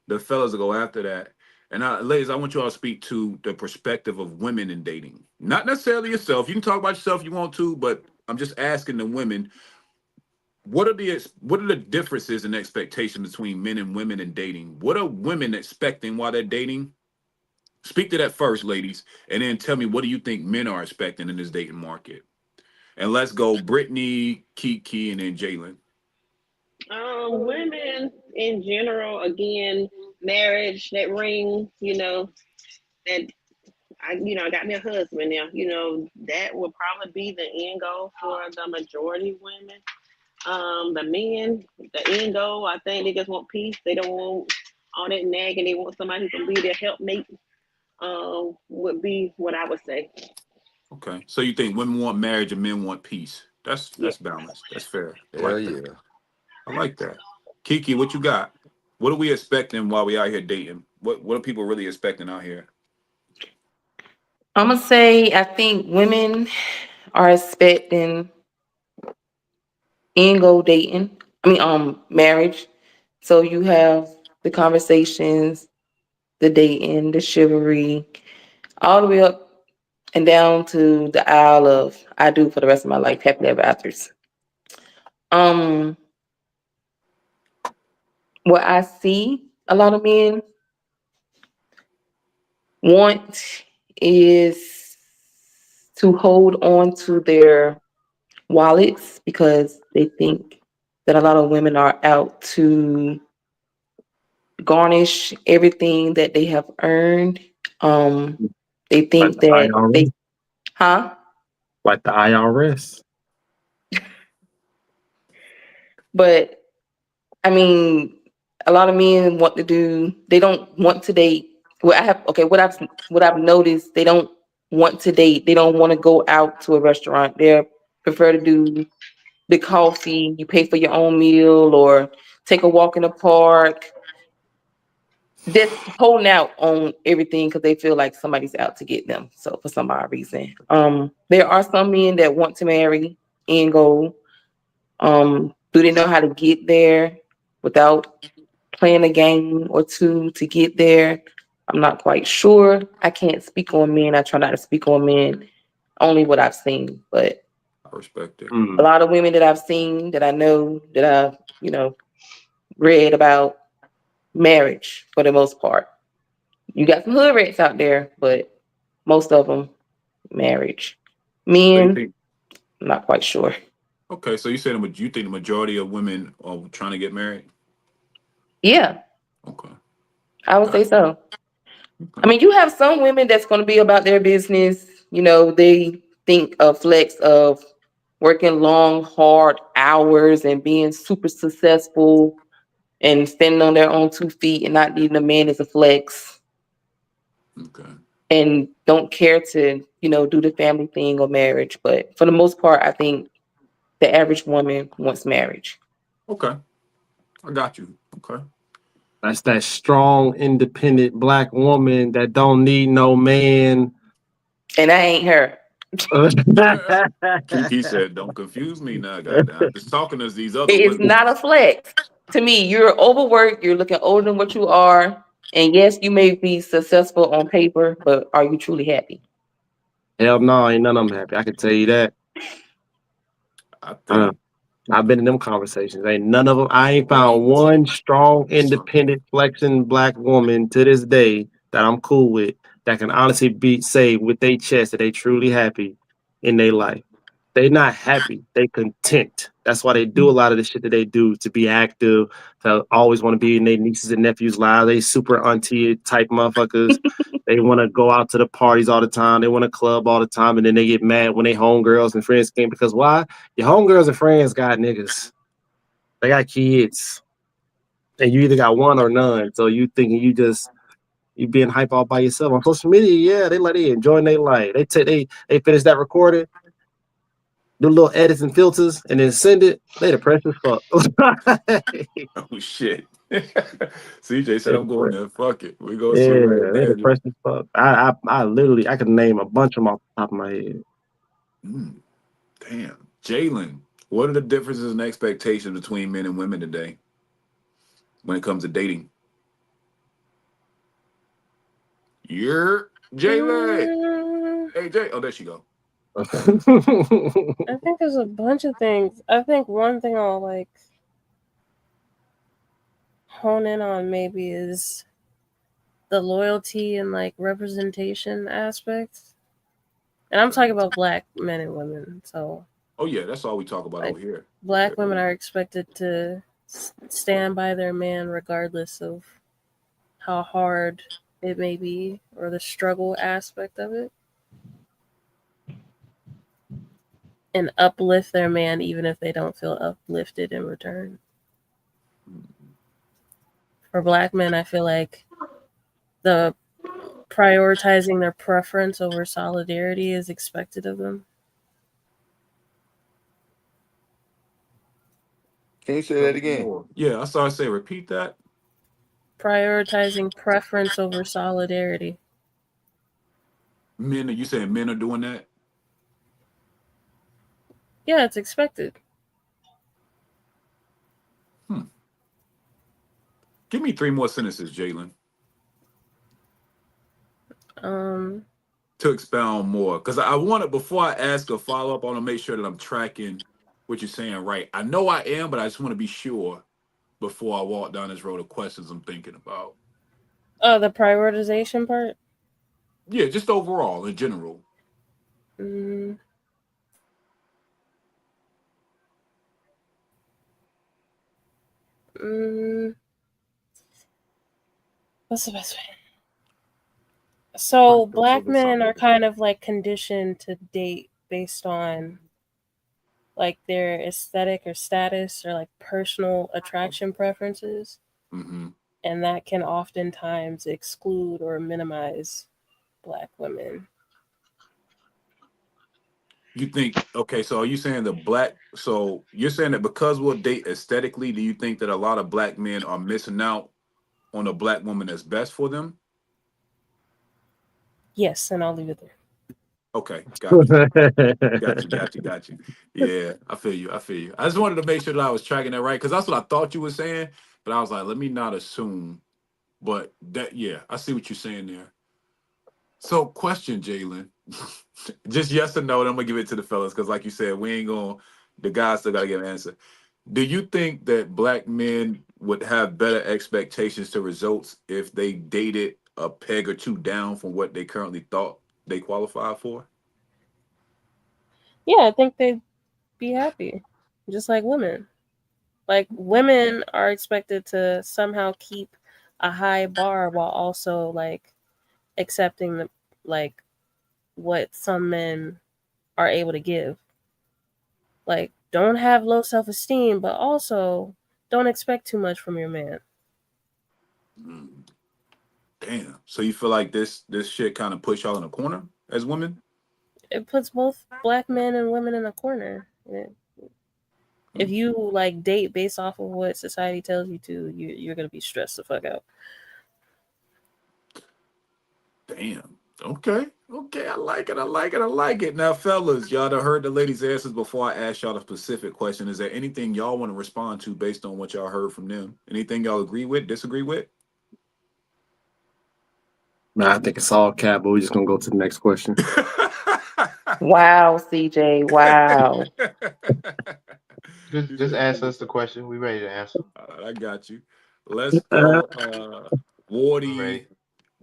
the fellas will go after that. And ladies, I want you all to speak to the perspective of women in dating. Not necessarily yourself. You can talk about yourself if you want to, but I'm just asking the women, what are the differences in expectations between men and women in dating? What are women expecting while they're dating? Speak to that first, ladies, and then tell me what do you think men are expecting in this dating market? And let's go, Brittany, Kiki, and then Jalen. Women in general, again, marriage, that ring, that I got me a husband now. That will probably be the end goal for the majority of women. The men, the end goal, I think they just want peace. They don't want all that nagging. They want somebody who can be their helpmate. Would be what I would say. Okay, so you think women want marriage and men want peace? Yeah. That's balanced. That's fair. I Hell like that. yeah. I like that. Kiki, what you got? What are we expecting while we out here dating? What are people really expecting out here? I'm gonna say I think women are expecting end goal dating. I mean, marriage. So you have the conversations, the dating, the chivalry, all the way up and down to the aisle of I do for the rest of my life, happily ever afters. Um, what I see a lot of men want is to hold on to their wallets because they think that a lot of women are out to garnish everything that they have earned. Um, they Like think the that IRS. huh? Like the IRS. But I mean, a lot of men want to do. They don't want to date. Well, I have okay. What I've noticed, they don't want to date. They don't want to go out to a restaurant. They prefer to do the coffee. You pay for your own meal or take a walk in the park. Just holding out on everything because they feel like somebody's out to get them. So for some odd reason, there are some men that want to marry and go. Do they know how to get there without playing a game or two to get there? I'm not quite sure. I can't speak on men. I try not to speak on men. Only what I've seen, but I respect it. a Mm. lot of women that I've seen that I know that I've read about marriage for the most part. You got some hood rats out there, but most of them marriage. So you Men, think I'm not quite sure. okay? So you saying you think the majority of women are trying to get married? Yeah, Okay, I would got say so. it. I Okay. mean, you have some women that's going to be about their business. They think of flex of working long, hard hours and being super successful and standing on their own 2 feet and not needing a man as a flex Okay. and don't care to, do the family thing or marriage. But for the most part, I think the average woman wants marriage. Okay. I got you. Okay. That's that strong, independent black woman that don't need no man. And I ain't her. Kiki said, "Don't confuse me now, goddamn. I'm just talking as these other It is women." not a flex. To me, you're overworked. You're looking older than what you are. And yes, you may be successful on paper, but are you truly happy? Hell no, ain't none of them happy. I can tell you that. I Uh, think I've been in them conversations. Ain't none of them. I ain't found one strong, independent, flexing black woman to this day that I'm cool with that can honestly say with their chest that they truly happy in their life. They not happy. They content. That's why they do a lot of the shit that they do to be active, to always want to be in their nieces and nephews' lives. They super auntie type motherfuckers. They want to go out to the parties all the time. They want to club all the time, and then they get mad when they homegirls and friends came because why? Your homegirls and friends got niggas. They got kids, and you either got one or none. So you thinking you being hype all by yourself on social media? Yeah, they enjoying their life. They finish that recording, do little edits and filters, and then send it. They depressed as fuck. oh shit. CJ said I'm going there. Fuck it. We gonna see right Yeah, they there. depressed as fuck. I literally I could name a bunch of them off the top of my head. Damn. Jalen, what are the differences in expectations between men and women today when it comes to dating? You're Jalen. Hey Jay. Oh, there she go. I think there's a bunch of things. I think one thing I'll like hone in on maybe is the loyalty and like representation aspects. And I'm talking about black men and women. So Oh yeah, that's all we talk about like over here. black women are expected to stand by their man regardless of how hard it may be or the struggle aspect of it. And uplift their man even if they don't feel uplifted in return. For black men, I feel like the prioritizing their preference over solidarity is expected of them. Can you say that again? Yeah, I started to say repeat that. Prioritizing preference over solidarity. Men, you saying men are doing that? Yeah, it's expected. Give me 3 more sentences, Jalen, to expound more. Because I want to, before I ask a follow up, I want to make sure that I'm tracking what you're saying right. I know I am, but I just want to be sure before I walk down this road of questions I'm thinking about. Oh, the prioritization part? Yeah, just overall, in general. What's the best way? So black men are kind of like conditioned to date based on like their aesthetic or status or like personal attraction preferences. Mm-hmm. And that can oftentimes exclude or minimize black women. You think, okay, so are you saying so you're saying that because we'll date aesthetically, do you think that a lot of black men are missing out on a black woman that's best for them? Yes, and I'll leave it there. Okay, got you. Yeah, I feel you. I just wanted to make sure that I was tracking that right because that's what I thought you were saying, but I was like, let me not assume. But yeah, I see what you're saying there. So, question, Jalen, just yes or no, and I'm gonna give it to the fellas because, like you said, we ain't gonna. The guys still gotta give an answer. Do you think that black men would have better expectations to results if they dated a peg or two down from what they currently thought they qualified for? Yeah, I think they'd be happy, just like women. Like women are expected to somehow keep a high bar while also like accepting the like what some men are able to give. Like don't have low self-esteem, but also don't expect too much from your man. Damn. So you feel like this shit kind of push y'all in a corner as women? It puts both black men and women in a corner. If you like date based off of what society tells you to, you're gonna be stressed the fuck out. Damn. Okay. I like it. Now, fellas, y'all done heard the ladies' answers before I ask y'all the specific question. Is there anything y'all want to respond to based on what y'all heard from them? Anything y'all agree with, disagree with? Man, I think it's all cap, but we're just gonna go to the next question. Wow, CJ. Wow. Just ask us the question. We ready to answer. I got you. Let's go. I'm ready.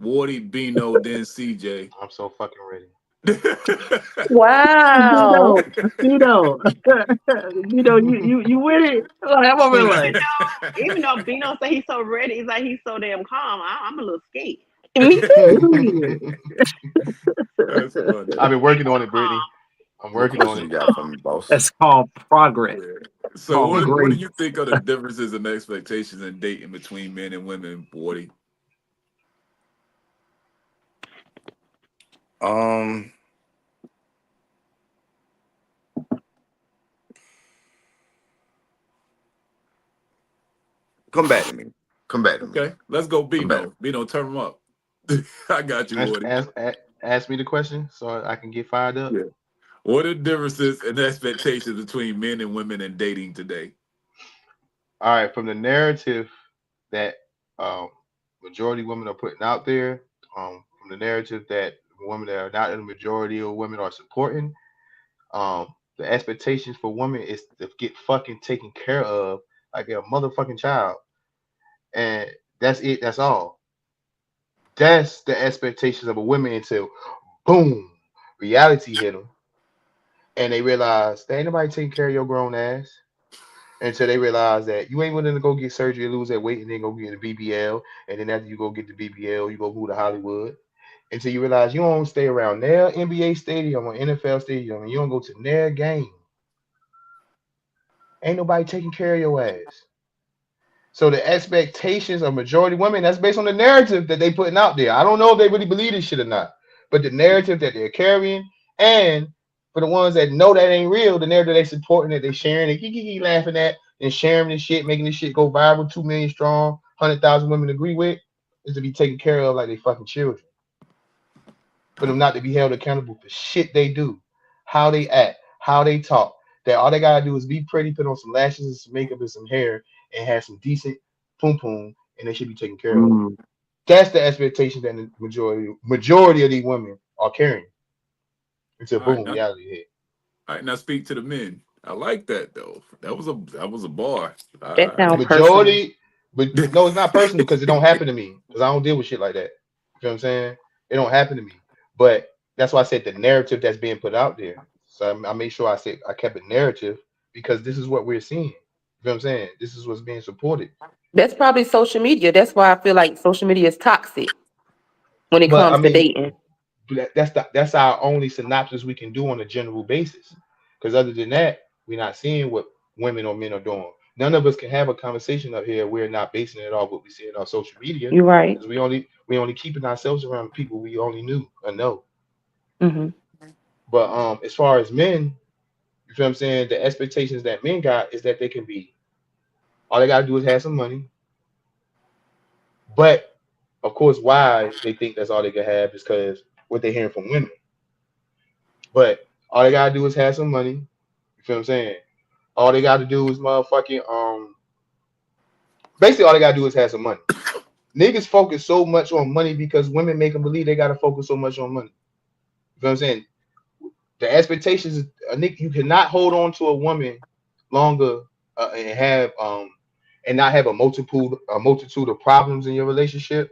Wardy, Bino, then CJ. I'm so fucking ready. Wow. Bino, you with it? Like, I'm over like, Even though Bino say he's so ready, he's like he's so damn calm. I'm a little scared. Me too. That's funny. I've been working on it, Brittany. I'm What working on question it. you got for me, boss? that's called progress. So Oh, what great. do you think are the differences in expectations in dating between men and women, Wardy? Come back to me. Come back to me. Okay, let's go, Come back. Bino. Bino, turn them up. I got you, Ask, Wardy. ask, ask, ask me the question so I can get fired up. Yeah. What are the differences in expectations between men and women in dating today? All right, from the narrative that majority women are putting out there, from the narrative that women that are not in the majority of women are supporting, the expectations for women is to get fucking taken care of like a motherfucking child, and that's it. That's all. That's the expectations of a woman until boom, reality hit them, and they realize there ain't nobody taking care of your grown ass. Until they realize that you ain't willing to go get surgery, lose that weight, and then go get a BBL, and then after you go get the BBL, you go move to Hollywood. Until you realize you don't stay around their NBA stadium or NFL stadium, and you don't go to their game. Ain't nobody taking care of your ass. So the expectations of majority women, that's based on the narrative that they putting out there. I don't know if they really believe this shit or not, but the narrative that they're carrying, and for the ones that know that ain't real, the narrative they supporting, that they sharing, and kiki laughing at, and sharing this shit, making this shit go viral, 2 million strong, 100,000 women agree with, is to be taken care of like they fucking children. For them not to be held accountable for shit they do, how they act, how they talk. That all they gotta do is be pretty, put on some lashes and some makeup and some hair, and have some decent poom poom, and they should be taken care of. Mm. That's the expectation that the majority of these women are carrying until All right, boom, reality hit. now speak to the men. I like that though. That was a bar. That sound personal. Majority, but no, it's not personal because it don't happen to me because I don't deal with shit like that. You know what I'm saying? It don't happen to me. But that's why I said the narrative that's being put out there. So I made sure I kept a narrative because this is what we're seeing. You know what I'm saying? This is what's being supported. That's probably social media. That's why I feel like social media is toxic when it But I comes to mean, dating. that's our only synopsis we can do on a general basis. Because other than that, we're not seeing what women or men are doing. None of us can have a conversation up here. We're not basing it off what we see on social media You're right. because we only keeping ourselves around people we only knew or know. Hmm. But as far as men, you feel what I'm saying? The expectations that men got is that they can be all they gotta do is have some money. But of course, why they think that's all they can have is because what they're hearing from women. But all they gotta do is have some money. You feel what I'm saying? All they gotta do is motherfucking basically all they gotta do is have some money. Niggas focus so much on money because women make them believe they gotta focus so much on money. You feel what I'm saying? The expectations is a nigga, you cannot hold on to a woman longer and not have a multitude of problems in your relationship.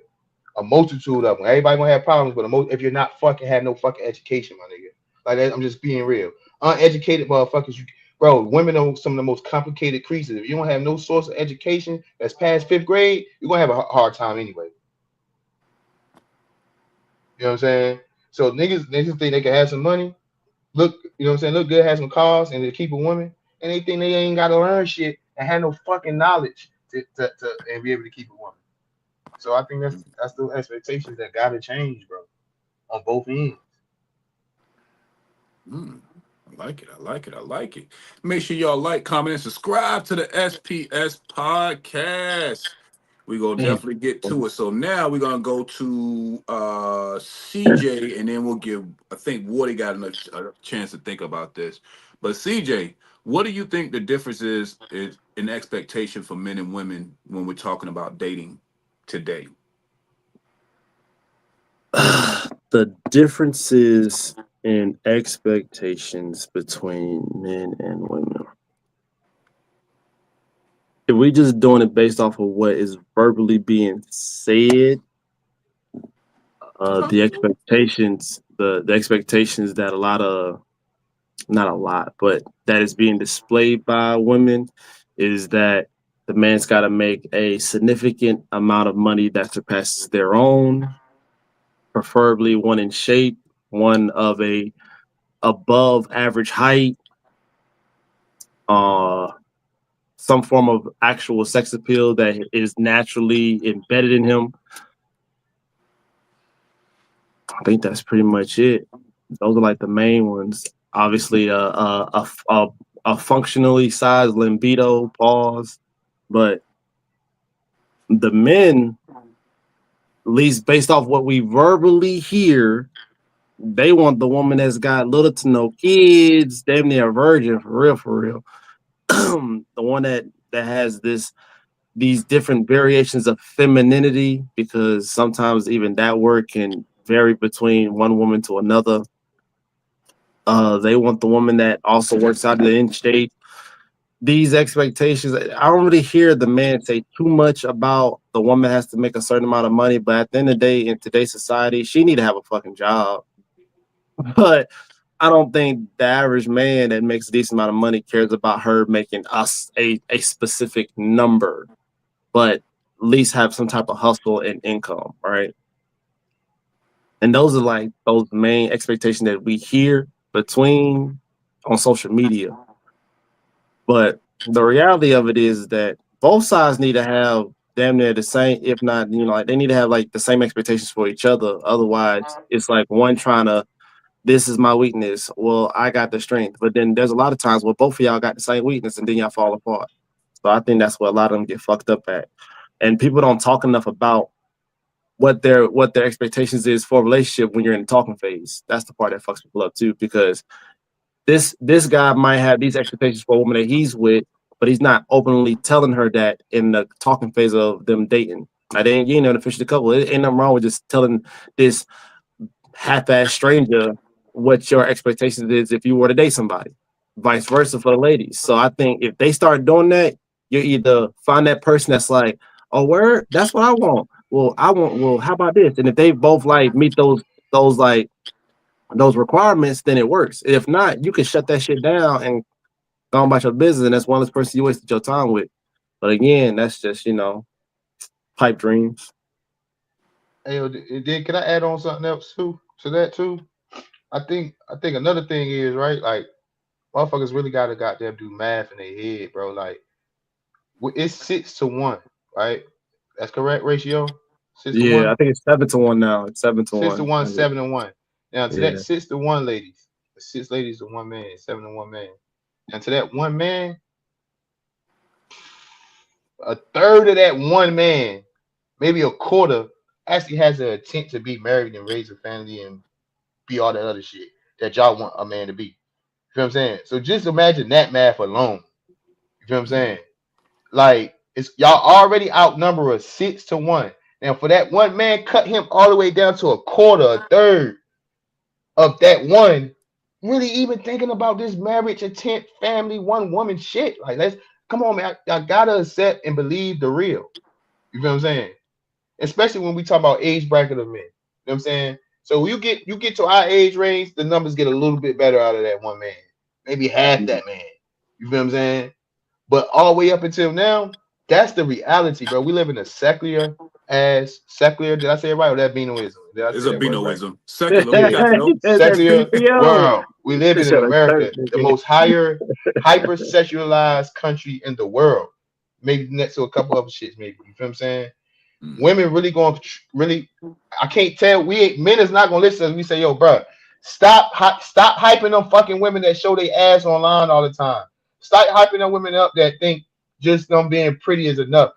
A multitude of them. Everybody gonna have problems, but if you're not fucking have no fucking education, my nigga. Like that, I'm just being real. Uneducated motherfuckers, bro. Women are some of the most complicated creatures. If you don't have no source of education that's past 5th grade, you're gonna have a hard time anyway. You know what I'm saying? So niggas think they can have some money, look, you know what I'm saying, look good, have some cars, and they keep a woman, and they think they ain't gotta learn shit and have no fucking knowledge to and be able to keep a woman. So I think that's the expectations that gotta change, bro, on both ends. I like it. I like it. I like it. Make sure y'all like, comment, and subscribe to the SPS Podcast. We're gonna definitely get to it. So now we're gonna go to CJ, and then we'll give. I think Woody got a chance to think about this. But CJ, what do you think the difference is in expectation for men and women when we're talking about dating today? The differences in expectations between men and women. If we just doing it based off of what is verbally being said, the expectations that not a lot, but that is being displayed by women is that the man's got to make a significant amount of money that surpasses their own, preferably one in shape, one of a above average height, some form of actual sex appeal that is naturally embedded in him. I think that's pretty much it. Those are like the main ones. Obviously, a functionally sized libido, pause, but the men, at least based off what we verbally hear, they want the woman that's got little to no kids, damn near a virgin, for real. The one that has these different variations of femininity, because sometimes even that word can vary between one woman to another. They want the woman that also works out of the in shape. These expectations, I don't really hear the man say too much about the woman has to make a certain amount of money, but at the end of the day, in today's society, she need to have a fucking job. But I don't think the average man that makes a decent amount of money cares about her making us a specific number, but at least have some type of hustle and income, right? And those are like those main expectations that we hear between on social media. But the reality of it is that both sides need to have damn near the same, if not, like they need to have like the same expectations for each other. Otherwise, it's like one trying to, this is my weakness. Well, I got the strength. But then there's a lot of times where both of y'all got the same weakness and then y'all fall apart. So I think that's where a lot of them get fucked up at. And people don't talk enough about what their expectations is for a relationship when you're in the talking phase. That's the part that fucks people up too, because this guy might have these expectations for a woman that he's with, but he's not openly telling her that in the talking phase of them dating. Now, you ain't never officially couple. It ain't nothing wrong with just telling this half-ass stranger what your expectations is if you were to date somebody. Vice versa for the ladies. So I think if they start doing that, you either find that person that's like, oh, word, that's what I want. Well, how about this? And if they both like meet those requirements, then it works. If not, you can shut that shit down and go on about your business, and that's one less person you wasted your time with. But again, that's just pipe dreams. Hey, then can I add on something else to that too? I think another thing is, right, like motherfuckers really gotta goddamn do math in their head, bro. Like it's 6-1, right? That's correct ratio. 6-1. I think it's 7-1 now. It's 7-1. 6-1, 7-1. Now to that 6-1 ladies, 6 ladies to 1 man, 7-1 man. And to that 1 man, a third of that 1 man, maybe a quarter, actually has the intent to be married and raise a family and be all that other shit that y'all want a man to be. You feel what I'm saying? So just imagine that math alone. You feel what I'm saying? Like it's y'all already outnumber us 6-1. Now for that 1 man, cut him all the way down to a quarter, a third of that one. Really even thinking about this marriage, intent, family, 1 woman shit. Like let's come on, man. I gotta accept and believe the real. You feel what I'm saying? Especially when we talk about age bracket of men. You know what I'm saying? So you get to our age range, the numbers get a little bit better out of that 1 man. Maybe half that man. You feel what I'm saying? But all the way up until now, that's the reality, bro. We live in a secular. Did I say it right? Or that Beanoism? It's a Beanoism. Secular. Secular world. We live in America, the most hyper sexualized country in the world. Maybe next to a couple other shits, maybe. You feel what I'm saying? Women really I can't tell. Men is not gonna listen as we say, yo, bro, stop hyping them fucking women that show their ass online all the time. Stop hyping them women up that think just them being pretty is enough.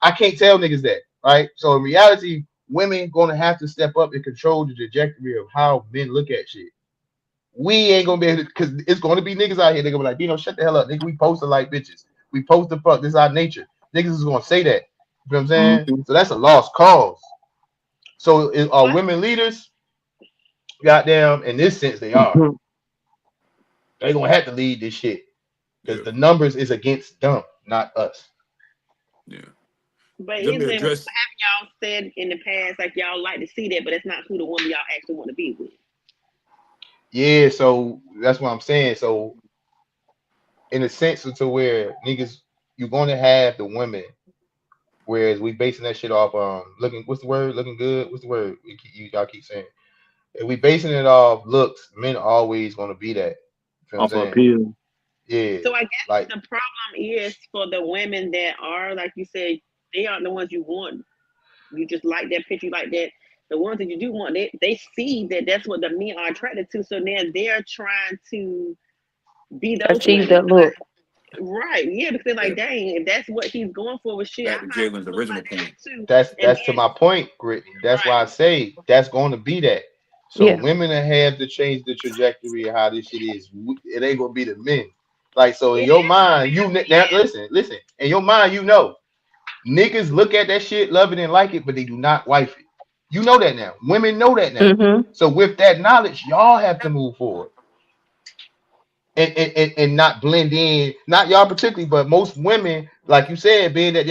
I can't tell niggas that, right? So in reality, women gonna have to step up and control the trajectory of how men look at shit. We ain't gonna be able to, because it's gonna be niggas out here. They're gonna be like, shut the hell up, nigga. We post to like bitches. We post to fuck. This is our nature. Niggas is gonna say that. You know what I'm saying? So that's a lost cause. So are women leaders? Goddamn, in this sense, they are. They gonna have to lead this shit because Yeah, the numbers is against them, not us. yeah. But Let here's me the address. y'all said in the past, like y'all like to see that, but it's not who the woman y'all actually want to be with. Yeah, so that's what I'm saying. So in a sense, to where niggas, you're gonna have the women, whereas we basing that shit off looking. What's the word? Looking good. What's the word? Y'all keep saying. If we basing it off looks, men are always gonna be that. You feel what I'm Off of saying? appeal. Yeah, So I guess like the problem is for the women that are, like you said, they aren't the ones you want. You just like that picture, you like that. The ones that you do want, they see that that's what the men are attracted to. So then they're trying to be those Achieve women. that look. Right. Yeah, because they're Yeah, like, dang, if that's what he's going for with shit, I back to might Jalen's look original like point. that too. And that's to then my point, Brittany. That's why I right. say that's going to be that. So Yeah. women that have to change the trajectory of how this shit is. It ain't gonna be the men. Like so, in It your has to mind, now listen. In your mind, niggas look at that shit, love it and like it, but they do not wife it. You know that now. Women know that now. Mm-hmm. So with that knowledge, y'all have to move forward and not blend in. Not y'all particularly, but most women, like you said, being that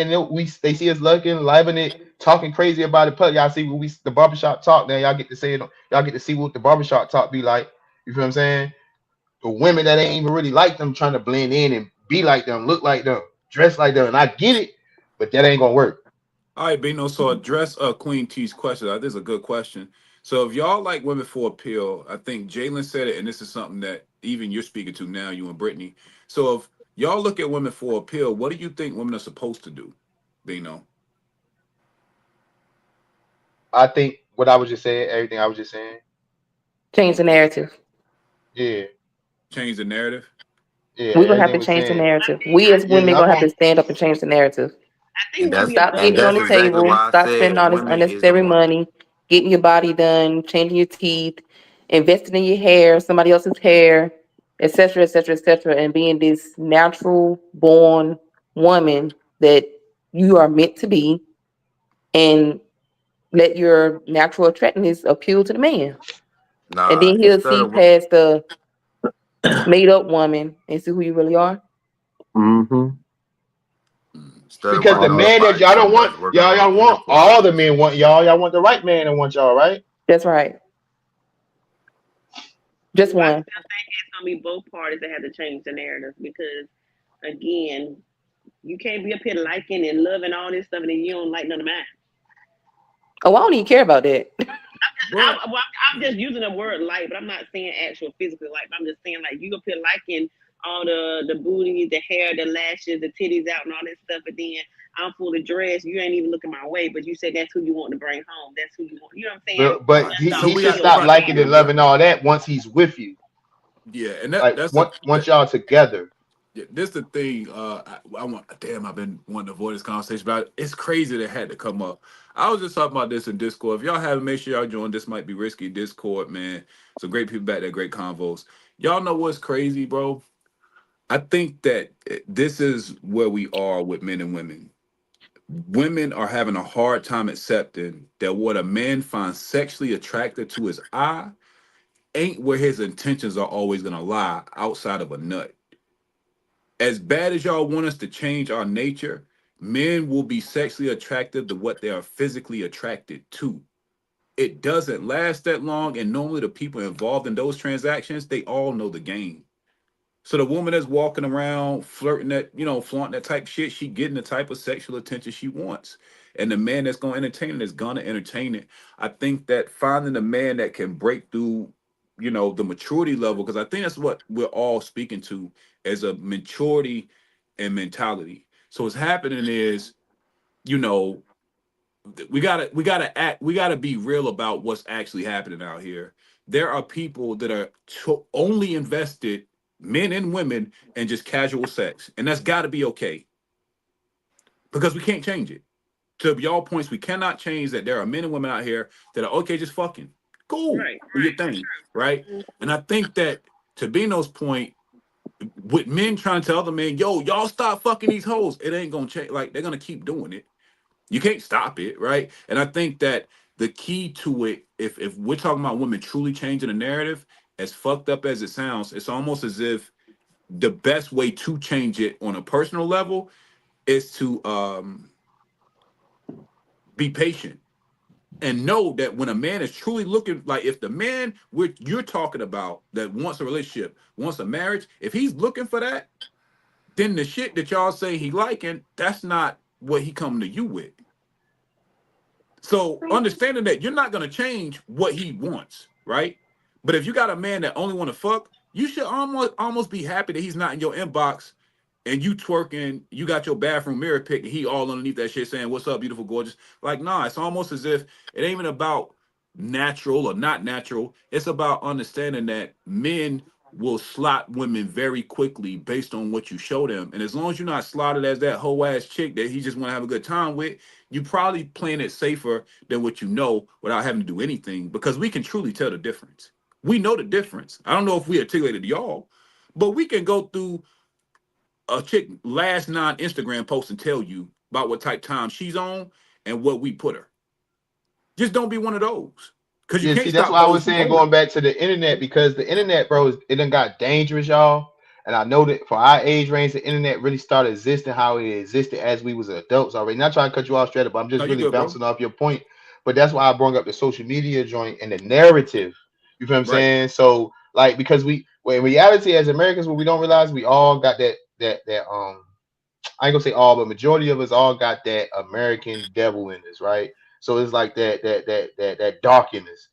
they see us looking, living it, talking crazy about it. But y'all see what the barbershop talk now. Y'all get to say it. Y'all get to see what the barbershop talk be like. You feel what I'm saying? The women that ain't even really like them trying to blend in and be like them, look like them, dress like them. And I get it, but that ain't gonna work. All right, Bino. So address Queen T's question. This is a good question. So if y'all like women for appeal, I think Jalen said it, and this is something that even you're speaking to now, you and Brittany. So if y'all look at women for appeal, what do you think women are supposed to do, Bino? I think what I was just saying, everything I was just saying. Change the narrative. Yeah, Change the narrative? yeah, We're gonna have everything to was change the saying. narrative. We as Yeah, women y'all gonna have going to stand up and change the narrative. I And think that's maybe Stop above and eating on that's the board. exactly table. why I Stop spending said all this women is the unnecessary one. money. Getting your body done, changing your teeth, investing in your hair, somebody else's hair, etc., etc., etc., and being this natural born woman that you are meant to be, and let your natural attractiveness appeal to the man, and Nah, then he'll instead see of past the made up woman and see who you really are. Mm-hmm. instead of Because the working on the man that body y'all so don't want, much, working on the y'all inner want part. all the men want y'all. Y'all want the right man that want y'all, right? That's right. Just I one. still think it's gonna be both parties that have to change the narrative because again, you can't be up here liking and loving all this stuff and then you don't like none of mine. Oh, I don't even care about that. But I'm just using the word like, but I'm not saying actual physical like. I'm just saying like you up here liking all the booty, the hair, the lashes, the titties out, and all that stuff. But then I'm fully dressed. You ain't even looking my way, but you said that's who you want to bring home. That's who you want. You know what I'm saying? But right. That's So the he we should got appeal stop right. liking and again. loving all that once he's with you. Yeah, and Like that's the once y'all together. yeah, this the thing. I want. Damn, I've been wanting to avoid this conversation, but it's crazy that it had to come up. I was just talking about this in Discord. If y'all haven't, make sure y'all join. This might be risky. Discord, man. Some great people back there. Great convos. Y'all know what's crazy, bro? I think that this is where we are with men and women. Women are having a hard time accepting that what a man finds sexually attractive to his eye ain't where his intentions are always gonna lie outside of a nut. As bad as y'all want us to change our nature, men will be sexually attracted to what they are physically attracted to. It doesn't last that long, and normally the people involved in those transactions, they all know the game. So the woman that's walking around flirting that, flaunting that type of shit, she getting the type of sexual attention she wants. And the man that's gonna entertain it is gonna entertain it. I think that finding a man that can break through, the maturity level, because I think that's what we're all speaking to as a maturity and mentality. So what's happening is, you know, we gotta be real about what's actually happening out here. There are people that are only invested, men and women, in just casual sex, and that's got to be okay because we can't change it. To y'all points, we cannot change that. There are men and women out here that are okay just fucking cool, Right, do your right. thing, right? Mm. And I think that, to Bino's point, with men trying to tell other men, yo, y'all stop fucking these hoes, it ain't gonna change. Like, they're gonna keep doing it. You can't stop it, right? And I think that the key to it, if we're talking about women truly changing the narrative, as fucked up as it sounds, it's almost as if the best way to change it on a personal level is to be patient and know that when a man is truly looking, like if the man which you're talking about that wants a relationship, wants a marriage, if he's looking for that, then the shit that y'all say he liking, that's not what he coming to you with. So understanding that you're not going to change what he wants, right? But if you got a man that only want to fuck, you should almost be happy that he's not in your inbox and you twerking, you got your bathroom mirror pick, and he all underneath that shit saying, "What's up, beautiful, gorgeous?" Like, nah, it's almost as if it ain't even about natural or not natural. It's about understanding that men will slot women very quickly based on what you show them. And as long as you're not slotted as that whole ass chick that he just want to have a good time with, you probably playing it safer than what you know without having to do anything, because we can truly tell the difference. We know the difference. I don't know if we articulated to y'all, but we can go through a chick last non-Instagram post and tell you about what type time she's on and what we put her. Just don't be one of those. Because you Yeah, can't see, that's stop why I those was from saying going. going back to the internet, because the internet, bro, it done got dangerous, y'all. And I know that for our age range, the internet really started existing how it existed as we was adults already. Not trying to cut you off straight up, but I'm No, just you really good, bro. bouncing off your point. But that's why I brought up the social media joint and the narrative. You feel what I'm Right. saying? So, like, because well, in reality, as Americans, what we don't realize, we all got that I ain't gonna say all, but majority of us all got that American devil in us, right? So it's like that dark in us.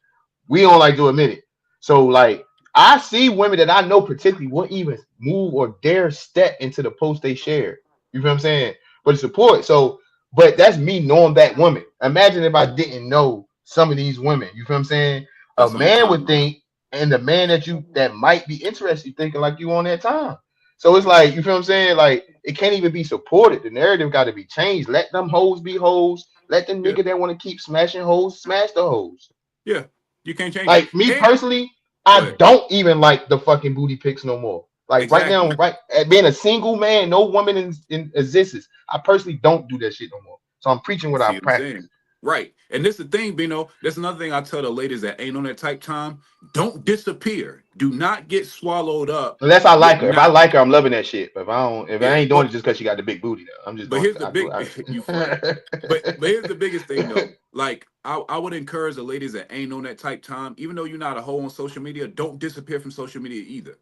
We don't like to admit it. So like I see women that I know particularly wouldn't even move or dare step into the post they shared. You feel what I'm saying? But support. So, but that's me knowing that woman. Imagine if I didn't know some of these women. You feel what I'm saying? A That's on man would timeline. think, and the man that might be interested thinking like you on that time. So it's like, you feel what I'm saying? Like it can't even be supported. The narrative got to be changed. Let them hoes be hoes. Let the Yeah. nigga that want to keep smashing hoes smash the hoes. Yeah. You can't change it. Like me And personally, go I ahead. don't even like the fucking booty pics no more. Like right now, Exactly. right being a single man, no woman in existence. I personally don't do that shit no more. So I'm preaching what I See what I'm saying? practice. Right. And this is the thing, Bino. That's another thing I tell the ladies that ain't on that type time. Don't disappear. Do not get swallowed up Unless I with like her. If I not. like her, I'm loving that shit. But if I don't, if I Yeah. ain't doing it just because she got the big booty, though, I'm just But doing here's it. the big you funny. But here's the biggest thing though. Like I would encourage the ladies that ain't on that type time, even though you're not a hoe on social media, don't disappear from social media either.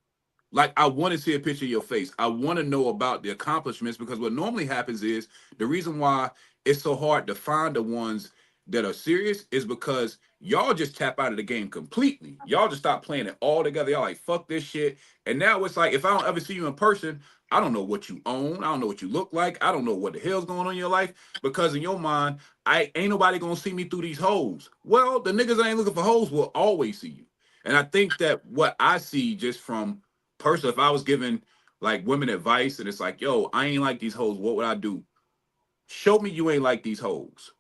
Like I want to see a picture of your face. I want to know about the accomplishments, because what normally happens is the reason why it's so hard to find the ones that are serious is because y'all just tap out of the game completely. Y'all just stop playing it all together. Y'all like fuck this shit. And now it's like if I don't ever see you in person, I don't know what you own. I don't know what you look like. I don't know what the hell's going on in your life, because in your mind, I ain't nobody gonna see me through these hoes. Well, the niggas that ain't looking for hoes will always see you. And I think that what I see just from personally, if I was giving like women advice and it's like, yo, I ain't like these hoes, what would I do? Show me you ain't like these hoes.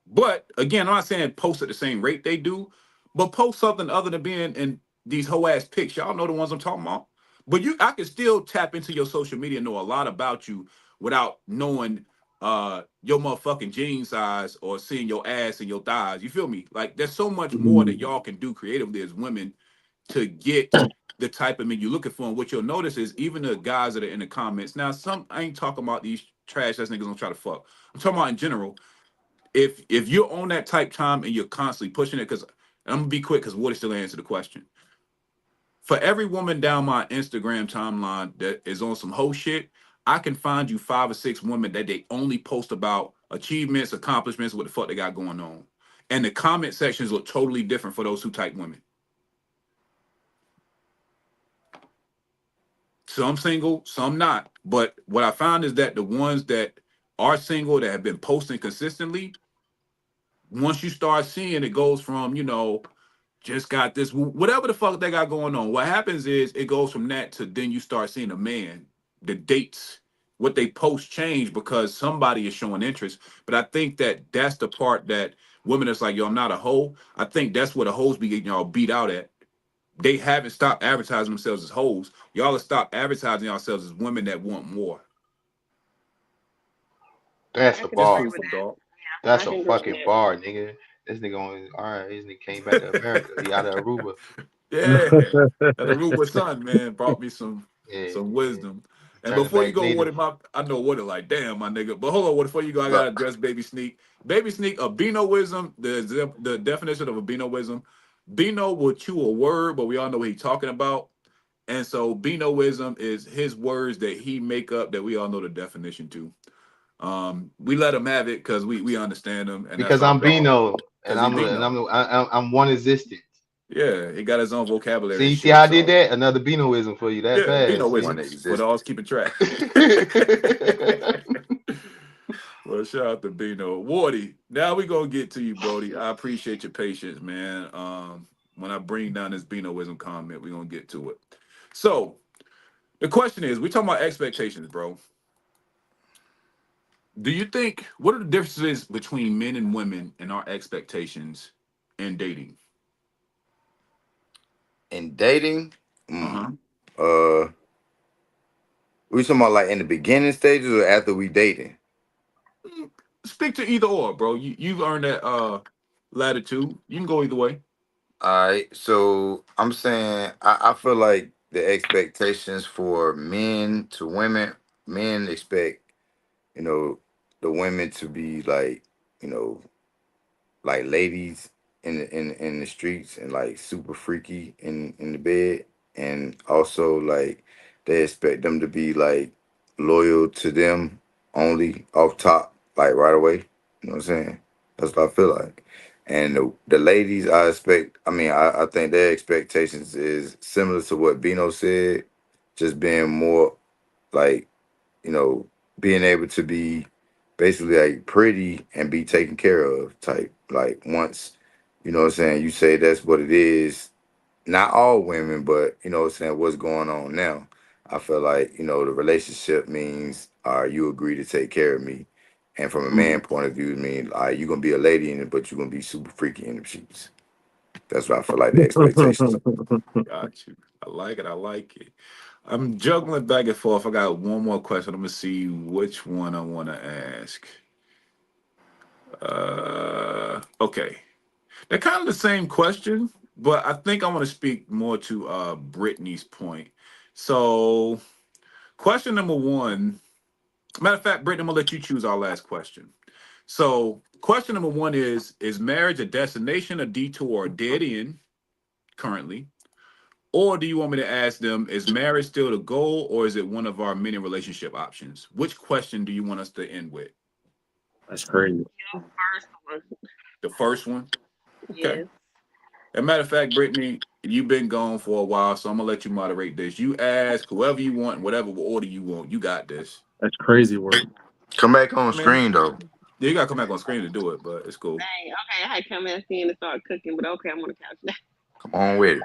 But again, I'm not saying post at the same rate they do, but post something other than being in these hoe ass pics. Y'all know the ones I'm talking about. But I can still tap into your social media and know a lot about you without knowing your motherfucking jean size or seeing your ass and your thighs. You feel me? Like there's so much more that y'all can do creatively as women to get the type of men you're looking for. And what you'll notice is even the guys that are in the comments. Now, some I ain't talking about these trash ass niggas gonna try to fuck. I'm talking about in general. If you're on that type time and you're constantly pushing it, because I'm gonna be quick because Woody still answered the question. For every woman down my Instagram timeline that is on some whole shit, I can find you 5 or 6 women that they only post about achievements, accomplishments, what the fuck they got going on. And the comment sections look totally different for those two type women. Some single, some not. But what I found is that the ones that are single that have been posting consistently, once you start seeing it goes from, just got this, whatever the fuck they got going on. What happens is it goes from that to then you start seeing a man, the dates, what they post change because somebody is showing interest. But I think that that's the part that women is like, yo, I'm not a hoe. I think that's where the hoes be getting y'all beat out at. They haven't stopped advertising themselves as hoes. Y'all have stopped advertising yourselves as women that want more. That's I a can Just agree bar. food with for that. thought. I That's a can agree with fucking that. bar, nigga. this nigga on. All right, this nigga came back to America. He out of Aruba. Yeah, and the Aruba son, man, brought me some Yeah, wisdom. And turning before you back go, what native. am I know what it like, damn, my nigga. But hold on, before you go, I gotta address Baby Sneak. Baby Sneak, albinoism, the definition of albinoism. Bino will chew a word, but we all know what he's talking about. And so binoism is his words that he make up that we all know the definition to. We let him have it because we understand him, and that's Because our I'm dog. Bino, and Because he Bino. I'm one existence. Yeah, he got his own vocabulary and See shit. how I did So that? Another Binoism for you that yeah, fast. See. One Binoisms for exists. those keeping track. Well, shout out to Bino. Wardy, now we gonna get to you, Brody. I appreciate your patience, man. When I bring down this Binoism comment, we're gonna get to it. So the question is, we talking about expectations, bro. Do you think what are the differences between men and women and our expectations in dating? In dating, Uh-huh. uh, we talking about like in the beginning stages or after we dating? Speak to either or, bro. You've earned that latitude. You can go either way. All right, so I'm saying I feel like the expectations for men to women, men expect, you know, the women to be like, you know, like ladies in the streets and like super freaky in the bed, and also like they expect them to be like loyal to them only off top, like right away. You know what I'm saying? That's what I feel like. And the ladies, I expect. I mean, I think their expectations is similar to what Bino said, just being more like, you know, being able to be basically like pretty and be taken care of type. Like once, you know what I'm saying, you say that's what it is. Not all women, but you know what I'm saying, what's going on now. I feel like, you know, the relationship means you agree to take care of me. And from a man point of view, it means you're gonna be a lady in it, but you're gonna be super freaky in the sheets. That's what I feel like the expectations. Got you. I like it. I like it. I'm juggling back and forth. I got one more question. I'm gonna see which one I want to ask. Okay. They're kind of the same question, but I think I want to speak more to Brittany's point. So, question number one. Matter of fact, Brittany, I'm gonna let you choose our last question. So, question number one is marriage a destination, a detour, or a dead end currently? Or do you want me to ask them, is marriage still the goal, or is it one of our many relationship options? Which question do you want us to end with? That's crazy. First one. The first one? Okay. Yes. As a matter of fact, Brittany, you've been gone for a while, so I'm gonna let you moderate this. You ask whoever you want, whatever order you want. You got this. That's crazy work. Come back on Man, screen though. yeah, you gotta come back on screen to do it, but it's cool. Dang, okay, I had come in and start cooking, but okay, I'm on the couch now. Come on with it.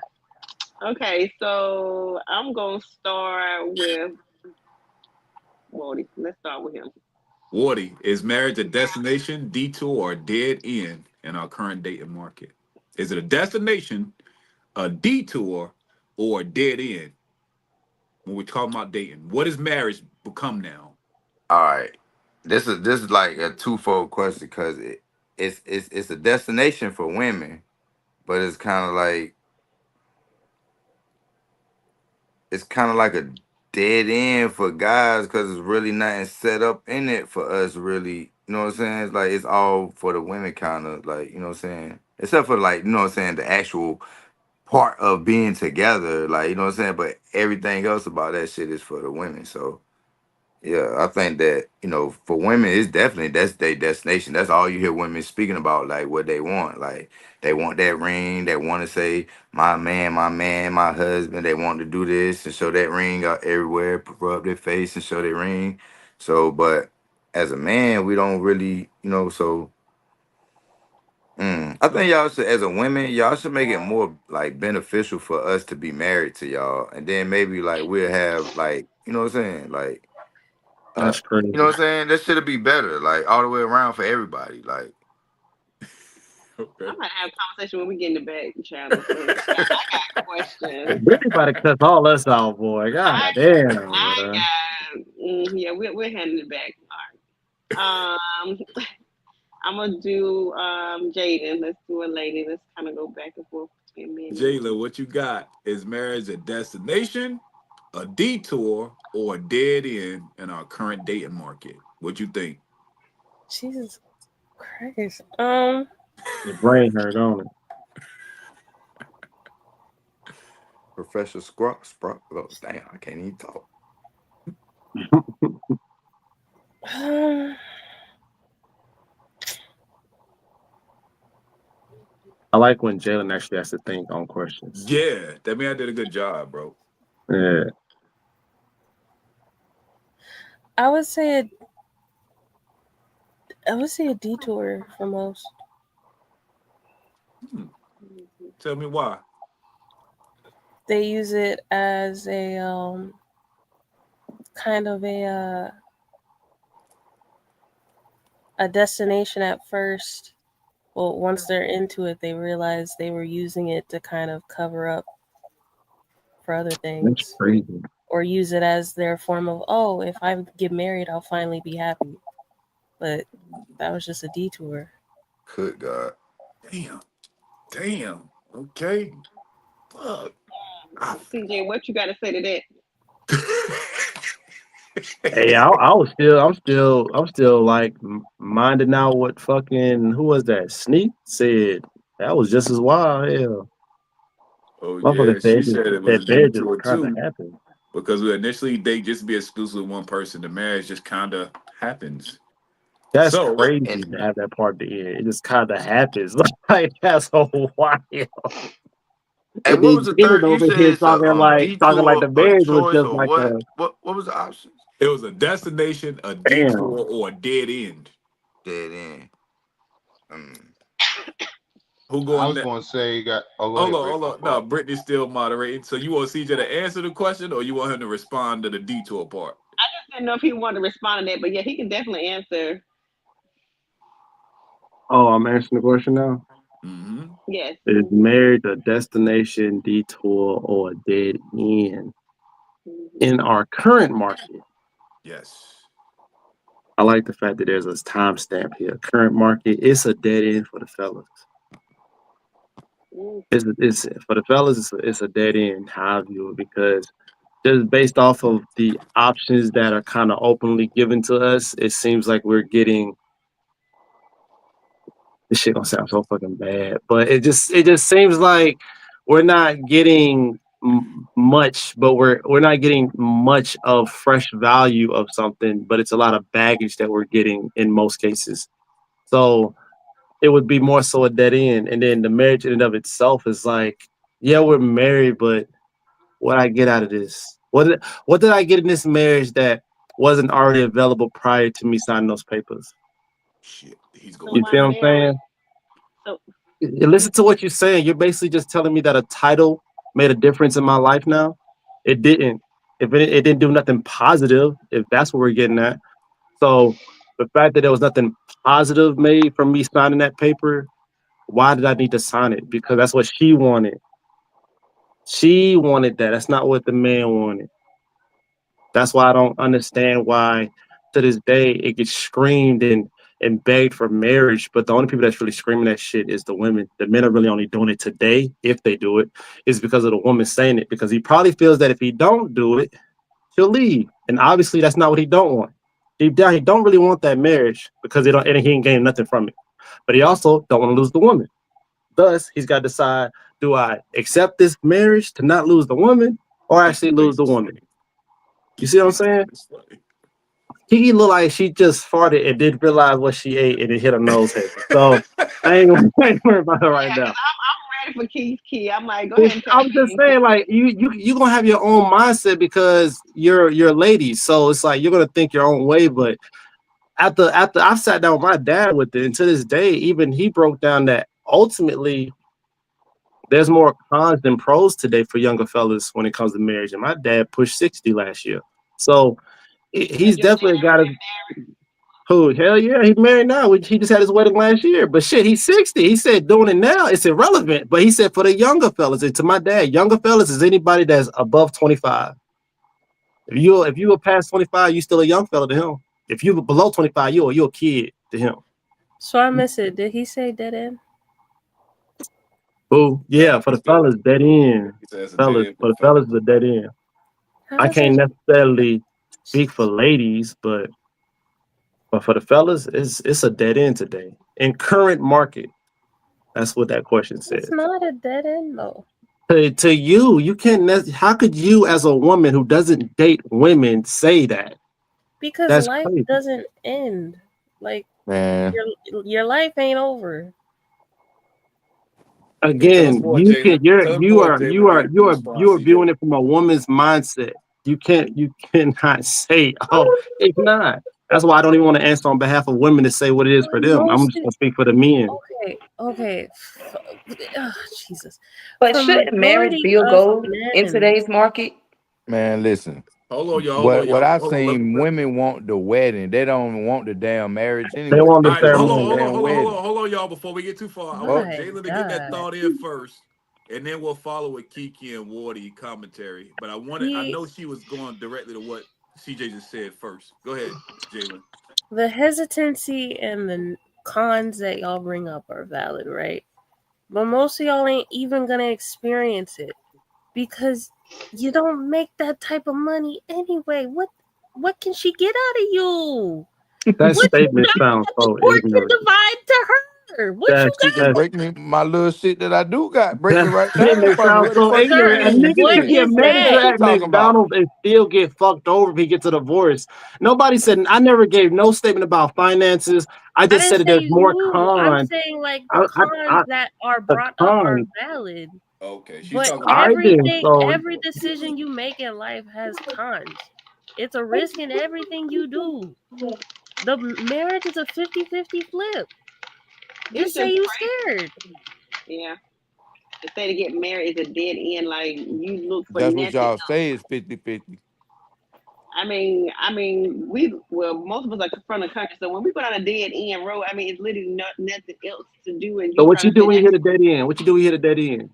Okay, so I'm gonna start with Wody. Let's start with him. Wardy, is marriage a destination, detour, or dead end in our current dating market? Is it a destination, a detour, or a dead end when we're talking about dating? What does marriage become now? All right. This is like a twofold question because it's a destination for women, but it's kind of like a dead end for guys because it's really nothing set up in it for us really. You know what I'm saying? It's like it's all for the women kind of like, you know what I'm saying? Except for like, you know what I'm saying, the actual part of being together, like, you know what I'm saying? But everything else about that shit is for the women. So yeah, I think that, you know, for women, it's definitely that's their destination. That's all you hear women speaking about, like what they want. Like they want that ring. They want to say, my man, my husband. They want to do this and show that ring out everywhere, rub their face and show their ring. So, but as a man, we don't really, you know, so I think y'all should, as a women, y'all should make it more like beneficial for us to be married to y'all. And then maybe like we'll have like, you know what I'm saying? Like, That's you know crazy. what I'm saying? That should be better, like all the way around for everybody. Like, Okay. I'm gonna have a conversation when we get in the back channel. So I got questions. Brittany about to cuss all us out, boy. I God damn, I man. got yeah, we're handing it back. All right. I'm gonna do Jaden. Let's do a lady. Let's kind of go back and forth between me and you. Jayla, what you got? Is marriage a destination, a detour, or a dead end in our current dating market? What you think? Jesus Christ. Your brain hurt on it. Professor Sprunk. Oh, damn, I can't even talk. I like when Jalen actually has to think on questions. Yeah, that mean I did a good job, bro. Yeah. I would say a detour for most. Tell me why. They use it as a kind of a destination at first. Well, once they're into it, they realize they were using it to kind of cover up for other That's things, crazy. or use it as their form of, oh, if I get married, I'll finally be happy. But that was just a detour. Good God. Damn. Okay. Fuck. CJ, what you got to say to that? Hey, I'm still like minding out what fucking who was that? Sneak said that was just as wild. Hell, Oh yeah, motherfucker she said said it was a that marriage just detour kind of too. happened. Because we initially they just be exclusive with one person. The marriage just kind of happens. That's So, crazy And to have that part at the end. It just kind of happens. Like that's so wild. And what then was the Jalen third? You over said here it's a talking like detour, the a marriage was choice, just or like what? a What was the options? it was a destination, a damn. detour, or a dead end. Dead end. Who I going was next? going to say you got. Oh, go Hold ahead, on, Britt. hold My on. No, fault. Brittany's still moderating. So you want CJ to answer the question, or you want him to respond to the detour part? I just didn't know if he wanted to respond to that, but yeah, he can definitely answer. Oh, I'm answering the question now. Mm-hmm. Yes. Is marriage a destination, detour, or a dead end in our current market? Yes. I like the fact that there's a timestamp here. Current market, it's a dead end for the fellas. It's for the fellas. It's a dead end. How I view it, because just based off of the options that are kind of openly given to us, it seems like we're getting. This shit gonna sound so fucking bad, but it just seems like we're not getting much, but we're not getting much of fresh value of something, but it's a lot of baggage that we're getting in most cases. So it would be more so a dead end, and then the marriage in and of itself is like, yeah, we're married, but what I get out of this? What did I get in this marriage that wasn't already available prior to me signing those papers? Shit, he's So going You why see what there. I'm saying? marry? So Listen to what you're saying. You're basically just telling me that a title made a difference in my life now. It didn't. If it didn't do nothing positive, if that's what we're getting at. So the fact that there was nothing positive made from me signing that paper, why did I need to sign it? Because that's what she wanted. She wanted that. That's not what the man wanted. That's why I don't understand why to this day it gets screamed and begged for marriage. But the only people that's really screaming that shit is the women. The men are really only doing it today, if they do it, is because of the woman saying it. Because he probably feels that if he don't do it, he'll leave. And obviously that's not what he don't want. Deep down, he don't really want that marriage because he ain't gained nothing from it. But he also don't want to lose the woman. Thus, he's got to decide, do I accept this marriage to not lose the woman or actually lose the woman? You see what I'm saying? Kiki looked like she just farted and didn't realize what she ate and it hit her nose heavy. So I ain't gonna worry about her right now. I'm ready for Keith Key. I'm like, go ahead and tap I'm just in. saying, like you gonna have your own mindset because you're ladies. So it's like you're gonna think your own way. But after I've sat down with my dad with it, and to this day, even he broke down that ultimately there's more cons than pros today for younger fellas when it comes to marriage. And my dad pushed 60 last year. So he's Your dad definitely got already a who? Hell yeah, he's married now. He just had his wedding last year. But shit, he's 60. He said doing it now, it's irrelevant. But he said for the younger fellas, and to my dad, younger fellas is anybody that's above 25. If you were past 25, you still a young fella to him. If you were below 25, you're a kid to him. So I missed it. Did he say dead end? Oh, yeah, for the fellas, dead end. He says a dead Fellas, end for for the fellas, it's a dead end. How I is can't it? necessarily speak for ladies, but for the fellas, it's a dead end today. In current market, that's what that question It's says. not a dead end though. To you, you can't. How could you, as a woman who doesn't date women, say that? Because That's life crazy. doesn't end. Like Man, your life ain't over. Tell us Again, more, you can. Jalen. You're Tell us you more, are Jalen. you are Right you are response, you are CJ. viewing it from a woman's mindset. You cannot say, oh, it's not. That's why I don't even want to answer on behalf of women to say what it is for them. I'm just gonna speak for the men. Okay. Jesus. But For shouldn't marriage majority bill of go in men, today's market? man, listen. Hold on, y'all. Hold on, What y'all. I Hold on. seen, women want the wedding. They don't want the damn marriage They anyway. want All the right, They hold want on, the hold ceremony. on, damn hold on, hold wedding. on, hold on, y'all. Before we get too far, I want Oh, my Jalen to get that God. thought in first, and then we'll follow with Kiki and Wardy commentary. But I know she was going directly to what CJ just said first. Go ahead, Jalen. The hesitancy and the cons that y'all bring up are valid, right? But most of y'all ain't even gonna experience it because you don't make that type of money anyway. What can she get out of you? That What you statement got sounds that the so court can ignorant. divide to her? What you That's she can got? that's break me my little shit that I do got. Break me that right down statement for me. sounds What the so fuck you ignorant. A Sir, mean? nigga what can Shit. be a is What the manager that? fuck you at talking about? McDonald's and still get fucked over if he gets a divorce. Nobody said I never gave no statement about finances. I I just didn't said that say there's more you. I'm cons. saying like the I cons that are the brought up are cons. valid. Okay, she's But talking I about. didn't. So every decision you make in life has cons. It's a risk in everything you do. The marriage is a 50-50 flip. It's Just say just you crazy. scared. Yeah. To say to get married is a dead end. Like you look for That's what nothing y'all else. say is 50-50. Most of us are from the country, so when we go down a dead end road, I mean, it's literally nothing else to do, and you what trying you to do say when you that. hit a dead end? What you do when you hit a dead end?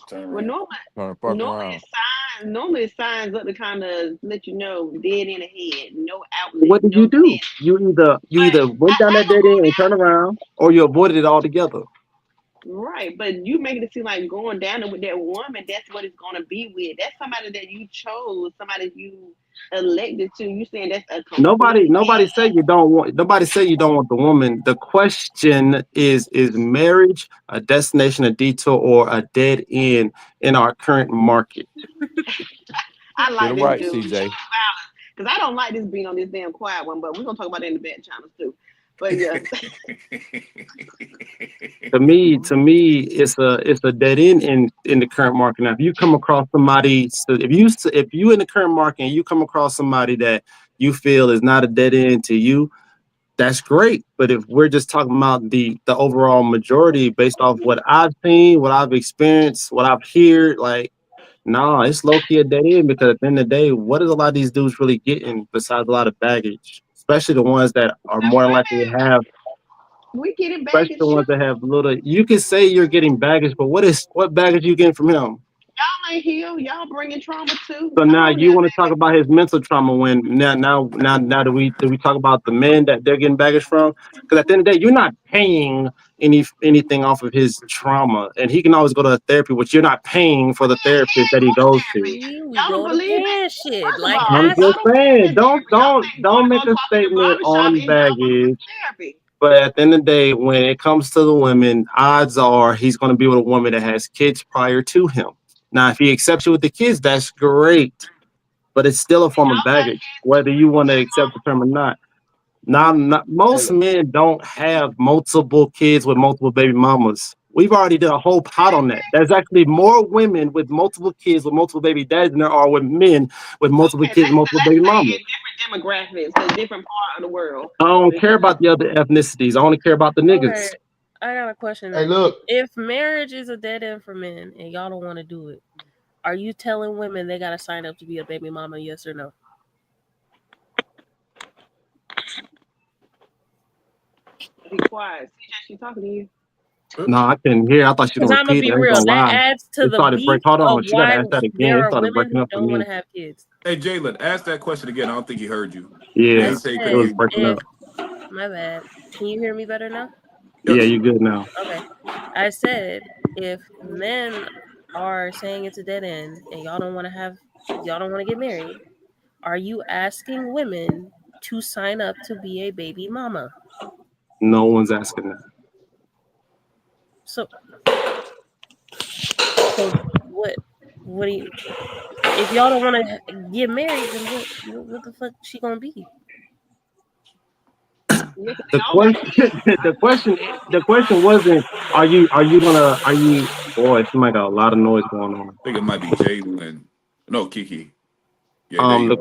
Turn Well, around. normally, Trying to fuck normally around. it's signs. Normally it's signs up to kind of let you know dead end ahead, no outlet, What did no you do? this. You either But went down that dead end and turned around, or you avoided it altogether. right, but you making it seem like going down there with that woman, that's what it's gonna be with. That's somebody that you chose, somebody you elected to. You saying that's a complete Nobody say you don't want. Nobody say you don't want the woman. The question is marriage a destination, a detour, or a dead end in our current market? I Get like them this right, dude. Show CJ. me violence. Because I don't like this being on this damn quiet one, but we're gonna talk about that in the back channels too. But yeah. To me, it's a dead end in the current market. Now, if you come across somebody, so if you in the current market and you come across somebody that you feel is not a dead end to you, that's great. But if we're just talking about the overall majority based off what I've seen, what I've experienced, what I've heard, like, nah, it's low key a dead end because at the end of the day, what is a lot of these dudes really getting besides a lot of baggage? Especially the ones that are more likely to have, We getting especially baggage the too. ones that have little. You can say you're getting baggage, but what baggage you getting from him? Y'all ain't healed. Y'all bringing trauma too. So Come now on you now, want to talk about his mental trauma when now do we talk about the men that they're getting baggage from? Because at the end of the day, you're not paying anything off of his trauma, and he can always go to therapy, which you're not paying for the therapist that he goes to. See, we y'all don't go to believe it. paying shit. First of Like all, I'm ask y'all just don't believe saying, in don't therapy. Y'all don't think going don't to make go a talk in the statement barbershop on is y'all baggage. therapy. But at the end of the day, when it comes to the women, odds are he's going to be with a woman that has kids prior to him. Now, if he accepts you with the kids, that's great. But it's still a form of Y'all got baggage, kids too. whether you want to accept the term or not. Not Hey, most look, men don't have multiple kids with multiple baby mamas. We've already did a whole pot on that. There's actually more women with multiple kids with multiple baby dads than there are with men with multiple Okay, kids with multiple let's baby say mamas. in different demographics, a different part of the world. I don't Because care about the other ethnicities. I only care about the niggas. Okay, I got a question hey, then. look. If marriage is a dead end for men and y'all don't want to do it, are you telling women they gotta sign up to be a baby mama? Yes or no? be quiet. CJ, she talking to you. No, I couldn't hear. I thought she was Because gonna I'm gonna repeat it. be I ain't real. gonna That lie. adds to It the started break. beef Hold of on, she gotta why ask that again. there It are started women breaking who up for don't want me. to have kids. Hey, Jalen, ask that question again. I don't think he heard you. Yeah, I He say, it "Can said was you?" breaking if up. My bad. Can you hear me better now? Yeah, Yes. you're good now. Okay. I said if men are saying it's a dead end and y'all don't want to get married, are you asking women to sign up to be a baby mama? No one's asking that. So what do you, if y'all don't want to get married, then what the fuck she gonna be? The question, the question wasn't, are you? Boy, somebody got a lot of noise going on. I think it might be Jalen. No, Kiki. Yeah, there you go.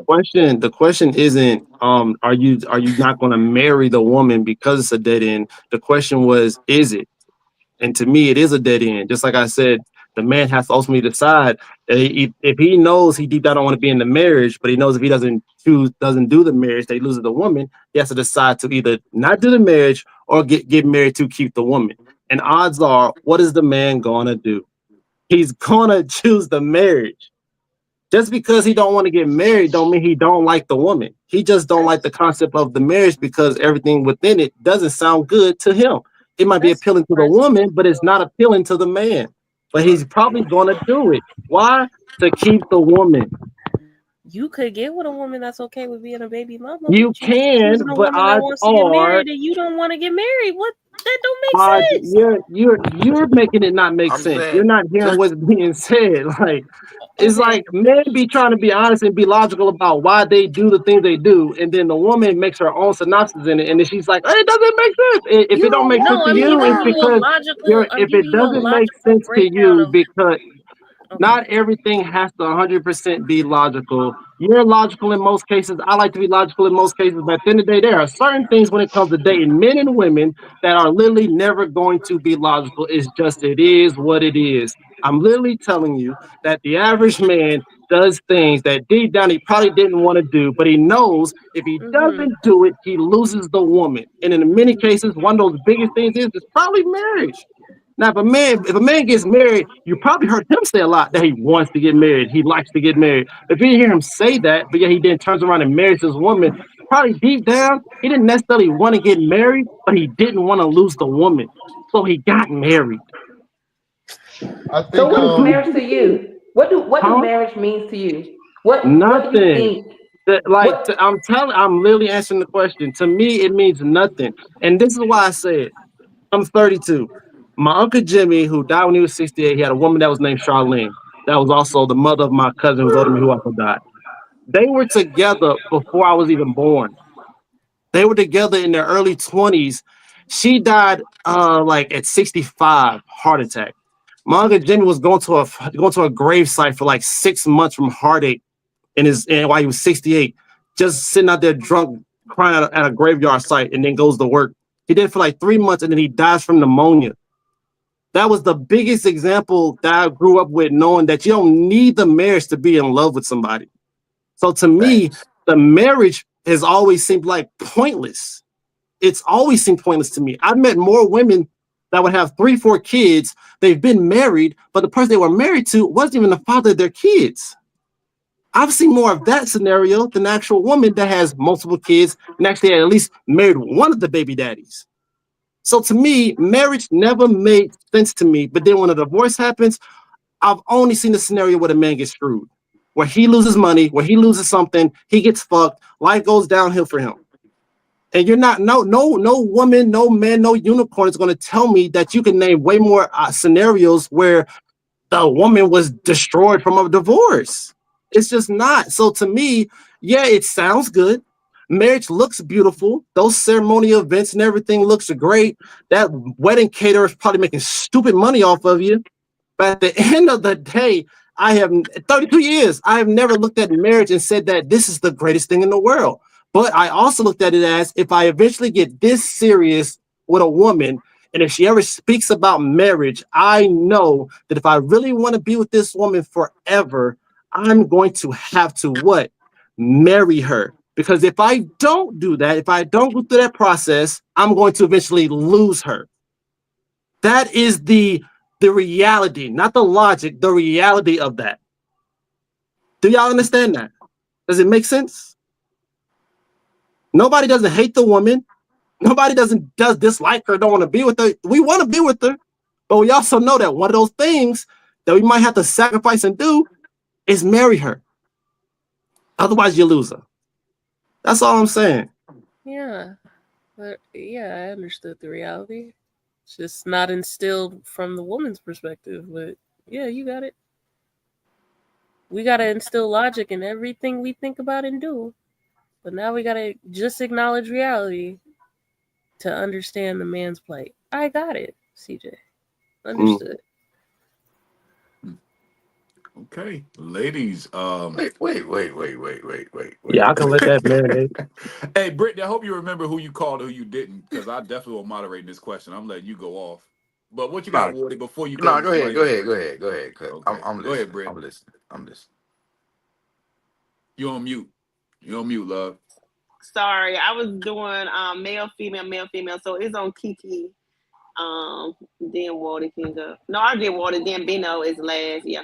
The question isn't, are you not going to marry the woman because it's a dead end? The question was, is it? And to me, it is a dead end. Just like I said, the man has to ultimately decide that if he knows he deep down don't want to be in the marriage, but he knows if he doesn't do the marriage, they lose the woman. He has to decide to either not do the marriage or get married to keep the woman. And odds are, what is the man gonna do? He's gonna choose the marriage. Just because he don't want to get married don't mean he don't like the woman. He just don't like the concept of the marriage because everything within it doesn't sound good to him. It might be appealing to the woman, but it's not appealing to the man. But he's probably going to do it. Why? To keep the woman. You could get with a woman that's okay with being a baby mama. You but can, choosing a but woman that odds wants to get are, married and you don't want to get married. What? That don't make sense. you're making it not make I'm sense. You're saying not hearing just what's being said. Like it's Okay. like men be trying to be honest and be logical about why they do the things they do, and then the woman makes her own synopsis in it, and then she's like, "Hey, it doesn't make sense." If it don't make sense No, to I'm you, giving it's you a because logical. I'm if it giving you a doesn't make logical sense to breakdown you of. because Okay. not everything has to 100% be logical. You're logical in most cases. I like to be logical in most cases. But at the end of the day, there are certain things when it comes to dating men and women that are literally never going to be logical. It's just, it is what it is. I'm literally telling you that the average man does things that deep down he probably didn't want to do, but he knows if he Mm-hmm. doesn't do it, he loses the woman. And in many cases, one of those biggest things is probably marriage. Now, if a man gets married, you probably heard him say a lot that he wants to get married. He likes to get married. If you didn't hear him say that, but yeah, he then turns around and marries his woman, probably deep down, he didn't necessarily want to get married, but he didn't want to lose the woman. So he got married. I So think what is marriage to you? What do Huh? marriage means to you? What do you Nothing. think? What I'm literally answering the question. To me, it means nothing. And this is why I said I'm 32. My uncle Jimmy, who died when he was 68, he had a woman that was named Charlene. That was also the mother of my cousin who's older than me, who also died. They were together before I was even born. They were together in their early 20s. She died like at 65, heart attack. My uncle Jimmy was going to a grave site for like 6 months from heartache and while he was 68, just sitting out there drunk, crying at a graveyard site, and then goes to work. He did it for like 3 months, and then he dies from pneumonia. That was the biggest example that I grew up with, knowing that you don't need the marriage to be in love with somebody. So to me, facts. the marriage has always seemed like pointless. It's always seemed pointless to me. I've met more women that would have 3, 4 kids. They've been married, but the person they were married to wasn't even the father of their kids. I've seen more of that scenario than the actual woman that has multiple kids and actually at least married one of the baby daddies. So to me, marriage never made sense to me. But then when a divorce happens, I've only seen the scenario where the man gets screwed, where he loses money, where he loses something, he gets fucked, life goes downhill for him. And you're not no woman, no man, no unicorn is going to tell me that you can name way more scenarios where the woman was destroyed from a divorce. It's just not. So to me, yeah, it sounds good. Marriage looks beautiful. Those ceremonial events and everything looks great. That wedding caterer is probably making stupid money off of you. But at the end of the day, I have 32 years. I have never looked at marriage and said that this is the greatest thing in the world. But I also looked at it as if I eventually get this serious with a woman, and if she ever speaks about marriage, I know that if I really want to be with this woman forever, I'm going to have to what? Marry her. Because if I don't do that, if I don't go through that process, I'm going to eventually lose her. That is the reality, not the logic, the reality of that. Do y'all understand that? Does it make sense? Nobody doesn't hate the woman. Nobody does dislike her, don't want to be with her. We want to be with her, but we also know that one of those things that we might have to sacrifice and do is marry her. Otherwise, you lose her. That's all I'm saying. Yeah. But yeah, I understood the reality. It's just not instilled from the woman's perspective. But yeah, you got it. We got to instill logic in everything we think about and do. But now we got to just acknowledge reality to understand the man's plight. I got it, CJ. Understood. Okay, ladies. Wait. Yeah, I can let that marinate. Hey, Brittany, I hope you remember who you called and who you didn't, because I definitely will moderate this question. I'm letting you go off. But what you got, No, Wardy, before you go no, and go ahead. explain it? I'm, Okay, I'm go ahead, listening. Britt. I'm listening. I'm listening. You on mute. You on mute, love. Sorry, I was doing male, female. So it's on Kiki. Then Water can go. No, I did Water. Then Bino is last. Yeah.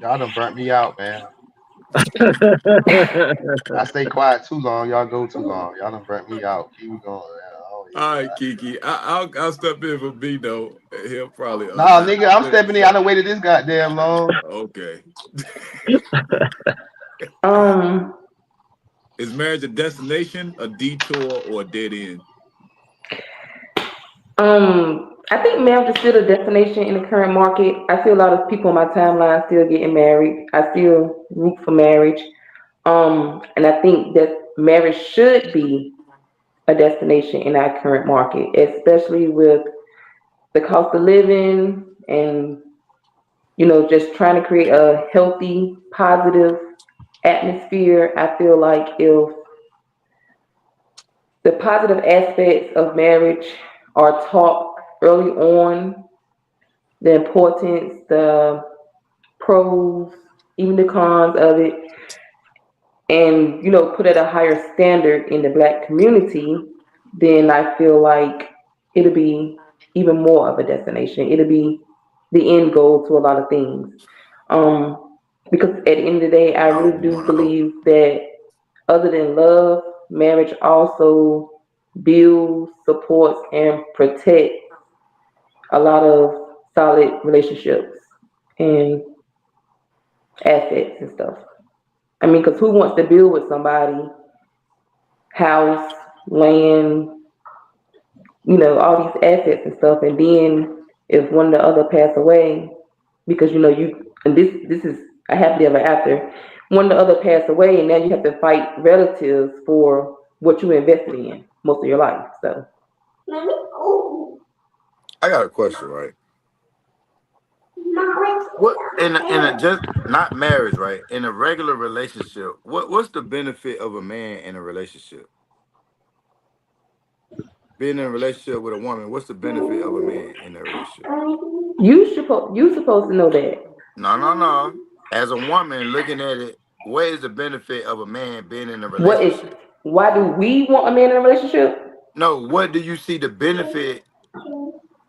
Y'all done burnt me out, man. I stay quiet too long. Y'all go too long. Y'all done burnt me out. Keep going, man. I don't even All know right, Kiki. I'll step in for Bino. He'll probably Nah, not. nigga, I'm stepping in. I done waited this goddamn long. Okay. Um, Is marriage a destination, a detour, or a dead end? I think marriage is still a destination in the current market. I see a lot of people on my timeline still getting married. I still root for marriage. And I think that marriage should be a destination in our current market, especially with the cost of living and just trying to create a healthy, positive atmosphere. I feel like if the positive aspects of marriage are taught early on, the importance, the pros, even the cons of it, and put at a higher standard in the Black community, then I feel like it'll be even more of a destination. It'll be the end goal to a lot of things. Because at the end of the day, I I really do want to hope. believe that other than love, marriage also builds, supports, and protects a lot of solid relationships and assets and stuff. I mean, because who wants to build with somebody, house, land, all these assets and stuff, and then if one or the other pass away, because and this is a happily ever after, one or the other pass away, and now you have to fight relatives for what you invested in most of your life. So I got a question, right? What in a just not marriage, right? In a regular relationship, what's the benefit of a man in a relationship? Being in a relationship with a woman, what's the benefit of a man in a relationship? you supposed to know that. No. As a woman looking at it, what is the benefit of a man being in a What is relationship? why do we want a man in a relationship? No, what do you see the benefit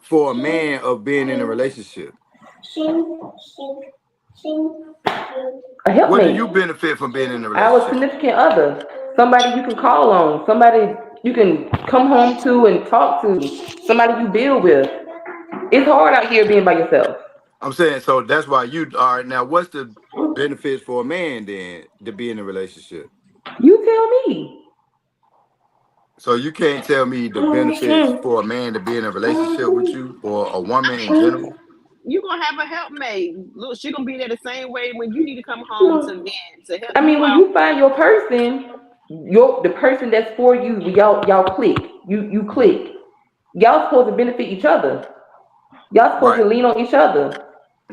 for a man of being in a relationship? A What do helpmate, you benefit from being in a our relationship? significant other, somebody you can call on, somebody you can come home to and talk to, somebody you build with. It's hard out here being by yourself. I'm saying, so that's why you are now. What's the benefits for a man then to be in a relationship? You tell me. So you can't tell me the benefits for a man to be in a relationship with you or a woman in general. You gonna have a helpmate. Look, she gonna be there the same way when you need to come home to vent, to help I mean, you when out. you find your person, the person that's for you, y'all click. You click. Y'all supposed to benefit each other. Y'all supposed Right. to lean on each other.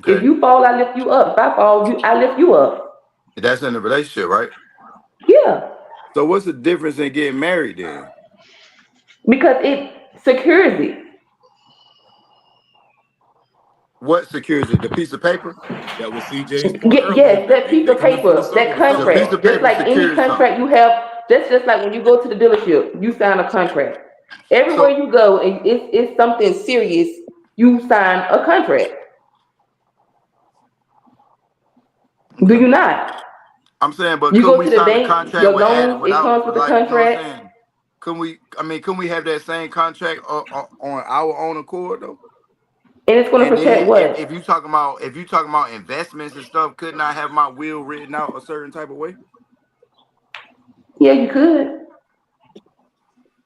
If Okay. you fall, I lift you up. If I fall, I lift you up. That's in a relationship, right? Yeah, So what's the difference in getting married then? because it secures it. What secures it? The piece of paper? That was CJ's point earlier. Yes, that piece They of coming full paper, that circle. The The feelings piece are. of contract, just paper like any secures contract something. you have, that's just like when you go to the dealership, you sign a contract. Everywhere So you go, and it's something serious, you sign a contract. Do okay. you not? I'm saying, but You couldn't go we to the sign a bank, contract your with loans, it without comes with a like you know what I'm contract. saying? Can we? I mean, can we have that same contract on our own accord though? And it's going to And protect then what? if you talking about investments and stuff, couldn't I have my will written out a certain type of way? Yeah, you could.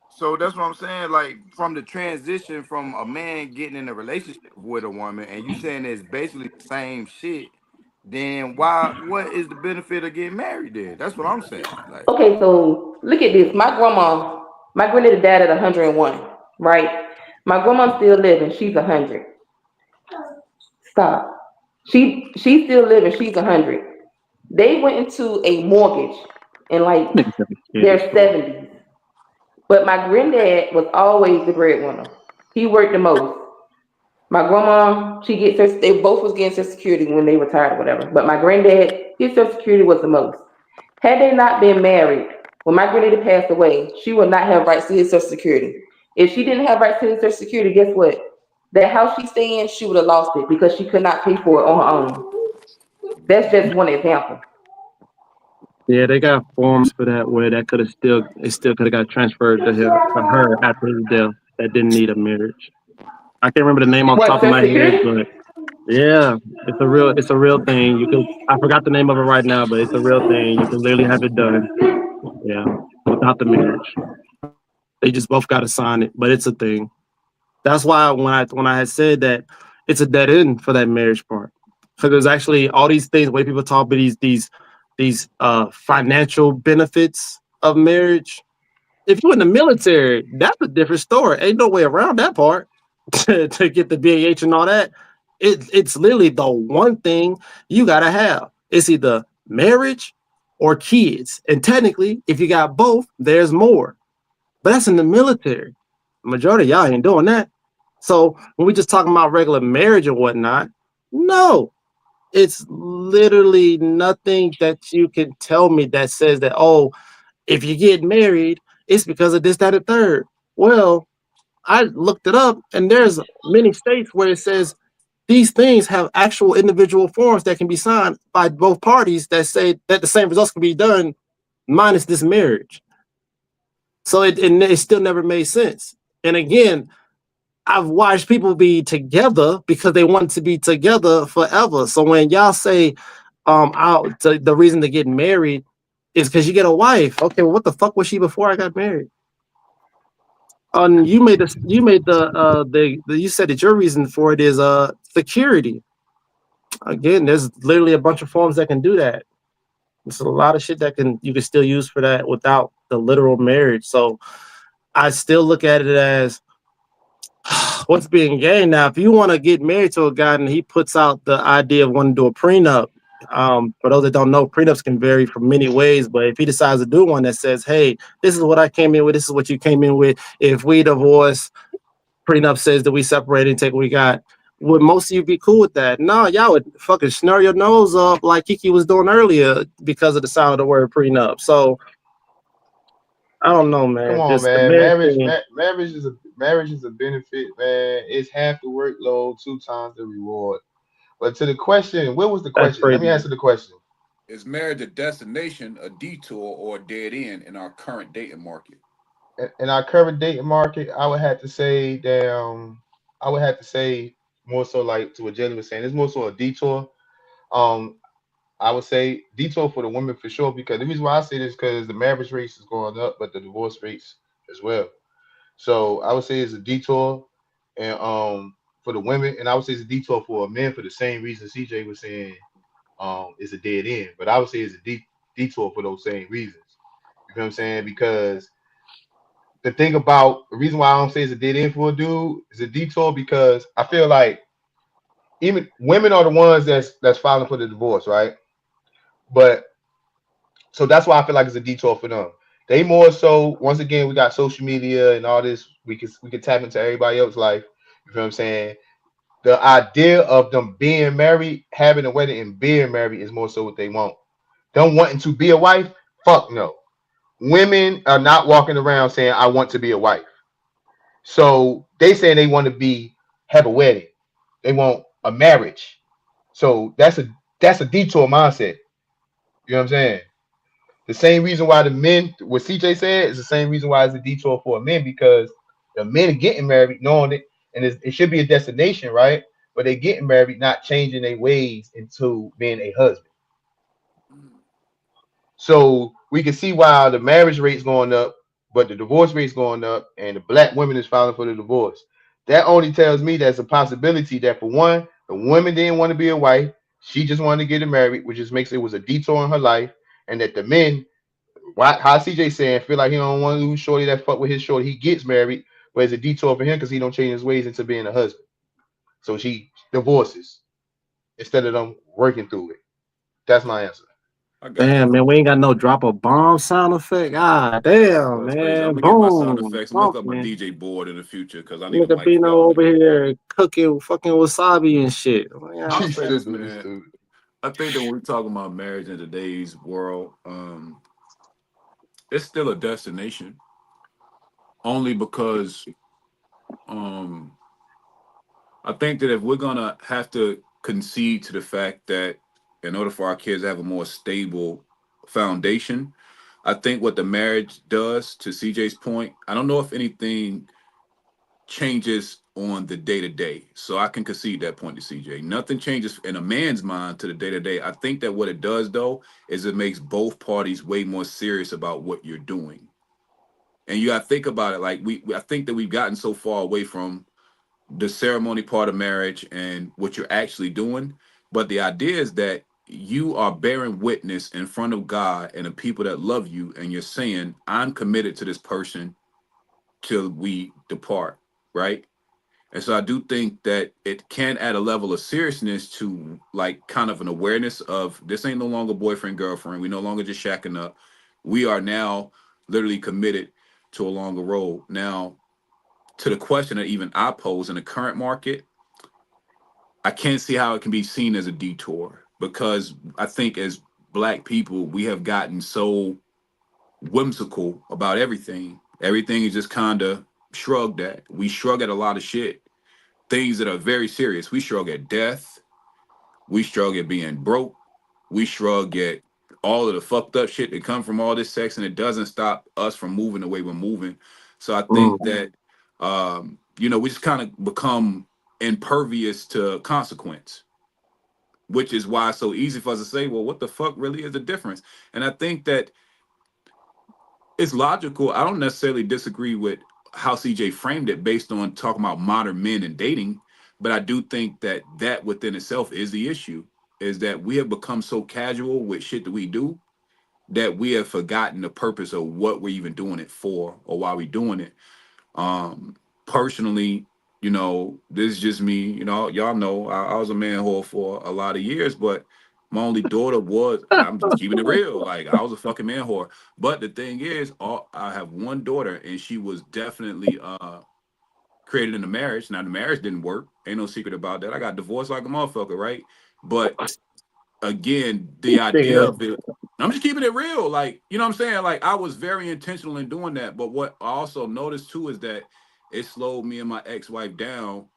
So that's what I'm saying. Like from the transition from a man getting in a relationship with a woman, and you saying it's basically the same shit. Then why? What is the benefit of getting married? Then that's what I'm saying. Like, Okay, so look at this. My granddaddy died at 101, right? My grandma's still living. She's 100. Stop. She's still living. She's 100. They went into a mortgage in like Niggas have a their candy store. 70s. But my granddad was always the breadwinner. He worked the most. My grandma, they both was getting Social Security when they retired or whatever. But my granddad, his Social Security was the most. Had they not been married, when my granddaddy passed away, she would not have rights to his Social Security. If she didn't have rights to his Social Security, guess what? That house she stayed in, she would have lost it because she could not pay for it on her own. That's just one example. Yeah, they got forms for that where that still could have got transferred to her after his death that didn't need a marriage. I can't remember the name off the What, top of Social my head, Security? but yeah, it's a real thing. You could I forgot the name of it right now, but it's a real thing. You can literally have it done. Yeah, without the marriage. They just both got to sign it, but it's a thing. That's why when I had said that it's a dead end for that marriage part, because there's actually all these things where people talk about these financial benefits of marriage. If you're in the military, that's a different story. Ain't no way around that part to get the BAH and all that. It's literally the one thing you gotta have. It's either marriage or kids, and technically, if you got both, there's more. But that's in the military. Majority of y'all ain't doing that. So when we just talking about regular marriage and whatnot, no, it's literally nothing that you can tell me that says that, oh, if you get married, it's because of this, that, and third. Well, I looked it up, and there's many states where it says these things have actual individual forms that can be signed by both parties that say that the same results can be done minus this marriage. So it still never made sense. And again, I've watched people be together because they want to be together forever. So when y'all say, the reason to get married is because you get a wife. Okay, well, what the fuck was she before I got married? You made this. You made you said that your reason for it is security. Again, there's literally a bunch of forms that can do that. There's a lot of shit that you can still use for that without the literal marriage. So I still look at it as what's being gained. Now, if you want to get married to a guy and he puts out the idea of wanting to do a prenup, for those that don't know, prenups can vary from many ways. But if he decides to do one that says, hey, this is what I came in with, this is what you came in with. If we divorce, prenup says that we separate and take what we got. Would most of you be cool with that? No, y'all would fucking snare your nose up like Kiki was doing earlier because of the sound of the word prenup. So I don't know, Come man. on, Just the man. marriage thing. Marriage is a benefit, man. It's half the workload, two times the reward. But to the question, what was the That's question? Let me crazy. answer the question. Is marriage a destination, a detour, or a dead end in our current dating market? In our current dating market, I would have to say, I would have to say more so like to what Jalen was saying. It's more so a detour. Um, I would say detour for the women for sure because the reason why I say this because the marriage rates is going up, but the divorce rates as well. So I would say it's a detour, and for the women, and I would say it's a detour for men for the same reason CJ was saying it's a dead end. But I would say it's a detour for those same reasons. You know what I'm saying? Because the thing about the reason why I don't say it's a dead end for a dude is a detour because I feel like even women are the ones that's filing for the divorce, right? But so that's why I feel like it's a detour for them. They more so once again we got social media and all this. We can tap into everybody else's life. You feel what I'm saying? The idea of them being married, having a wedding, and being married is more so what they want. Them wanting to be a wife, fuck no. Women are not walking around saying I want to be a wife. So they saying they want to have a wedding. They want a marriage. So that's a detour mindset. You know what I'm saying? The same reason why the men, what CJ said, is the same reason why it's a detour for men, because the men are getting married knowing it, and it should be a destination, right? But they're getting married, not changing their ways into being a husband. So we can see why the marriage rate's going up, but the divorce rate's going up, and the black women is filing for the divorce. That only tells me there's a possibility that, for one, the woman didn't want to be a wife, she just wanted to get married, which just makes it was a detour in her life, and that the men, why, how CJ saying, feel like he don't want to lose shorty that fuck with his shorty, he gets married, but it's a detour for him because he don't change his ways into being a husband. So she divorces instead of them working through it. That's my answer. I got you. Damn, man, we ain't got no drop a bomb sound effect. Ah, damn, That's crazy. I'm man. gonna get my sound Boom. effects. I'm gonna hook up my Talking. DJ board in the future because I need a Nigga mic for Bino y'all over niggas. here cooking fucking wasabi and shit. I'll He say said this, that is man. stupid. I think that when we're talking about marriage in today's world, it's still a destination only because um, I think that if we're gonna have to concede to the fact that in order for our kids to have a more stable foundation, I think what the marriage does, to CJ's point, I don't know if anything changes on the day to day. So I can concede that point to CJ. Nothing changes in a man's mind to the day to day. I think that what it does though is it makes both parties way more serious about what you're doing. And you got to think about it like I think that we've gotten so far away from the ceremony part of marriage and what you're actually doing. But the idea is that you are bearing witness in front of God and the people that love you, and you're saying, I'm committed to this person till we depart, right? And so I do think that it can add a level of seriousness to like kind of an awareness of this ain't no longer boyfriend, girlfriend. We no longer just shacking up. We are now literally committed to a longer road. Now, to the question that even I pose in the current market, I can't see how it can be seen as a detour because I think as black people, we have gotten so whimsical about everything. Everything is just kind of shrugged at. We shrug at a lot of shit, things that are very serious. We shrug at death. We shrug at being broke. We shrug at all of the fucked up shit that come from all this sex, and it doesn't stop us from moving the way we're moving. So I think Mm. that we just kind of become impervious to consequence, which is why it's so easy for us to say, well, what the fuck really is the difference? And I think that it's logical. I don't necessarily disagree with how CJ framed it based on talking about modern men and dating, but I do think that that within itself is the issue, is that we have become so casual with shit that we do that we have forgotten the purpose of what we're even doing it for or why we're doing it. Personally, this is just me. Y'all know I was a man whore for a lot of years, but my only daughter was, I'm just keeping it real. Like I was a fucking man whore. But the thing is, I have one daughter, and she was definitely created in a marriage. Now the marriage didn't work. Ain't no secret about that. I got divorced like a motherfucker, right? But again, the idea Nigga, of it, I'm just keeping it real. Like, you know what I'm saying? Like, I was very intentional in doing that. But what I also noticed too is that it slowed me and my ex-wife down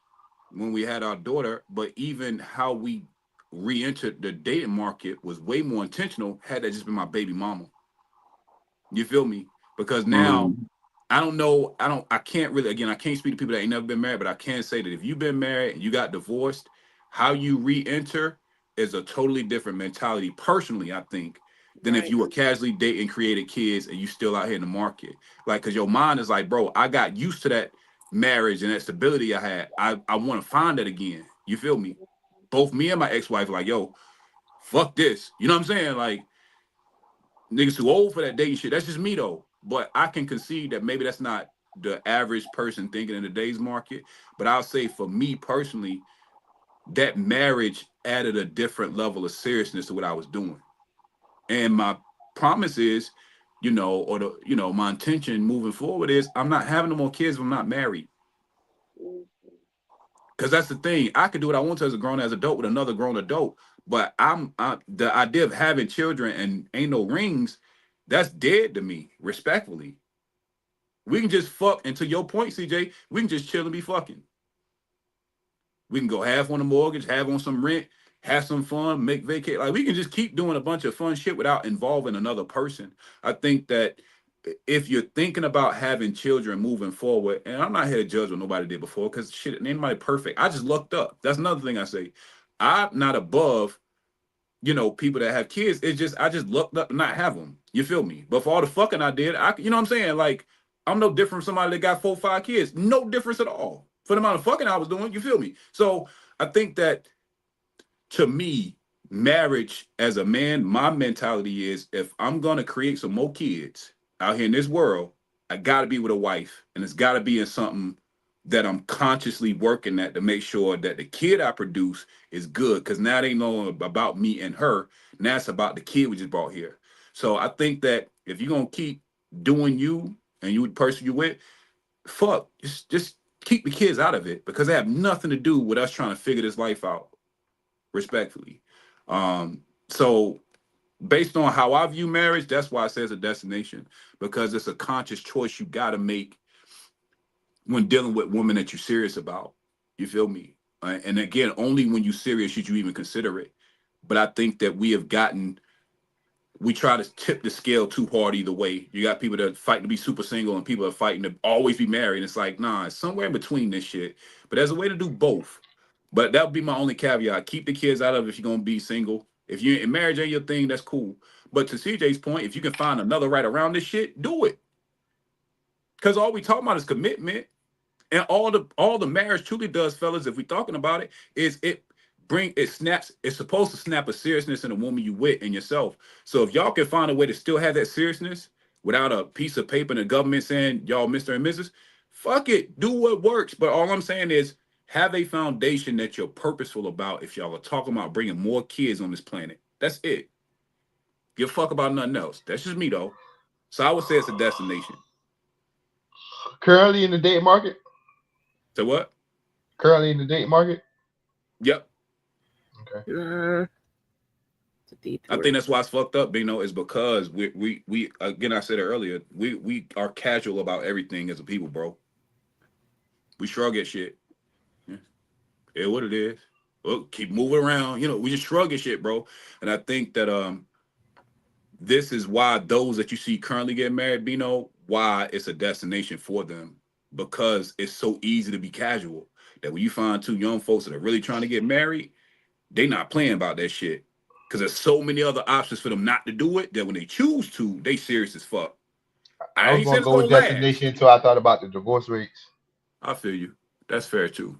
when we had our daughter. But even how we re-entered the dating market was way more intentional had that just been my baby mama. You feel me? Because now mm. I don't know. I can't really, again, I can't speak to people that ain't never been married, but I can say that if you've been married and you got divorced, how you re-enter is a totally different mentality, personally, I think, than if Right. you were casually dating, created kids, and you still out here in the market. Like, cause your mind is like, bro, I got used to that marriage and that stability I had. I want to find that again. You feel me? Both me and my ex-wife, like, yo, fuck this. You know what I'm saying? Like, niggas too old for that dating shit. That's just me though. But I can concede that maybe that's not the average person thinking in today's market. But I'll say for me personally, that marriage added a different level of seriousness to what I was doing. And my promise is, my intention moving forward is I'm not having no more kids if I'm not married. Because that's the thing. I could do what I want to as a grown as adult with another grown adult. But the idea of having children and ain't no rings, that's dead to me, respectfully. We can just fuck, and to your point, CJ, we can just chill and be fucking. We can go half on the mortgage, half on some rent, have some fun, make vacate. Like we can just keep doing a bunch of fun shit without involving another person. I think that if you're thinking about having children moving forward, and I'm not here to judge what nobody did before, because shit, ain't nobody perfect. I just lucked up. That's another thing I say. I'm not above, people that have kids. It's just I just lucked up to not have them. You feel me? But for all the fucking I did, you know what I'm saying? Like I'm no different from somebody that got 4, 5 kids. No difference at all for the amount of fucking I was doing. You feel me? So I think that to me, marriage as a man, my mentality is if I'm gonna create some more kids out here in this world, I gotta be with a wife, and it's gotta be in something that I'm consciously working at to make sure that the kid I produce is good. Cause now they know about me and her. Now it's about the kid we just brought here. So I think that if you're gonna keep doing you and you the person you with, fuck, just keep the kids out of it because they have nothing to do with us trying to figure this life out respectfully. So based on how I view marriage, that's why I say it's a destination, because it's a conscious choice you got to make when dealing with women that you're serious about. You feel me? And again, only when you're serious should you even consider it. But I think that we try to tip the scale too hard either way. You got people that fight to be super single and people are fighting to always be married. And it's like, nah, it's somewhere in between this shit. But there's a way to do both. But that would be my only caveat. Keep the kids out of it if you're gonna be single. If you're in marriage ain't your thing, that's cool. But to CJ's point, if you can find another right around this shit, do it. Because all we talking about is commitment. And all the marriage truly does, fellas, if we talking about it, is it's supposed to snap a seriousness in a woman you with and yourself. So if y'all can find a way to still have that seriousness without a piece of paper and the government saying y'all Mr. and Mrs., fuck it, do what works. But all I'm saying is have a foundation that you're purposeful about if y'all are talking about bringing more kids on this planet. That's it. Give a fuck about nothing else. That's just me though. So I would say it's a destination. Currently in the date market? So what? Currently in the date market? Yep. Okay. I think that's why it's fucked up, Bino, is because we again, I said it earlier, we are casual about everything as a people, bro. We shrug at shit. Yeah. It what it is. Well, keep moving around. We just shrug at shit, bro. And I think that this is why those that you see currently getting married, Bino, why it's a destination for them. Because it's so easy to be casual. That when you find two young folks that are really trying to get married, they not playing about that shit. Because there's so many other options for them not to do it that when they choose to, they serious as fuck. I I was ain't saying gonna it's go gonna with last. destination until I thought about the divorce rates. I feel you. That's fair too.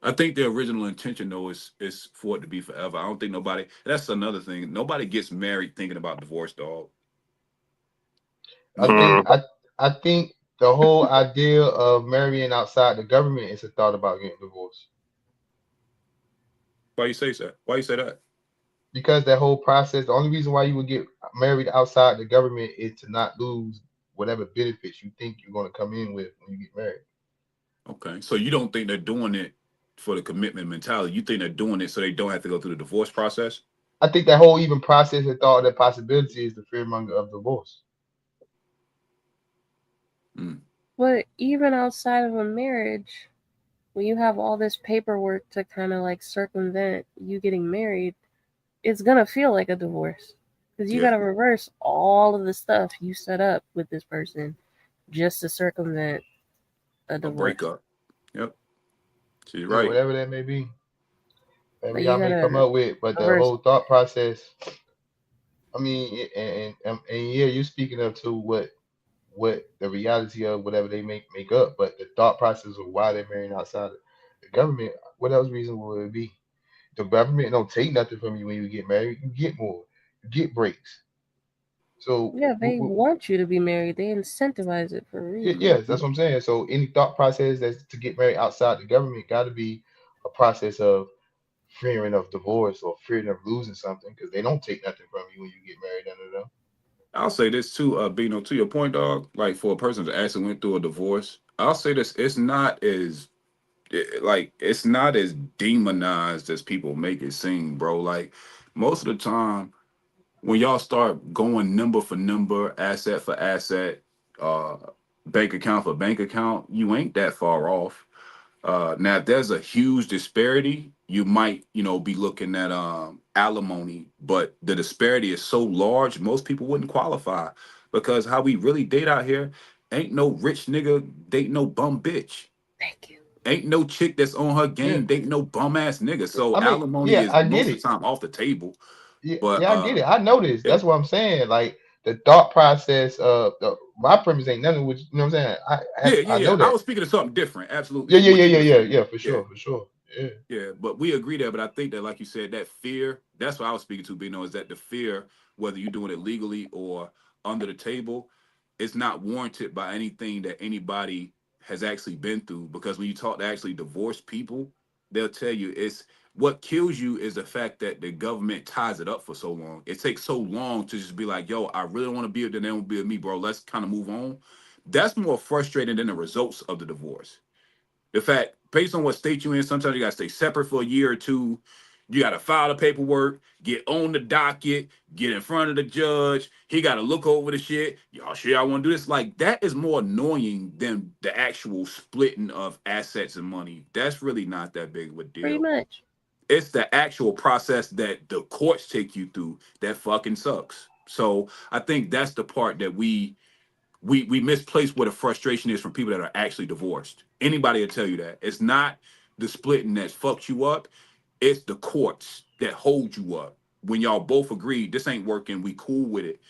I think the original intention though is for it to be forever. I don't think nobody. That's another thing. Nobody gets married thinking about divorce, dog. I think Nobody. I think the whole idea of marrying outside the government is a thought about getting divorced. Why you say that? Why you say that? Because that whole process, the only reason why you would get married outside the government is to not lose whatever benefits you think you're going to come in with when you get married. Okay, so you don't think they're doing it for the commitment mentality? You think they're doing it so they don't have to go through the divorce process? I think that whole even process and thought that possibility is the fearmonger of divorce. Mm. But even outside of a marriage, when you have all this paperwork to kind of like circumvent you getting married, it's gonna feel like a divorce because you Yeah. gotta reverse all of the stuff you set up with this person just to circumvent a A divorce. breakup. Yep. She's Yeah, right. whatever that may be. Whatever Like you y'all may come gotta up with, but the reverse. whole thought process. I mean, and yeah, you're speaking of to what the reality of whatever they make up, but the thought process of why they're marrying outside of the government. What else reason would it be? The government don't take nothing from you when you get married. You get more. You get breaks. So Yeah, they want you to be married. They incentivize it for a reason. yes, that's what I'm saying. So any thought process that's to get married outside the government got to be a process of fearing of divorce or fearing of losing something because they don't take nothing from you when you get married under them. I'll say this too, Bino, to your point, dog. Like for a person that actually went through a divorce, I'll say this: it's not as demonized as people make it seem, bro. Like most of the time, when y'all start going number for number, asset for asset, uh, bank account for bank account, you ain't that far off. Now, if there's a huge disparity, you might, be looking at alimony, but the disparity is so large, most people wouldn't qualify because how we really date out here, ain't no rich nigga date no bum bitch. Thank you. Ain't no chick that's on her Yeah. game date no bum ass nigga. So I mean, alimony yeah, is I get most of it. the time off the table. Yeah, But yeah, I get it. I know this. yeah, That's what I'm saying. Like the thought process of my premise ain't nothing. Which you know what I'm saying. yeah, I yeah, know yeah. I that. was speaking of something different, absolutely, Yeah, from yeah, what yeah, you yeah, were yeah, saying. yeah. For Yeah. sure, for sure. Yeah. Yeah, but we agree there. But I think that, like you said, that fear, that's what I was speaking to, Bino, is that the fear, whether you're doing it legally or under the table, it's not warranted by anything that anybody has actually been through. Because when you talk to actually divorced people, they'll tell you it's what kills you is the fact that the government ties it up for so long. It takes so long to just be like, yo, I really want to be with them, they won't be with me, bro. Let's kind of move on. That's more frustrating than the results of the divorce. The fact, based on what state you're in, sometimes you gotta stay separate for a year or two. You gotta file the paperwork, get on the docket, get in front of the judge. He gotta look over the shit. Y'all sure y'all want to do this? Like that is more annoying than the actual splitting of assets and money. That's really not that big of a Pretty deal. much. It's the actual process that the courts take you through that fucking sucks. So I think that's the part that we misplace where the frustration is from people that are actually divorced. Anybody will tell you that. It's not the splitting that fucks you up. It's the courts that hold you up. When y'all both agree this ain't working, we cool with it.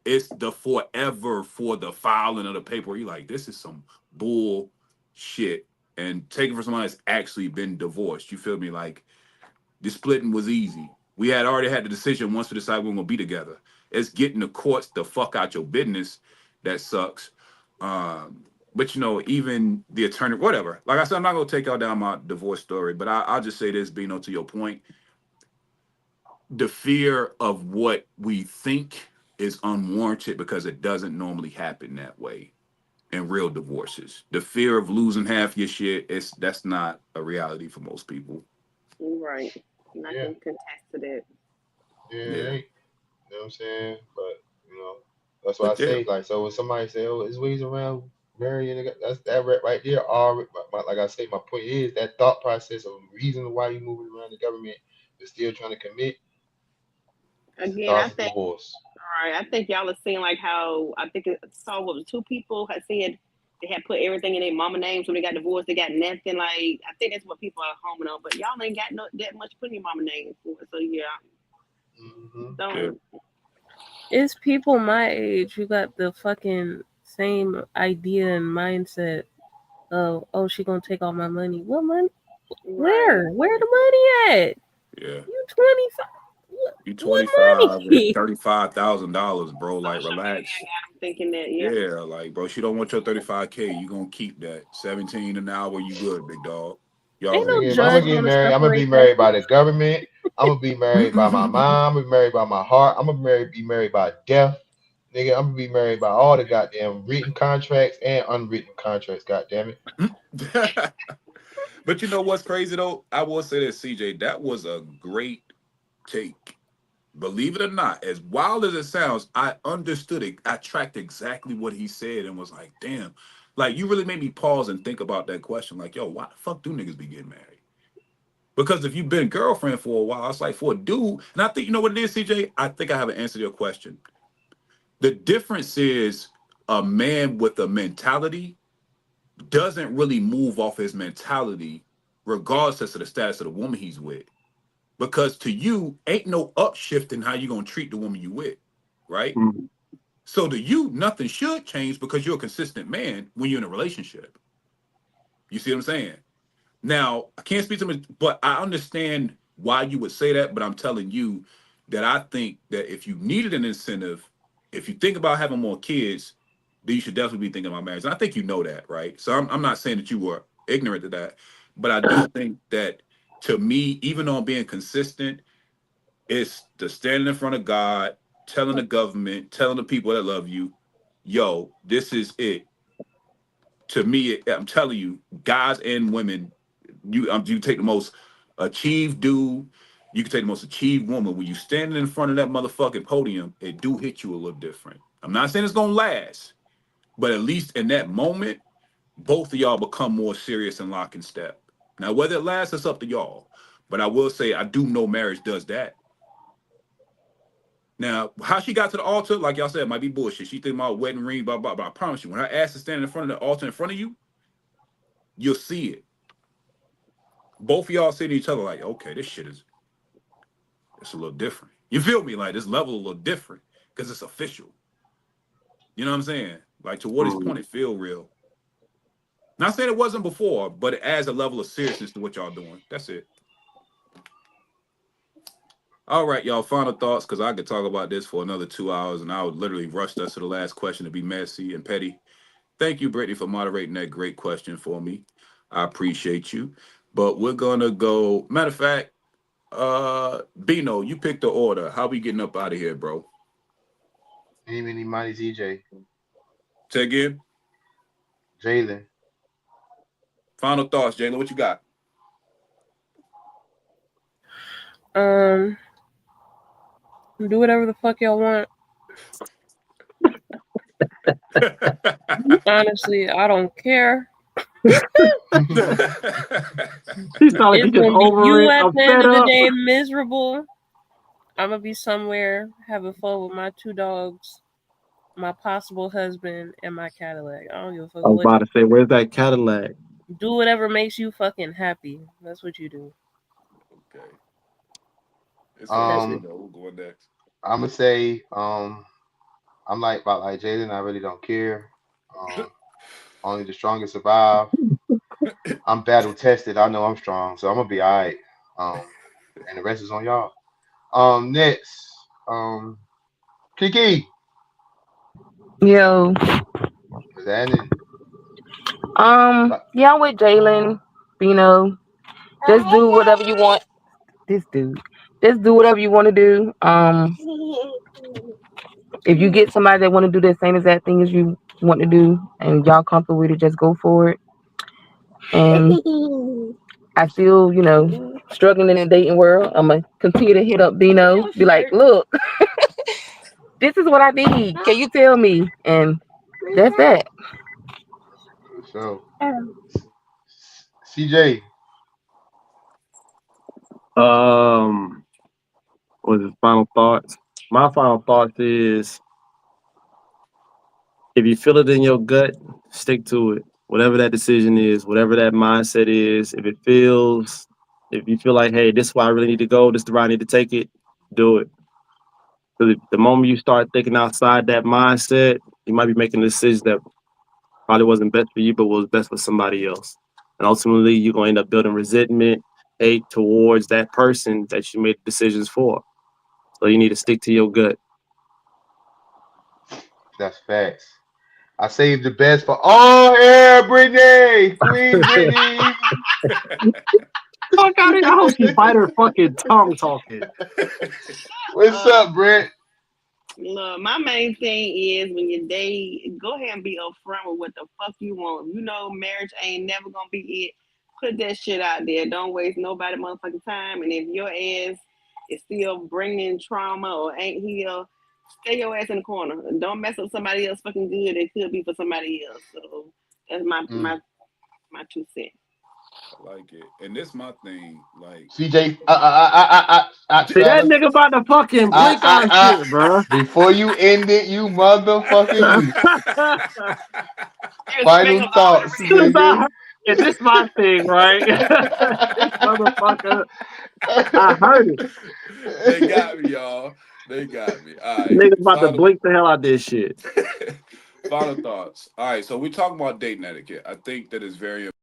It's the forever for the filing of the paper. You're like, this is some bull shit. And taking for somebody that's actually been divorced. You feel me? Like the splitting was easy. We had already had the decision once we decided we are gonna be together. It's getting the courts the fuck out your business that sucks. But even the attorney, whatever. Like I said, I'm not gonna take y'all down my divorce story, but I'll just say this, Bino, to your point. The fear of what we think is unwarranted because it doesn't normally happen that way in real divorces. The fear of losing half your shit, that's not a reality for most people. Right. And I Yeah. can contest to that. Yeah. It Yeah. ain't. You know what I'm saying? But that's why I But yeah. say like so when somebody say, "Oh, there's ways around marrying," that's that right there. All like I say, my point is that thought process of reason why you moving around the government is still trying to commit Again, I starts with think. divorce. All right, I think y'all are seeing like how I think it saw what the two people had said they had put everything in their mama name, so they got divorced. They got nothing. Like I think that's what people are homing on. But y'all ain't got no that much put in your mama name for it. So yeah, Mm-hmm. Yeah. don't. It's people my age who got the fucking same idea and mindset of, oh, she gonna take all my money. What money? Right. Where the money at? Yeah. You 25? You What 25 with money? $35,000, bro. Like, Social media relax. got them thinking that. Yeah. Yeah, like, bro, she don't want your 35K. You gonna keep that 17 an hour. You good, big dog. Y'all Ain't gonna no Nigga, be if I'm gonna judge get fine. gonna married, I'm gonna be separate married that. by the government. I'm gonna be married by my mom. I'm gonna be married by my heart. I'm gonna be married by death. Nigga, I'm gonna be married by all the goddamn written contracts and unwritten contracts. Goddamn it. But you know what's crazy though? I will say this, CJ. That was a great take. Believe it or not, as wild as it sounds, I understood it. I tracked exactly what he said and was like, damn. Like, you really made me pause and think about that question. Like, yo, why the fuck do niggas be getting married? Because if you've been girlfriend for a while, it's like for a dude, and I think you know what it is, CJ. I think I have an answer to your question. The difference is a man with a mentality doesn't really move off his mentality, regardless of the status of the woman he's with. Because to you, ain't no upshifting how you gonna treat the woman you with, right? Mhm. So to you, nothing should change because you're a consistent man when you're in a relationship. You see what I'm saying? Now, I can't speak to him, but I understand why you would say that. But I'm telling you that I think that if you needed an incentive, if you think about having more kids, then you should definitely be thinking about marriage. And I think you know that, right? So I'm not saying that you were ignorant to that, but I do think that to me, even on being consistent, it's the standing in front of God, telling the government, telling the people that love you, yo, this is it. To me, I'm telling you, guys and women, you take the most achieved dude, you can take the most achieved woman. When you standing in front of that motherfucking podium, it do hit you a little different. I'm not saying it's gonna last, but at least in that moment, both of y'all become more serious and lock in step. Now, whether it lasts, it's up to y'all. But I will say, I do know marriage does that. Now, how she got to the altar, like y'all said, might be bullshit. She think about wedding ring, blah, blah, but I promise you, when her ass is standing in front of the altar in front of you, you'll see it. Both of y'all see to each other like, okay, this shit is, it's a little different. You feel me? Like, this level a little different because it's official. You know what I'm saying? Like, to Woody's point, it feel real. Not saying it wasn't before, but it adds a level of seriousness to what y'all doing. That's it. All right, y'all, final thoughts, because I could talk about this for another 2 hours, and I would literally rush us to the last question to be messy and petty. Thank you, Brittany, for moderating that great question for me. I appreciate you. But we're going to go, matter of fact, Bino, you picked the order. How we getting up out of here, bro? Any money, ZJ. Say again? Jalen. Final thoughts, Jalen, what you got? Do whatever the fuck y'all want. Honestly, I don't care. She's like, It's just gonna be over you it. at I'm the end fed of the up. day miserable. I'm gonna be somewhere having fun with my 2 dogs, my possible husband, and my Cadillac. I don't give a fuck I was what about to say, where's that Cadillac? do whatever makes you fucking happy. That's what you do. Okay. It's we'll go next. I'm gonna say, I'm like Jalen. I really don't care. Only the strongest survive. I'm battle tested. I know I'm strong, so I'm gonna be all right. And the rest is on y'all. Next, Kiki. Yo. Is that it? Yeah, I'm with Jalen. You know, just do whatever you want. This dude. Just do whatever you want to do. If you get somebody that want to do the same exact thing as you want to do and y'all comfortable with it, just go for it. And I still, you know, struggling in the dating world. I'm going to continue to hit up Bino. Be like, look, this is what I need. Can you tell me? And that's that. So, CJ. What was his final thoughts? My final thoughts is, if you feel it in your gut, stick to it. Whatever that decision is, whatever that mindset is, if you feel like, hey, this is where I really need to go, this is the route I need to take it, do it. Because the moment you start thinking outside that mindset, you might be making decisions that probably wasn't best for you, but was best for somebody else. And ultimately, you're going to end up building resentment, hate towards that person that you made decisions for. So you need to stick to your gut. That's facts. I saved the best for all air, Brittany. Queen Brittany. Fuck out of here. I hope she bite her fucking tongue talking. What's up, Britt? Look, my main thing is when you date, go ahead and be upfront with what the fuck you want. You know, marriage ain't never gonna be it. Put that shit out there. Don't waste nobody motherfucking time. And if your ass is still bringing trauma or ain't healed, stay your ass in the corner. Don't mess up somebody else fucking good. It could be for somebody else. So that's my 2 cents. I like it. And this my thing. Like, CJ, See, that nigga about to fucking blink on shit, bro. Before you end it, you motherfucking final thoughts, nigga. Yeah, this my thing, right? This motherfucker, I heard it. They got me, y'all. They got me. All right. Niggas about to blink the hell out of this shit. Final thoughts. All right, so we're talking about dating etiquette. I think that is very important.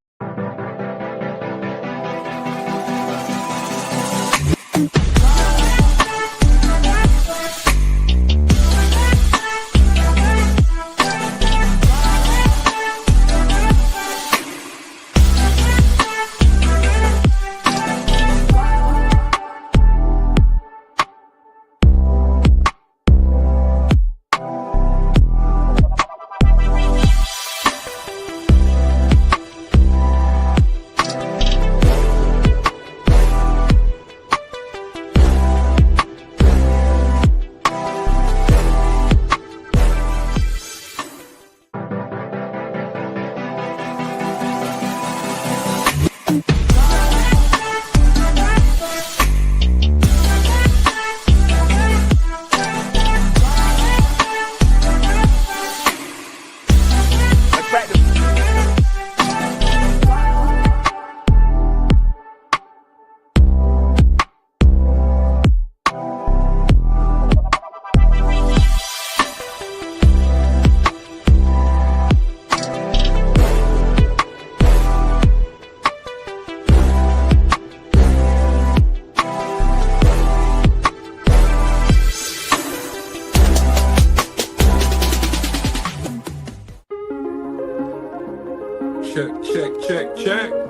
Check.